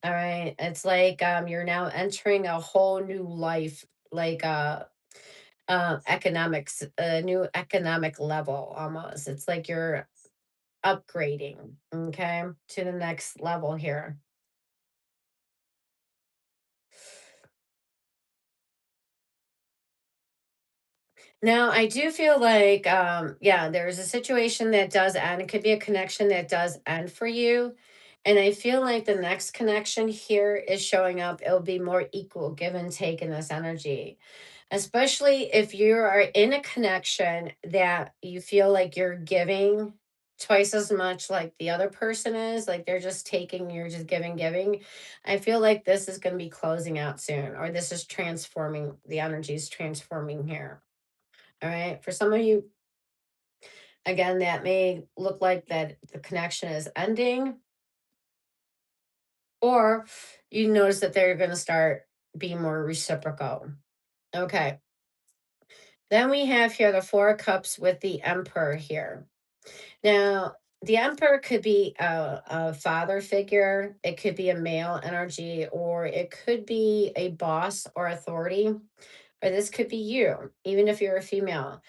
All right. It's like you're now entering a whole new life, like economics, a new economic level almost. It's like you're upgrading, okay, to the next level here. Now, I do feel like, yeah, there's a situation that does end. It could be a connection that does end for you. And I feel like the next connection here is showing up. It'll be more equal give and take in this energy, especially if you are in a connection that you feel like you're giving twice as much like the other person is, like they're just taking, you're just giving. I feel like this is going to be closing out soon, or this is transforming, the energy is transforming here. All right. For some of you, again, that may look like that the connection is ending, or you notice that they're going to start being more reciprocal. Okay. Then we have here the Four of Cups with the Emperor here. Now, the Emperor could be a father figure, it could be a male energy, or it could be a boss or authority, or this could be you, even if you're a female,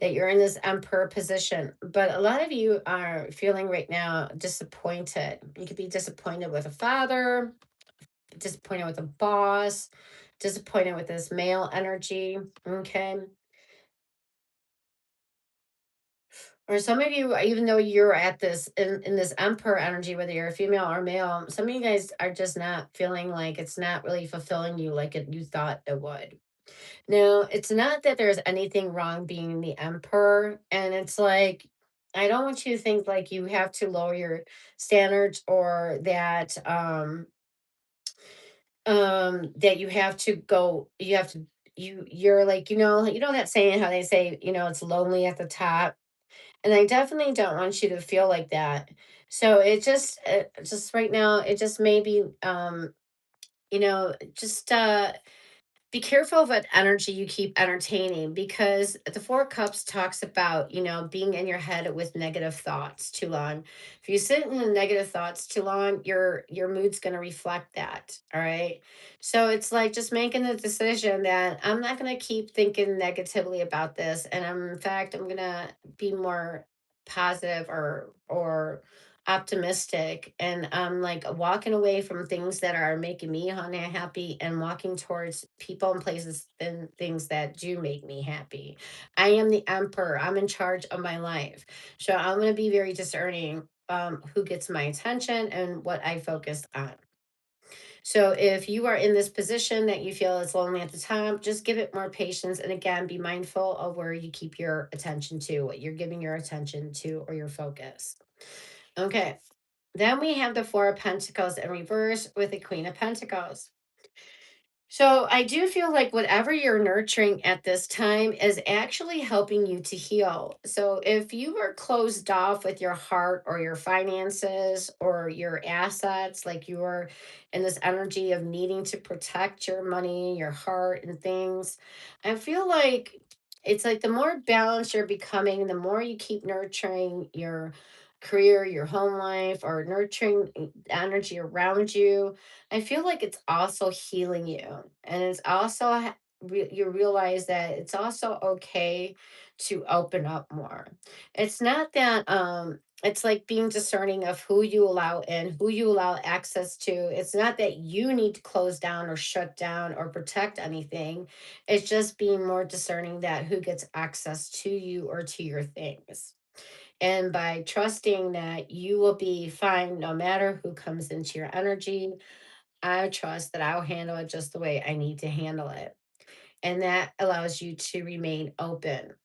that you're in this emperor position. But a lot of you are feeling right now disappointed. You could be disappointed with a father, disappointed with a boss, disappointed with this male energy. Okay. Or some of you, even though you're at this in this emperor energy, whether you're a female or male, some of you guys are just not feeling like it's not really fulfilling you like you thought it would. No, it's not that there's anything wrong being the emperor. And it's like, I don't want you to think like you have to lower your standards, or that you have to go, you have to, you're like, that saying how they say, it's lonely at the top. And I definitely don't want you to feel like that. So just right now, it just maybe, just be careful of what energy you keep entertaining, because the Four Cups talks about, being in your head with negative thoughts too long. If you sit in the negative thoughts too long, your mood's going to reflect that. All right. So it's like just making the decision that I'm not going to keep thinking negatively about this. And in fact, I'm going to be more positive, or optimistic, and I'm like walking away from things that are making me unhappy, and walking towards people and places and things that do make me happy. I am the emperor, I'm in charge of my life, so I'm going to be very discerning who gets my attention and what I focus on. So if you are in this position that you feel is lonely at the time, just give it more patience, and again, be mindful of where you keep your attention to, what you're giving your attention to, or your focus. Okay. Then we have the Four of Pentacles in reverse with the Queen of Pentacles. So I do feel like whatever you're nurturing at this time is actually helping you to heal. So if you were closed off with your heart or your finances or your assets, like you were in this energy of needing to protect your money, your heart, and things, I feel like it's like the more balanced you're becoming, the more you keep nurturing your career, your home life, or nurturing energy around you. I feel like it's also healing you, and it's also you realize that it's also okay to open up more. It's not that it's like being discerning of who you allow in, who you allow access to. It's not that you need to close down or shut down or protect anything. It's just being more discerning that who gets access to you or to your things. And by trusting that you will be fine no matter who comes into your energy, I trust that I'll handle it just the way I need to handle it. And that allows you to remain open.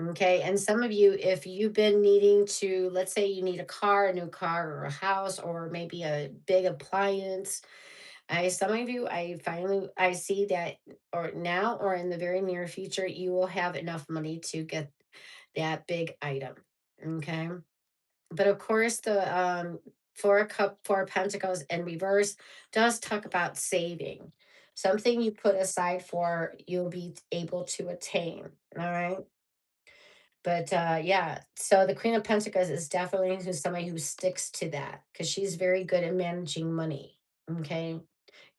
Okay. And some of you, if you've been needing to, let's say you need a car, a new car, or a house, or maybe a big appliance. Some of you, I see that, or now, or in the very near future, you will have enough money to get that big item. Okay. But of course, the four of pentacles in reverse does talk about saving. Something you put aside for, you'll be able to attain. All right. But yeah, so the Queen of Pentacles is definitely somebody who sticks to that because she's very good at managing money. Okay.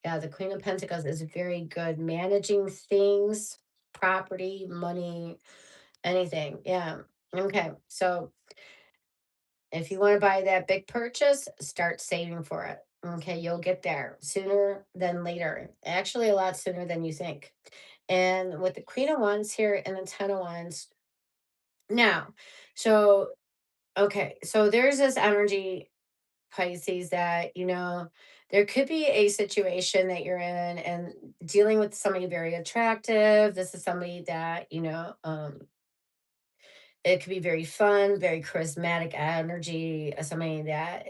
Yeah, the Queen of Pentacles is very good managing things, property, money, anything. Yeah. Okay. So if you want to buy that big purchase, start saving for it. Okay, you'll get there sooner than later. Actually, a lot sooner than you think. And with the Queen of Wands here and the Ten of Wands now. So, okay, so there's this energy, Pisces, that, there could be a situation that you're in and dealing with somebody very attractive. This is somebody that, it could be very fun, very charismatic energy, somebody that,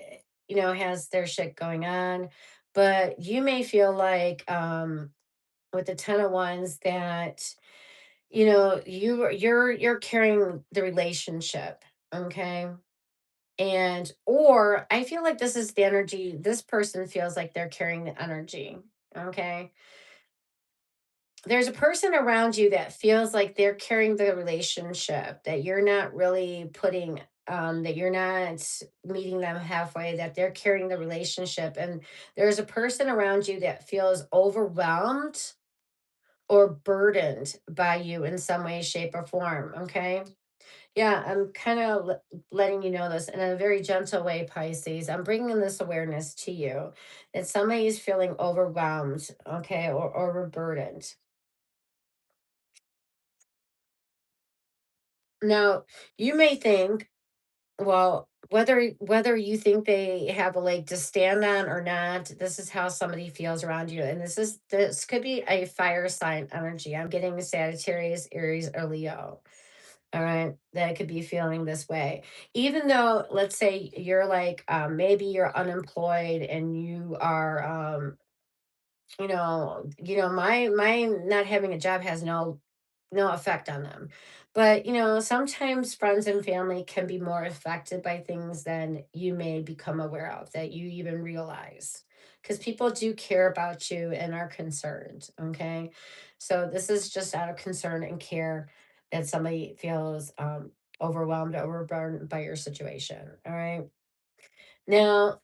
has their shit going on. But you may feel like with the Ten of Wands that, you're carrying the relationship, okay? And or I feel like this is the energy, this person feels like they're carrying the energy, okay? There's a person around you that feels like they're carrying the relationship, that you're not really putting that you're not meeting them halfway, that they're carrying the relationship. And there's a person around you that feels overwhelmed or burdened by you in some way, shape, or form. Okay. Yeah, I'm kind of letting you know this in a very gentle way, Pisces. I'm bringing this awareness to you that somebody is feeling overwhelmed, okay, or overburdened. Now, you may think, well, whether you think they have a leg to stand on or not, this is how somebody feels around you. And this could be a fire sign energy. I'm getting Sagittarius, Aries, or Leo. All right. That could be feeling this way. Even though, let's say you're like, maybe you're unemployed and you are my not having a job has no effect on them. But sometimes friends and family can be more affected by things than you may become aware of, that you even realize, because people do care about you and are concerned. Okay, so this is just out of concern and care that somebody feels overwhelmed, overburdened by your situation. All right. Now,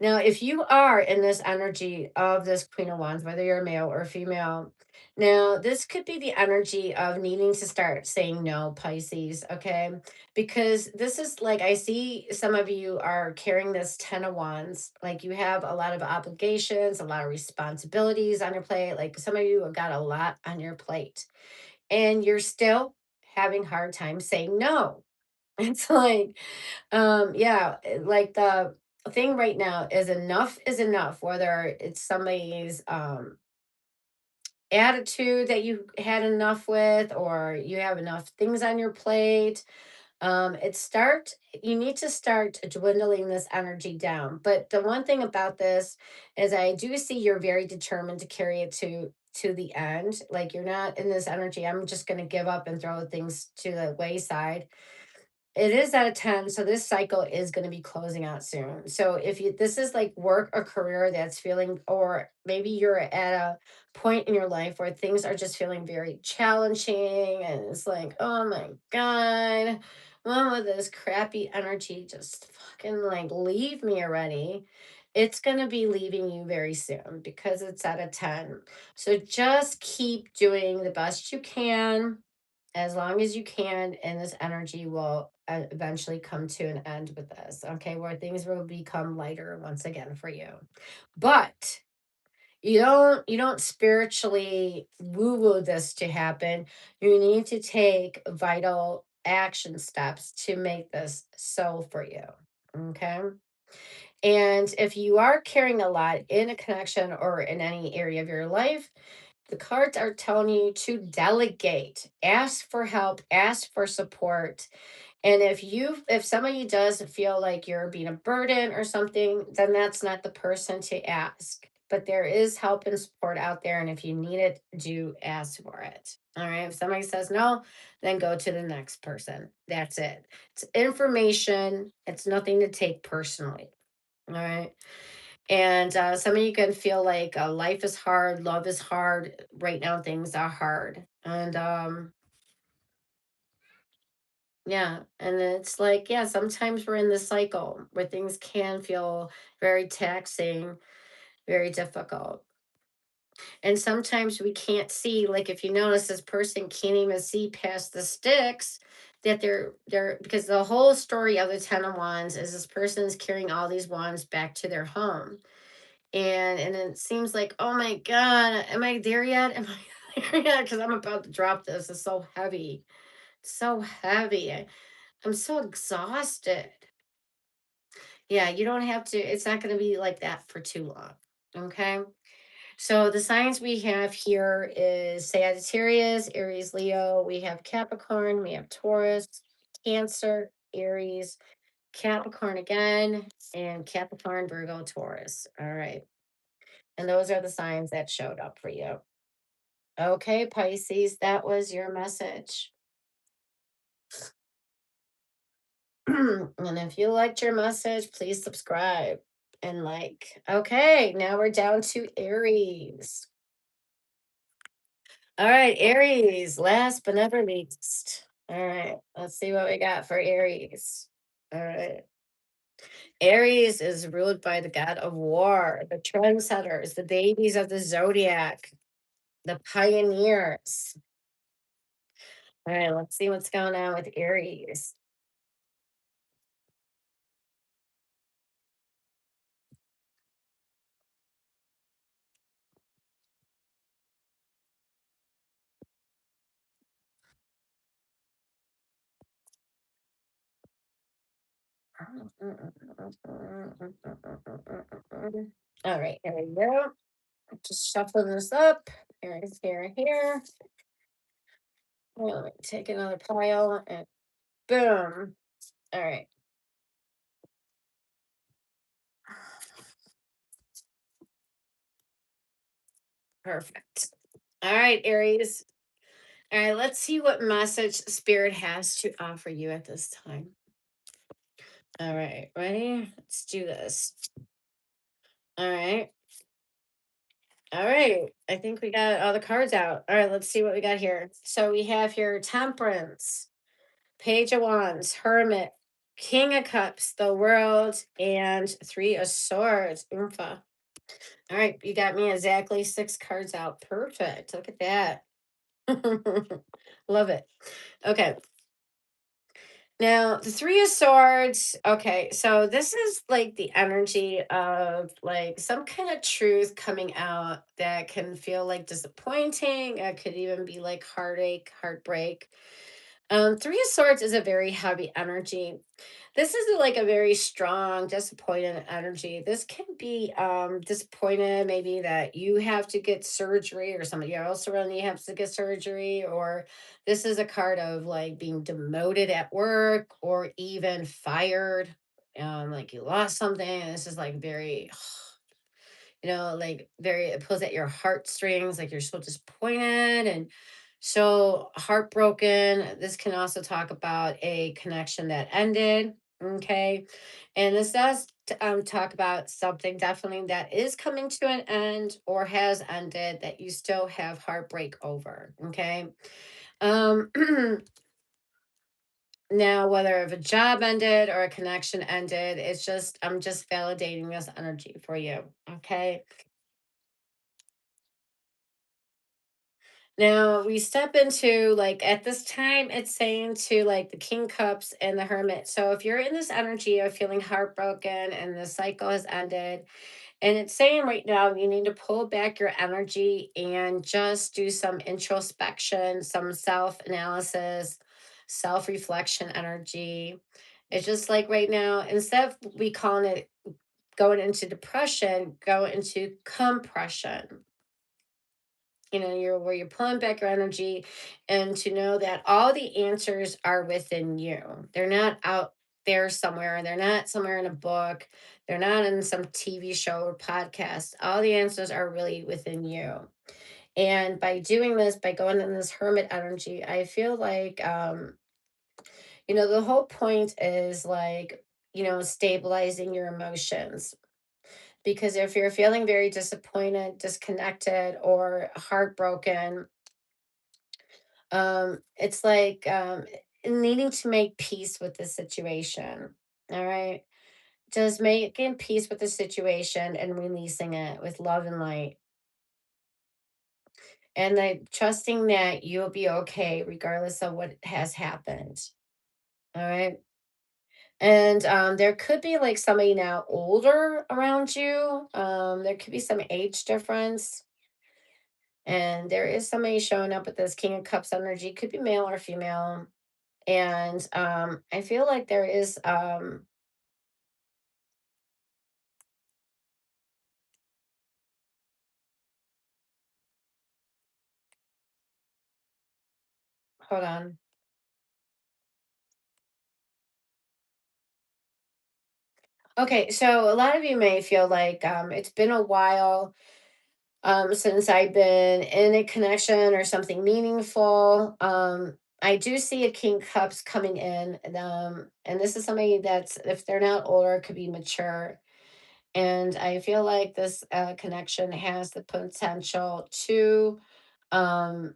if you are in this energy of this Queen of Wands, whether you're male or female, now this could be the energy of needing to start saying no, Pisces, okay? Because this is like, I see some of you are carrying this Ten of Wands, like you have a lot of obligations, a lot of responsibilities on your plate. Like some of you have got a lot on your plate, and you're still having hard time saying no. It's like, yeah, like the thing right now is enough, whether it's somebody's attitude that you had enough with, or you have enough things on your plate. You need to start dwindling this energy down. But the one thing about this is I do see you're very determined to carry it to the end. Like you're not in this energy, I'm just going to give up and throw things to the wayside. It is at a 10, so this cycle is going to be closing out soon. So if you this is like work or career that's feeling, or maybe you're at a point in your life where things are just feeling very challenging and it's like, oh my God, when will this crappy energy just fucking like leave me already? It's going to be leaving you very soon because it's at a 10. So just keep doing the best you can as long as you can, and this energy will eventually come to an end with this, okay, where things will become lighter once again for you. But you don't spiritually woo woo this to happen. You need to take vital action steps to make this so for you, okay? And if you are carrying a lot in a connection or in any area of your life, the cards are telling you to delegate, ask for help, ask for support. And if somebody does feel like you're being a burden or something, then that's not the person to ask. But there is help and support out there. And if you need it, do ask for it. All right. If somebody says no, then go to the next person. That's it. It's information, it's nothing to take personally. All right. And some of you can feel like life is hard, love is hard. Right now, things are hard. And yeah. And it's like, yeah, sometimes we're in this cycle where things can feel very taxing, very difficult. And sometimes we can't see, like if you notice this person can't even see past the sticks that they're because the whole story of the 10 of wands is this person is carrying all these wands back to their home, and it seems like, oh my god, am I there yet, am I there yet, because I'm about to drop this. It's so heavy, so heavy. I'm so exhausted. Yeah, you don't have to, it's not going to be like that for too long, okay? So the signs we have here is Sagittarius, Aries, Leo. We have Capricorn, we have Taurus, Cancer, Aries, Capricorn again, and Capricorn, Virgo, Taurus. All right. And those are the signs that showed up for you. Okay, Pisces, that was your message. And if you liked your message, please subscribe and like. Okay, now we're down to Aries. All right, Aries, last but never least. All right, let's see what we got for Aries. All right. Aries is ruled by the god of war, the trendsetters, the babies of the zodiac, the pioneers. All right, let's see what's going on with Aries. All right, here we go. Just shuffle this up. Aries here, here. Let me take another pile and boom. All right, perfect. All right, Aries. All right, let's see what message Spirit has to offer you at this time. All right, ready? Let's do this. All right. All right. I think we got all the cards out. All right, let's see what we got here. So we have here Temperance, Page of Wands, Hermit, King of Cups, the World, and Three of Swords. Oompa. All right, you got me exactly 6 cards out. Perfect. Look at that. Love it. Okay. Now, the Three of Swords. Okay, so this is like the energy of like some kind of truth coming out that can feel like disappointing. It could even be like heartache, heartbreak. Three of Swords is a very heavy energy. This is like a very strong, disappointed energy. This can be disappointed, maybe that you have to get surgery or somebody else around you has to get surgery, or this is a card of like being demoted at work or even fired. Like you lost something. And this is like very, like very, it pulls at your heartstrings, like you're so disappointed and so heartbroken. This can also talk about a connection that ended. Okay. And this does talk about something definitely that is coming to an end or has ended that you still have heartbreak over. Okay. Um, Now, whether if a job ended or a connection ended, it's just, I'm just validating this energy for you. Okay. Now we step into like at this time, it's saying to like the King Cups and the Hermit. So if you're in this energy of feeling heartbroken and the cycle has ended, and it's saying right now you need to pull back your energy and just do some introspection, some self analysis, self reflection energy. It's just like right now, instead of we calling it going into depression, go into compression. You're where you're pulling back your energy, and to know that all the answers are within you. They're not out there somewhere. They're not somewhere in a book. They're not in some TV show or podcast. All the answers are really within you. And by doing this, by going in this hermit energy, I feel like the whole point is like, stabilizing your emotions. Because if you're feeling very disappointed, disconnected, or heartbroken, it's like needing to make peace with the situation. All right. Just making peace with the situation and releasing it with love and light. And like trusting that you'll be okay regardless of what has happened. All right. And there could be like somebody now older around you. There could be some age difference. And there is somebody showing up with this King of Cups energy, could be male or female. And I feel like there is hold on. Okay, so a lot of you may feel like it's been a while since I've been in a connection or something meaningful. I do see a King Cups coming in, and this is somebody that's, if they're not older, could be mature. And I feel like this connection has the potential to um,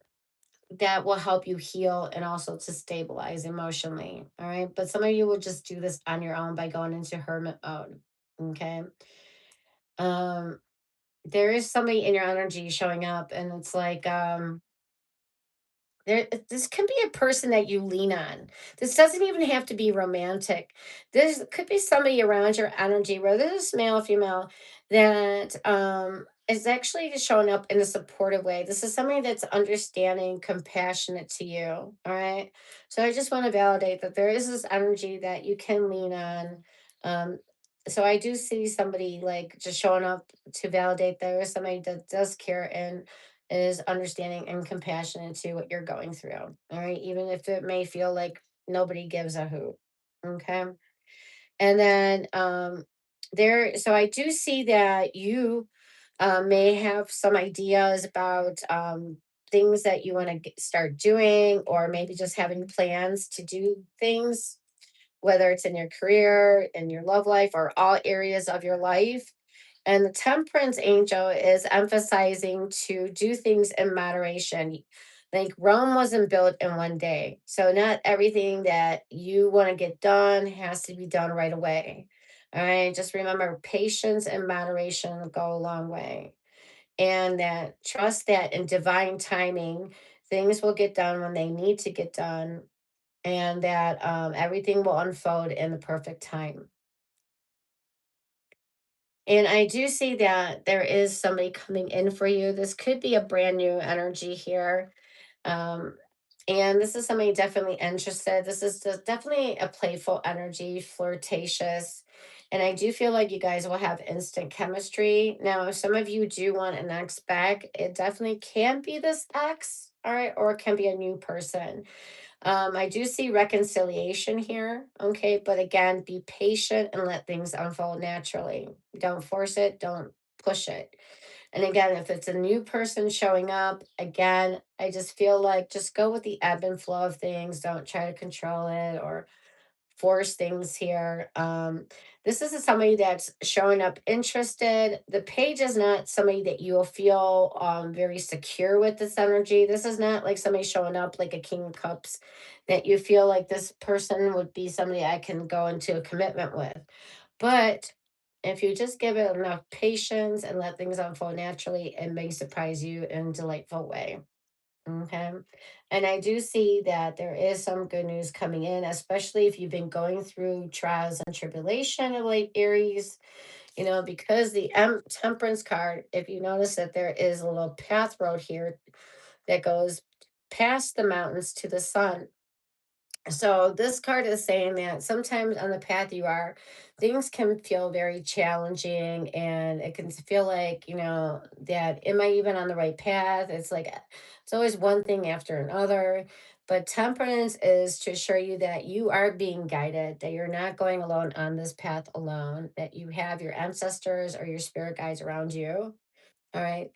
that will help you heal and also to stabilize emotionally. All right. But some of you will just do this on your own by going into hermit mode. Okay. Um, there is somebody in your energy showing up, and it's like, this can be a person that you lean on. This doesn't even have to be romantic. This could be somebody around your energy, whether it's male or female, that is actually just showing up in a supportive way. This is somebody that's understanding, compassionate to you. All right. So I just want to validate that there is this energy that you can lean on. Um, so I do see somebody like just showing up to validate there is somebody that does care and is understanding and compassionate to what you're going through. All right. Even if it may feel like nobody gives a hoot. Okay. And then so I do see that you may have some ideas about things that you want to start doing, or maybe just having plans to do things, whether it's in your career, in your love life, or all areas of your life. And the temperance angel is emphasizing to do things in moderation. Like Rome wasn't built in one day. So not everything that you want to get done has to be done right away. All right. Just remember patience and moderation go a long way. And that trust that in divine timing, things will get done when they need to get done, and that everything will unfold in the perfect time. And I do see that there is somebody coming in for you. This could be a brand new energy here. Um, and this is somebody definitely interested. This is just definitely a playful energy, flirtatious. And I do feel like you guys will have instant chemistry. Now, if some of you do want an ex back, it definitely can be this ex, all right, or it can be a new person. I do see reconciliation here. Okay. But again, be patient and let things unfold naturally. Don't force it, don't push it. And again, if it's a new person showing up, again, I just feel like just go with the ebb and flow of things. Don't try to control it or force things here. This isn't somebody that's showing up interested. The page is not somebody that you'll feel very secure with this energy. This is not like somebody showing up like a King of Cups that you feel like this person would be somebody I can go into a commitment with. But if you just give it enough patience and let things unfold naturally, it may surprise you in a delightful way. Okay. And I do see that there is some good news coming in, especially if you've been going through trials and tribulation of late, Aries, because the temperance card, if you notice that there is a little path road here that goes past the mountains to the sun. So this card is saying that sometimes on the path you are, things can feel very challenging, and it can feel like, that am I even on the right path? It's like it's always one thing after another. But temperance is to assure you that you are being guided, that you're not going alone on this path alone, that you have your ancestors or your spirit guides around you. All right.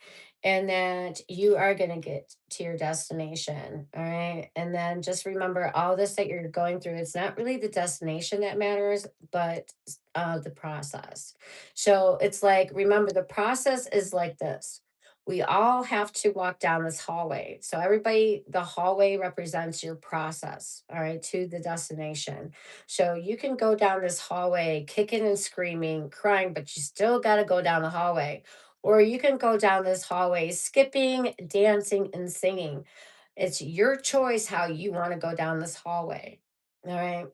And that you are going to get to your destination. All right. And then just remember all this that you're going through, it's not really the destination that matters, but the process. So it's like, remember, the process is like this. We all have to walk down this hallway. So, everybody, the hallway represents your process, all right, to the destination. So, you can go down this hallway kicking and screaming, crying, but you still got to go down the hallway, or you can go down this hallway skipping, dancing, and singing. It's your choice how you want to go down this hallway. All right.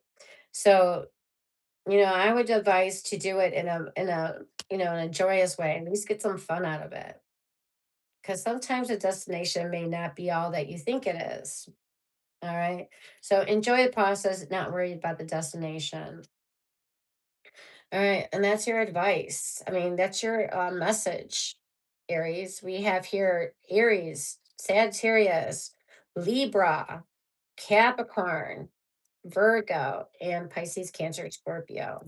So, I would advise to do it in a joyous way. At least get some fun out of it. Because sometimes the destination may not be all that you think it is. All right. So enjoy the process, not worried about the destination. All right. And that's your advice. I mean, that's your message, Aries. We have here Aries, Sagittarius, Libra, Capricorn, Virgo, and Pisces, Cancer, Scorpio.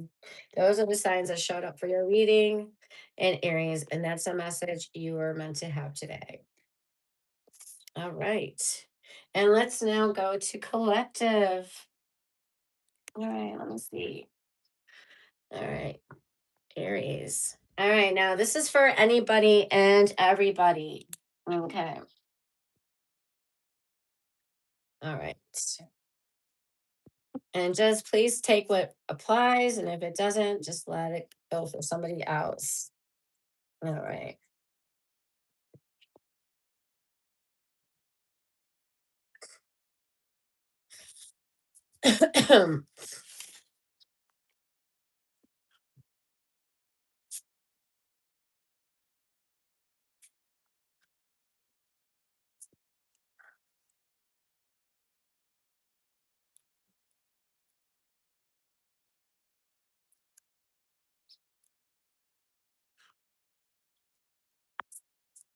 Those are the signs that showed up for your reading and Aries. And that's a message you are meant to have today. All right. And let's now go to collective. All right. Let me see. All right. Aries. All right, now this is for anybody and everybody. Okay. All right. And just please take what applies, and if it doesn't, just let it go for somebody else. All right.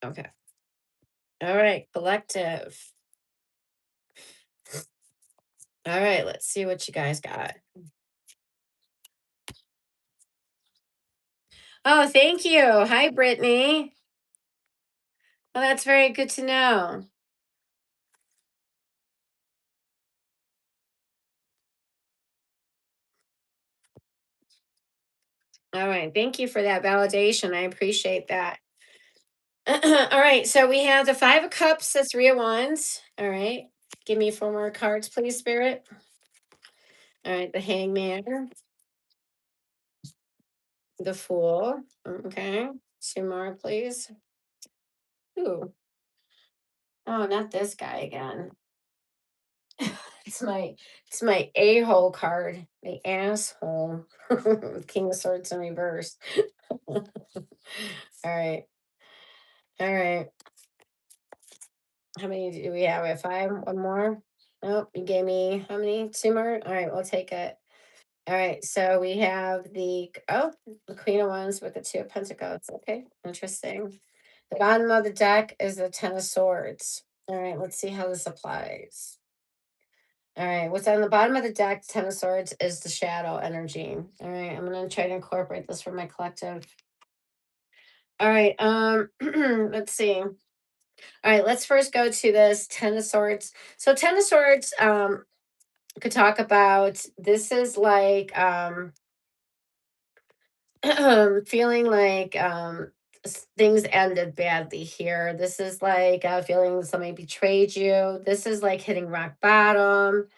Okay. All right, collective. All right, let's see what you guys got. Oh, thank you. Hi, Brittany. Well, that's very good to know. All right, thank you for that validation. I appreciate that. All right, so we have the Five of Cups, the Three of Wands. All right, give me four more cards, please, Spirit. All right, the Hangman, the Fool. Okay, two more, please. Ooh, oh, not this guy again. It's my it's my a-hole card, the asshole. King of Swords in reverse. All right, all right. How many do we have? We have five. One more. Oh, you gave me how many? Two more. All right, we'll take it. All right, so we have the Queen of Wands with the Two of Pentacles. Okay, interesting. The bottom of the deck is the Ten of Swords. All right, let's see how this applies. All right, what's on the bottom of the deck, Ten of Swords, is the shadow energy. All right, I'm gonna try to incorporate this for my collective. All right, let's see. All right, let's first go to this Ten of Swords. So Ten of Swords, Could talk about this is like feeling like things ended badly here. This is like feeling somebody betrayed you. This is like hitting rock bottom.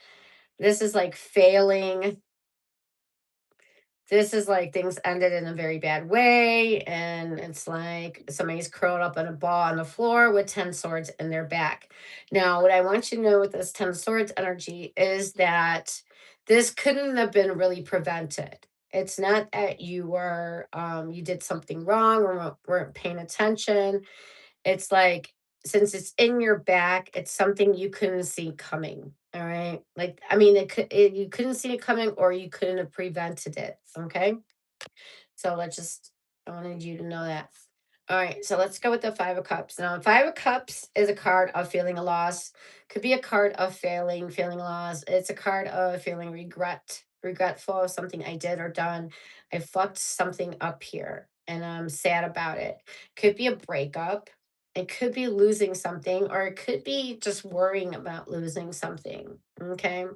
This is like failing. This is like things ended in a very bad way, and it's like somebody's curled up in a ball on the floor with 10 swords in their back. Now, what I want you to know with this 10 swords energy is that this couldn't have been really prevented. It's not that you were you did something wrong or weren't paying attention. It's like, since it's in your back, it's something you couldn't see coming. All right. Like, I mean, you couldn't see it coming, or you couldn't have prevented it. Okay. So I wanted you to know that. All right, so let's go with the Five of Cups. Now, Five of Cups is a card of feeling a loss. Could be a card of feeling loss. It's a card of feeling regretful of something I did or done. I fucked something up here and I'm sad about it. Could be a breakup. It could be losing something, or it could be just worrying about losing something. Okay.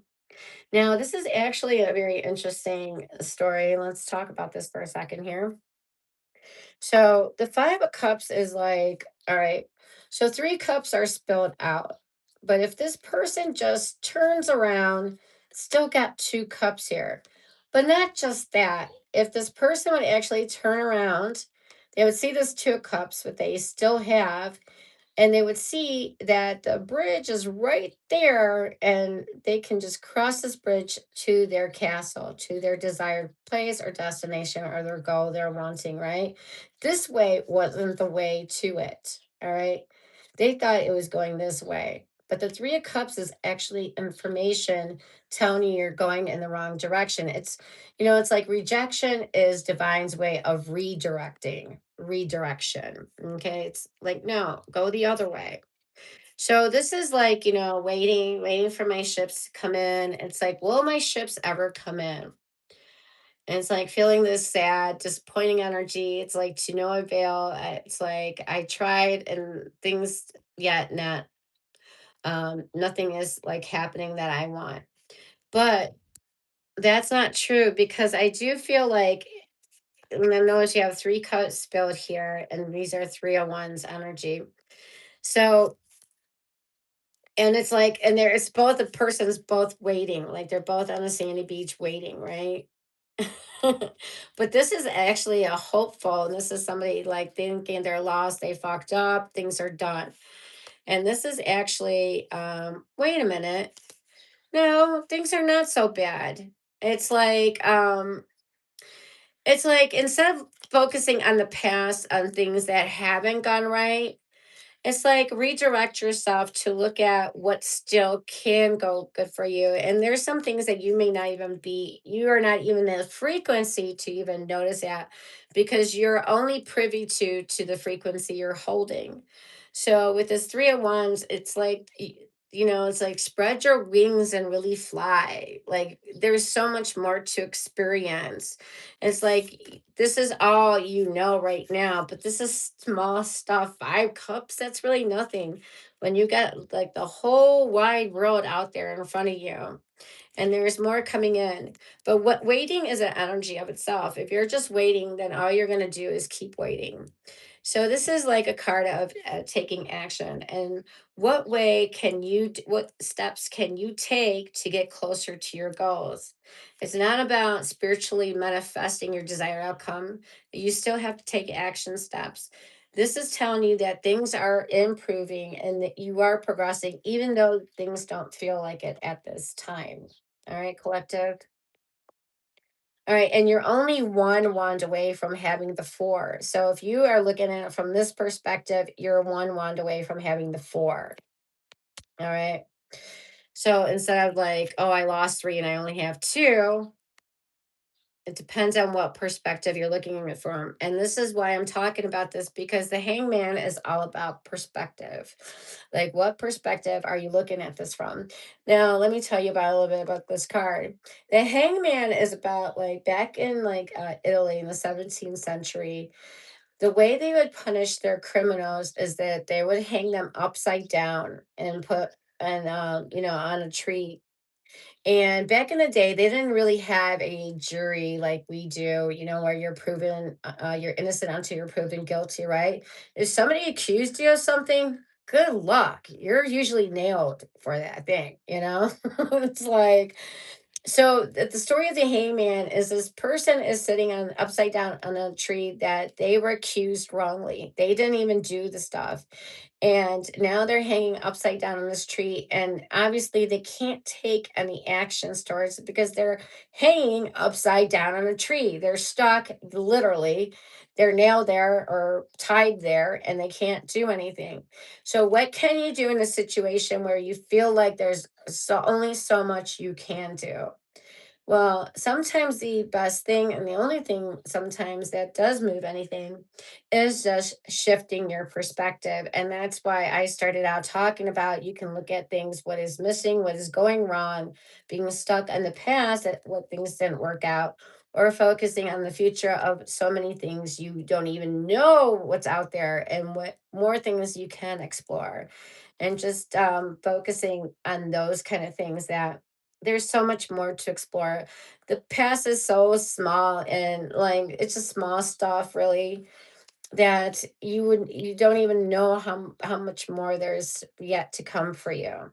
Now, this is actually a very interesting story. Let's talk about this for a second here. So, the Five of Cups is like, all right, so three cups are spilled out. But if this person just turns around, still got two cups here. But not just that. If this person would actually turn around, they would see this two of cups, but they still have, and they would see that the bridge is right there, and they can just cross this bridge to their castle, to their desired place or destination or their goal they're wanting, right? This way wasn't the way to it. All right, they thought it was going this way, but the three of cups is actually information telling you you're going in the wrong direction. It's like rejection is divine's way of redirection. Okay. It's like, no, go the other way. So this is like, waiting for my ships to come in. It's like, will my ships ever come in? And it's like feeling this sad, disappointing energy. It's like to no avail. It's like I tried and things yet not nothing is like happening that I want. But that's not true, because I do feel like, and I notice you have three cups spilled here, and these are three of wands energy. So, and it's like, and it's both the person's both waiting, like they're both on a sandy beach waiting, right? But this is actually a hopeful, and this is somebody like thinking they're lost, they fucked up, things are done. And this is actually, wait a minute. No, things are not so bad. It's like, instead of focusing on the past, on things that haven't gone right, it's like redirect yourself to look at what still can go good for you. And there's some things that you are not even in the frequency to even notice that, because you're only privy to the frequency you're holding. So with this three of wands, it's like, it's like spread your wings and really fly. Like there's so much more to experience. It's like this is all you know right now, but this is small stuff. Five cups, that's really nothing when you got like the whole wide world out there in front of you, and there's more coming in. But what waiting is an energy of itself. If you're just waiting, then all you're going to do is keep waiting. So this is like a card of taking action. And what steps can you take to get closer to your goals? It's not about spiritually manifesting your desired outcome. You still have to take action steps. This is telling you that things are improving and that you are progressing, even though things don't feel like it at this time. All right, collective. All right, and you're only one wand away from having the four. So if you are looking at it from this perspective, you're one wand away from having the four. All right. So instead of like, oh, I lost three and I only have two, it depends on what perspective you're looking at it from. And this is why I'm talking about this, because the hangman is all about perspective. Like, what perspective are you looking at this from? Now, let me tell you about a little bit about this card. The hangman is about like back in like Italy in the 17th century. The way they would punish their criminals is that they would hang them upside down and put and on a tree, And back in the day, they didn't really have a jury like we do, where you're proven, you're innocent until you're proven guilty, right? If somebody accused you of something, good luck. You're usually nailed for that thing, it's like, so the story of the hangman is this person is sitting on upside down on a tree that they were accused wrongly. They didn't even do the stuff. And now they're hanging upside down on this tree. And obviously they can't take any actions towards it because they're hanging upside down on a tree. They're stuck literally. They're nailed there or tied there and they can't do anything. So what can you do in a situation where you feel like there's only so much you can do? Well, sometimes the best thing and the only thing sometimes that does move anything is just shifting your perspective. And that's why I started out talking about you can look at things, what is missing, what is going wrong, being stuck in the past, at what things didn't work out, or focusing on the future of so many things you don't even know what's out there and what more things you can explore. And just focusing on those kind of things that there's so much more to explore. The past is so small and like it's just small stuff really that you don't even know how much more there's yet to come for you.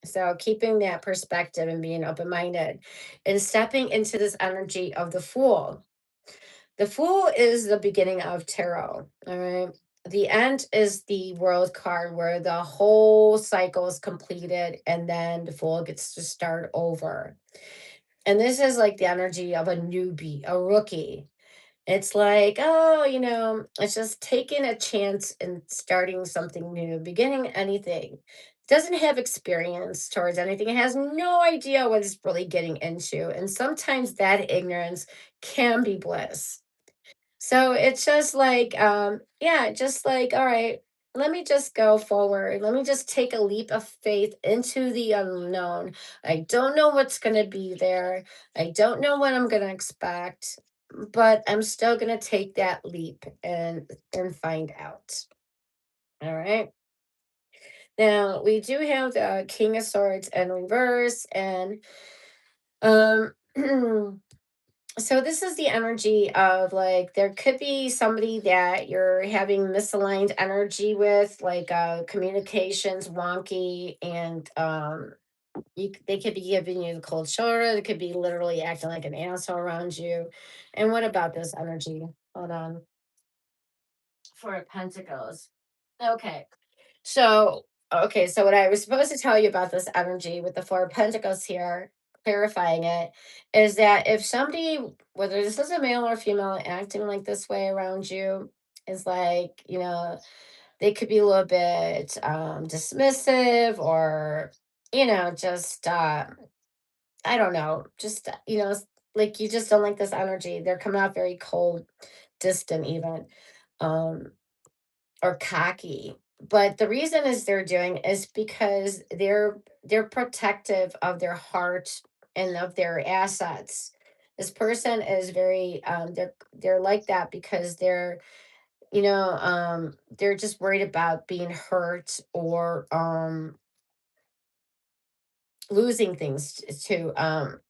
So keeping that perspective and being open-minded and stepping into this energy of the fool. The fool is the beginning of tarot. All right. The end is the world card where the whole cycle is completed and then the fool gets to start over. And this is like the energy of a newbie, a rookie. It's like, oh, it's just taking a chance and starting something new, beginning anything. Doesn't have experience towards anything. It has no idea what it's really getting into. And sometimes that ignorance can be bliss. So it's just like, yeah, just like, all right, let me just go forward. Let me just take a leap of faith into the unknown. I don't know what's going to be there. I don't know what I'm going to expect, but I'm still going to take that leap and find out. All right. Now we do have the King of Swords in reverse, and um so this is the energy of like there could be somebody that you're having misaligned energy with, like communications wonky, and they could be giving you the cold shoulder. They could be literally acting like an asshole around you. And what about this energy? Hold on. Four of Pentacles. Okay. So, okay, so what I was supposed to tell you about this energy with the Four of Pentacles here, clarifying it, is that if somebody, whether this is a male or female, acting like this way around you, is like, they could be a little bit dismissive or, just, I don't know, just, like you just don't like this energy. They're coming out very cold, distant, even. Um, or cocky. But the reason is they're doing is because they're protective of their heart and of their assets. This person is very they're like that because they're just worried about being hurt or losing things to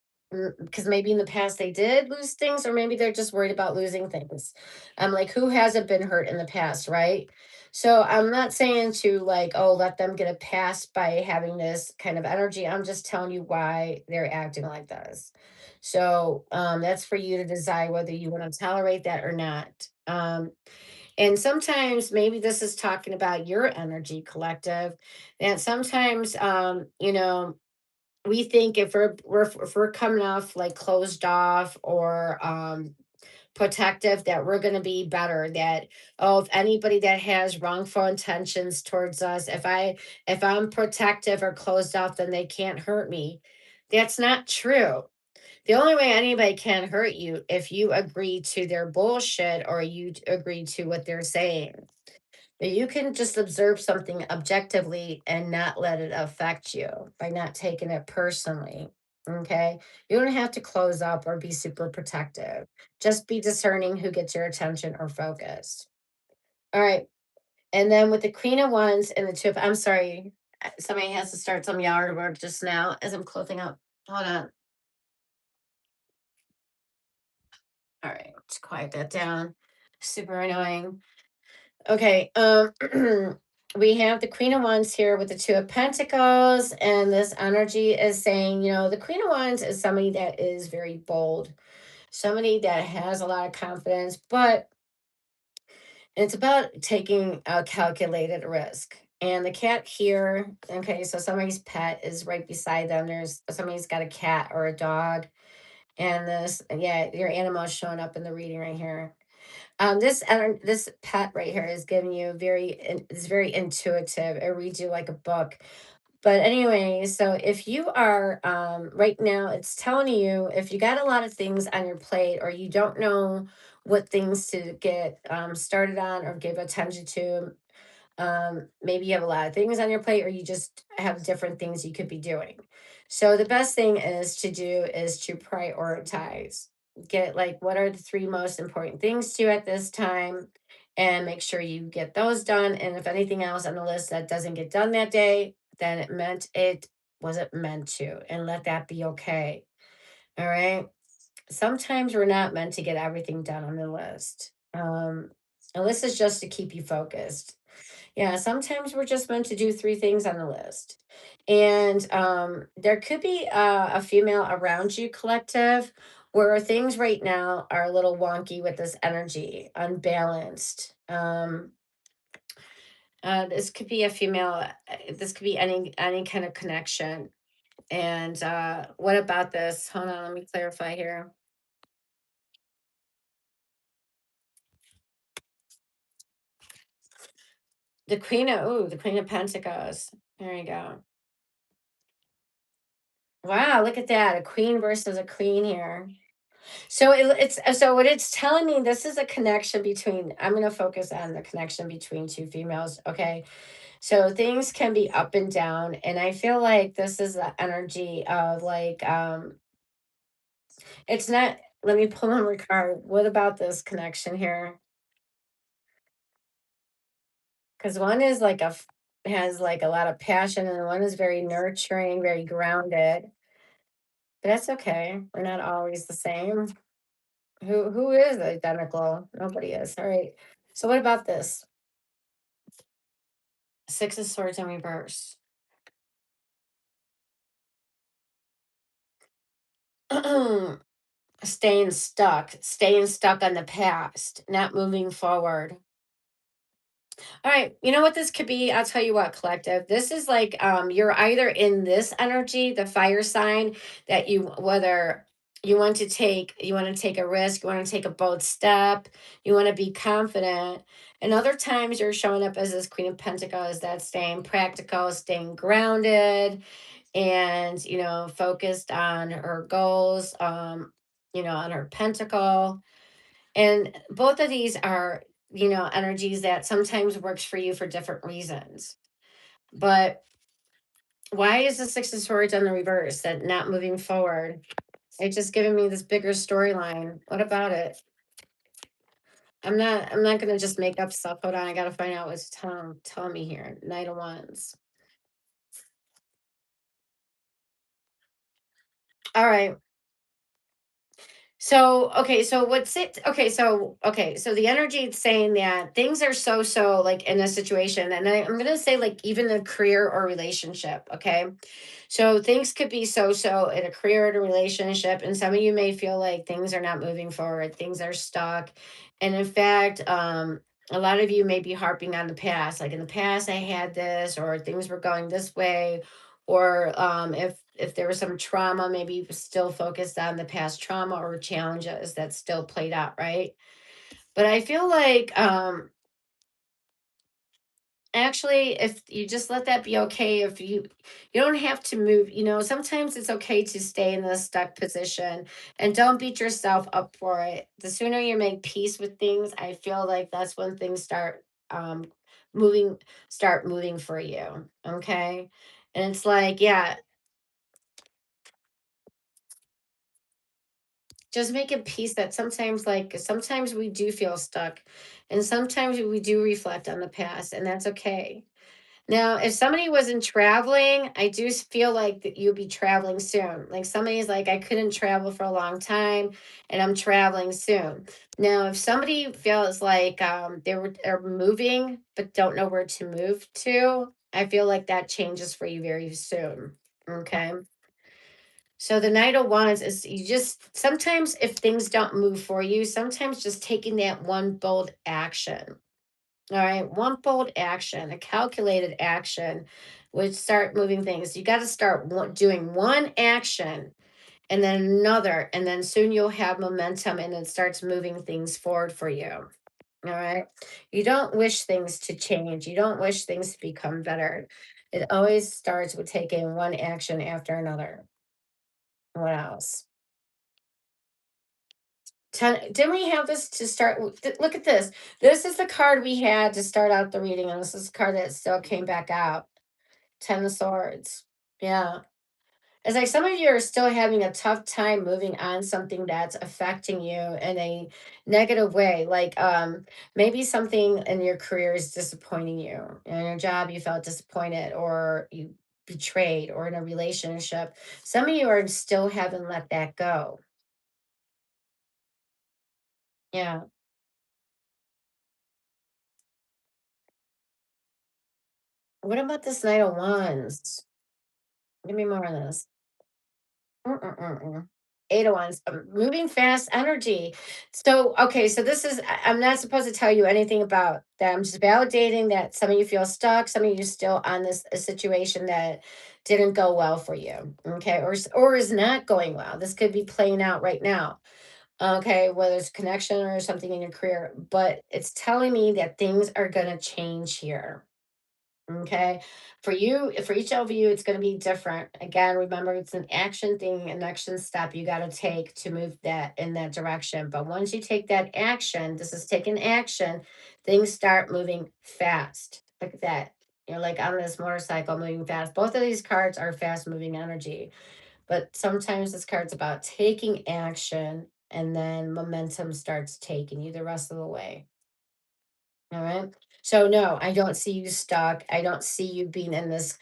because maybe in the past they did lose things or maybe they're just worried about losing things. Like who hasn't been hurt in the past, right? So I'm not saying to like, oh, let them get a pass by having this kind of energy. I'm just telling you why they're acting like this. So that's for you to decide whether you want to tolerate that or not. And sometimes maybe this is talking about your energy collective, that sometimes we think if we're coming off like closed off or protective, that we're going to be better, that, oh, if anybody that has wrongful intentions towards us, if I'm protective or closed off, then they can't hurt me. That's not true. The only way anybody can hurt you if you agree to their bullshit or you agree to what they're saying. You can just observe something objectively and not let it affect you by not taking it personally. Okay. You don't have to close up or be super protective. Just be discerning who gets your attention or focus. All right. And then with the Queen of Wands and the Two of, I'm sorry, somebody has to start some yard work just now as I'm closing up. Hold on. All right, let's quiet that down. Super annoying. Okay, we have the Queen of Wands here with the Two of Pentacles, and this energy is saying, the Queen of Wands is somebody that is very bold, somebody that has a lot of confidence, but it's about taking a calculated risk. And the cat here, okay, so somebody's pet is right beside them. There's somebody's got a cat or a dog, and yeah, your animal is showing up in the reading right here. This pet right here is giving you is very intuitive. It reads you like a book. But anyway, so if you are right now, it's telling you if you got a lot of things on your plate or you don't know what things to get started on or give attention to, maybe you have a lot of things on your plate or you just have different things you could be doing. So the best thing is to prioritize. Get like what are the three most important things to you at this time and make sure you get those done. And if anything else on the list that doesn't get done that day, then it wasn't meant to, and let that be okay. All right. Sometimes we're not meant to get everything done on the list. A list is just to keep you focused. Yeah, sometimes we're just meant to do three things on the list. And there could be a female around you collective where things right now are a little wonky with this energy, unbalanced. This could be a female, this could be any kind of connection. And what about this? Hold on, let me clarify here. The Queen of Pentacles. There you go. Wow, look at that. A queen versus a queen here. So so what it's telling me, this is a connection between, I'm going to focus on the connection between two females. Okay. So things can be up and down. And I feel like this is the energy of like, it's not, let me pull on my card. What about this connection here? Because one is like has like a lot of passion and one is very nurturing, very grounded. But that's okay. We're not always the same. Who is identical? Nobody is. All right. So what about this? Six of Swords in reverse. Staying stuck on the past, not moving forward. All right, you know what this could be? I'll tell you what, collective. This is like you're either in this energy, the fire sign, that whether you want to take a risk, you want to take a bold step, you want to be confident. And other times you're showing up as this Queen of Pentacles, that's staying practical, staying grounded, and focused on her goals, on her pentacle. And both of these are, energies that sometimes works for you for different reasons. But why is the Six of Swords on the reverse, that not moving forward? It's just giving me this bigger storyline. What about it? I'm not gonna just make up stuff. Hold on, I gotta find out what's telling me here. Knight of Wands. All right. So, okay, so what's it? Okay, so the energy it's saying that things are so like in a situation, and I'm gonna say like even a career or relationship. Okay, so things could be so in a career or a relationship, and some of you may feel like things are not moving forward, things are stuck, and in fact, a lot of you may be harping on the past. Like in the past, I had this, or things were going this way, or if there was some trauma, maybe you still focused on the past trauma or challenges that still played out, right? But I feel like actually, if you just let that be okay, if you don't have to move, sometimes it's okay to stay in the stuck position and don't beat yourself up for it. The sooner you make peace with things, I feel like that's when things um moving start moving for you. Okay. And it's like, yeah, just making peace that sometimes we do feel stuck and sometimes we do reflect on the past, and that's okay. Now, if somebody wasn't traveling, I do feel like that you'll be traveling soon. Like somebody's like, I couldn't travel for a long time and I'm traveling soon. Now, if somebody feels like are moving but don't know where to move to, I feel like that changes for you very soon. Okay. So the Knight of Wands is you just sometimes if things don't move for you, sometimes just taking that one bold action. All right, one bold action, a calculated action would start moving things. You got to start doing one action and then another, and then soon you'll have momentum and it starts moving things forward for you. All right. You don't wish things to change, you don't wish things to become better. It always starts with taking one action after another. What else? Didn't we have this to start? Look at this. This is the card we had to start out the reading, and this is the card that still came back out. Ten of Swords. Yeah. It's like some of you are still having a tough time moving on something that's affecting you in a negative way. Like maybe something in your career is disappointing you. In your job you felt disappointed or you betrayed or in a relationship. Some of you are still haven't let that go. Yeah. What about this Knight of Wands? Give me more on this. Mm-mm-mm-mm. Eight of Wands, moving fast energy. So, okay, so this is, I'm not supposed to tell you anything about that. I'm just validating that some of you feel stuck, some of you still on this a situation that didn't go well for you, okay, or is not going well. This could be playing out right now, okay, whether it's connection or something in your career, but it's telling me that things are going to change here. Okay. For you, for each of you, it's going to be different. Again, remember, it's an action thing, an action step you got to take to move that in that direction. But once you take that action, this is taking action, things start moving fast. Look at that. You're like on this motorcycle moving fast. Both of these cards are fast moving energy. But sometimes this card's about taking action and then momentum starts taking you the rest of the way. All right. So no, I don't see you stuck. I don't see you being in this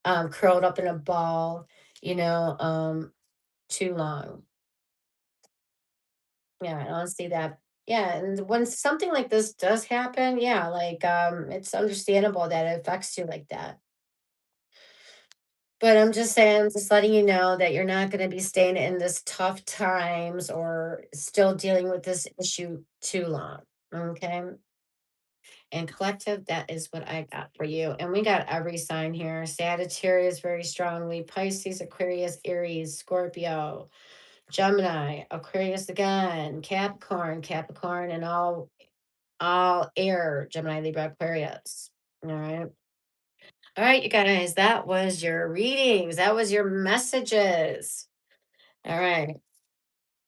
curled up in a ball, you know, too long. Yeah, I don't see that. Yeah, and when something like this does happen, yeah, like it's understandable that it affects you like that. But I'm just saying, just letting you know that you're not going to be staying in this tough times or still dealing with this issue too long. Okay. And collective, that is what I got for you. And we got every sign here: Sagittarius, very strongly, Pisces, Aquarius, Aries, Scorpio, Gemini, Aquarius again, Capricorn, and all air, Gemini, Libra, Aquarius. All right. All right, you guys, that was your readings. That was your messages. All right.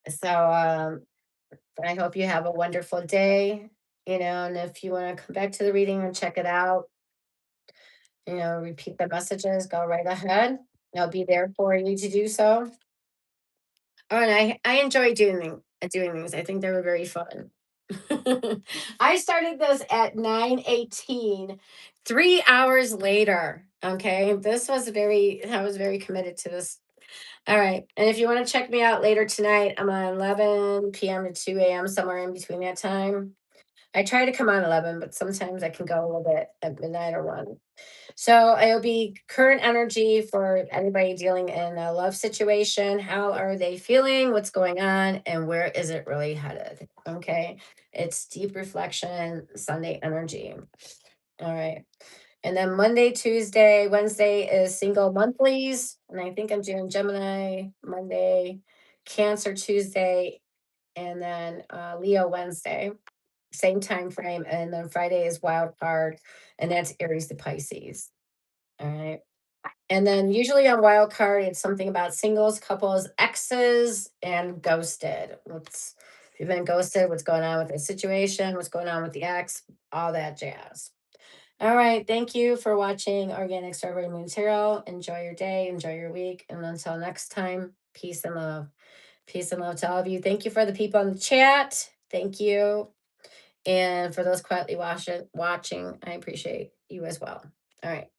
So I hope you have a wonderful day. And if you want to come back to the reading and check it out, repeat the messages, go right ahead. I'll be there for you to do so. Oh, and I enjoy doing these. I think they were very fun. I started this at 9:18, 3 hours later. Okay. I was very committed to this. All right. And if you want to check me out later tonight, I'm on 11 p.m. to 2 a.m., somewhere in between that time. I try to come on 11, but sometimes I can go a little bit at midnight or 1. So it'll be current energy for anybody dealing in a love situation. How are they feeling? What's going on? And where is it really headed? Okay. It's deep reflection, Sunday energy. All right. And then Monday, Tuesday, Wednesday is single monthlies. And I think I'm doing Gemini Monday, Cancer Tuesday, and then Leo Wednesday. Same time frame. And then Friday is wild card. And that's Aries to Pisces. All right. And then usually on wild card, it's something about singles, couples, exes, and ghosted. If you've been ghosted, what's going on with the situation, what's going on with the ex, all that jazz. All right. Thank you for watching Organic Strawberry Moon Tarot. Enjoy your day, enjoy your week. And until next time, peace and love. Peace and love to all of you. Thank you for the people in the chat. Thank you. And for those quietly watching, I appreciate you as well. All right.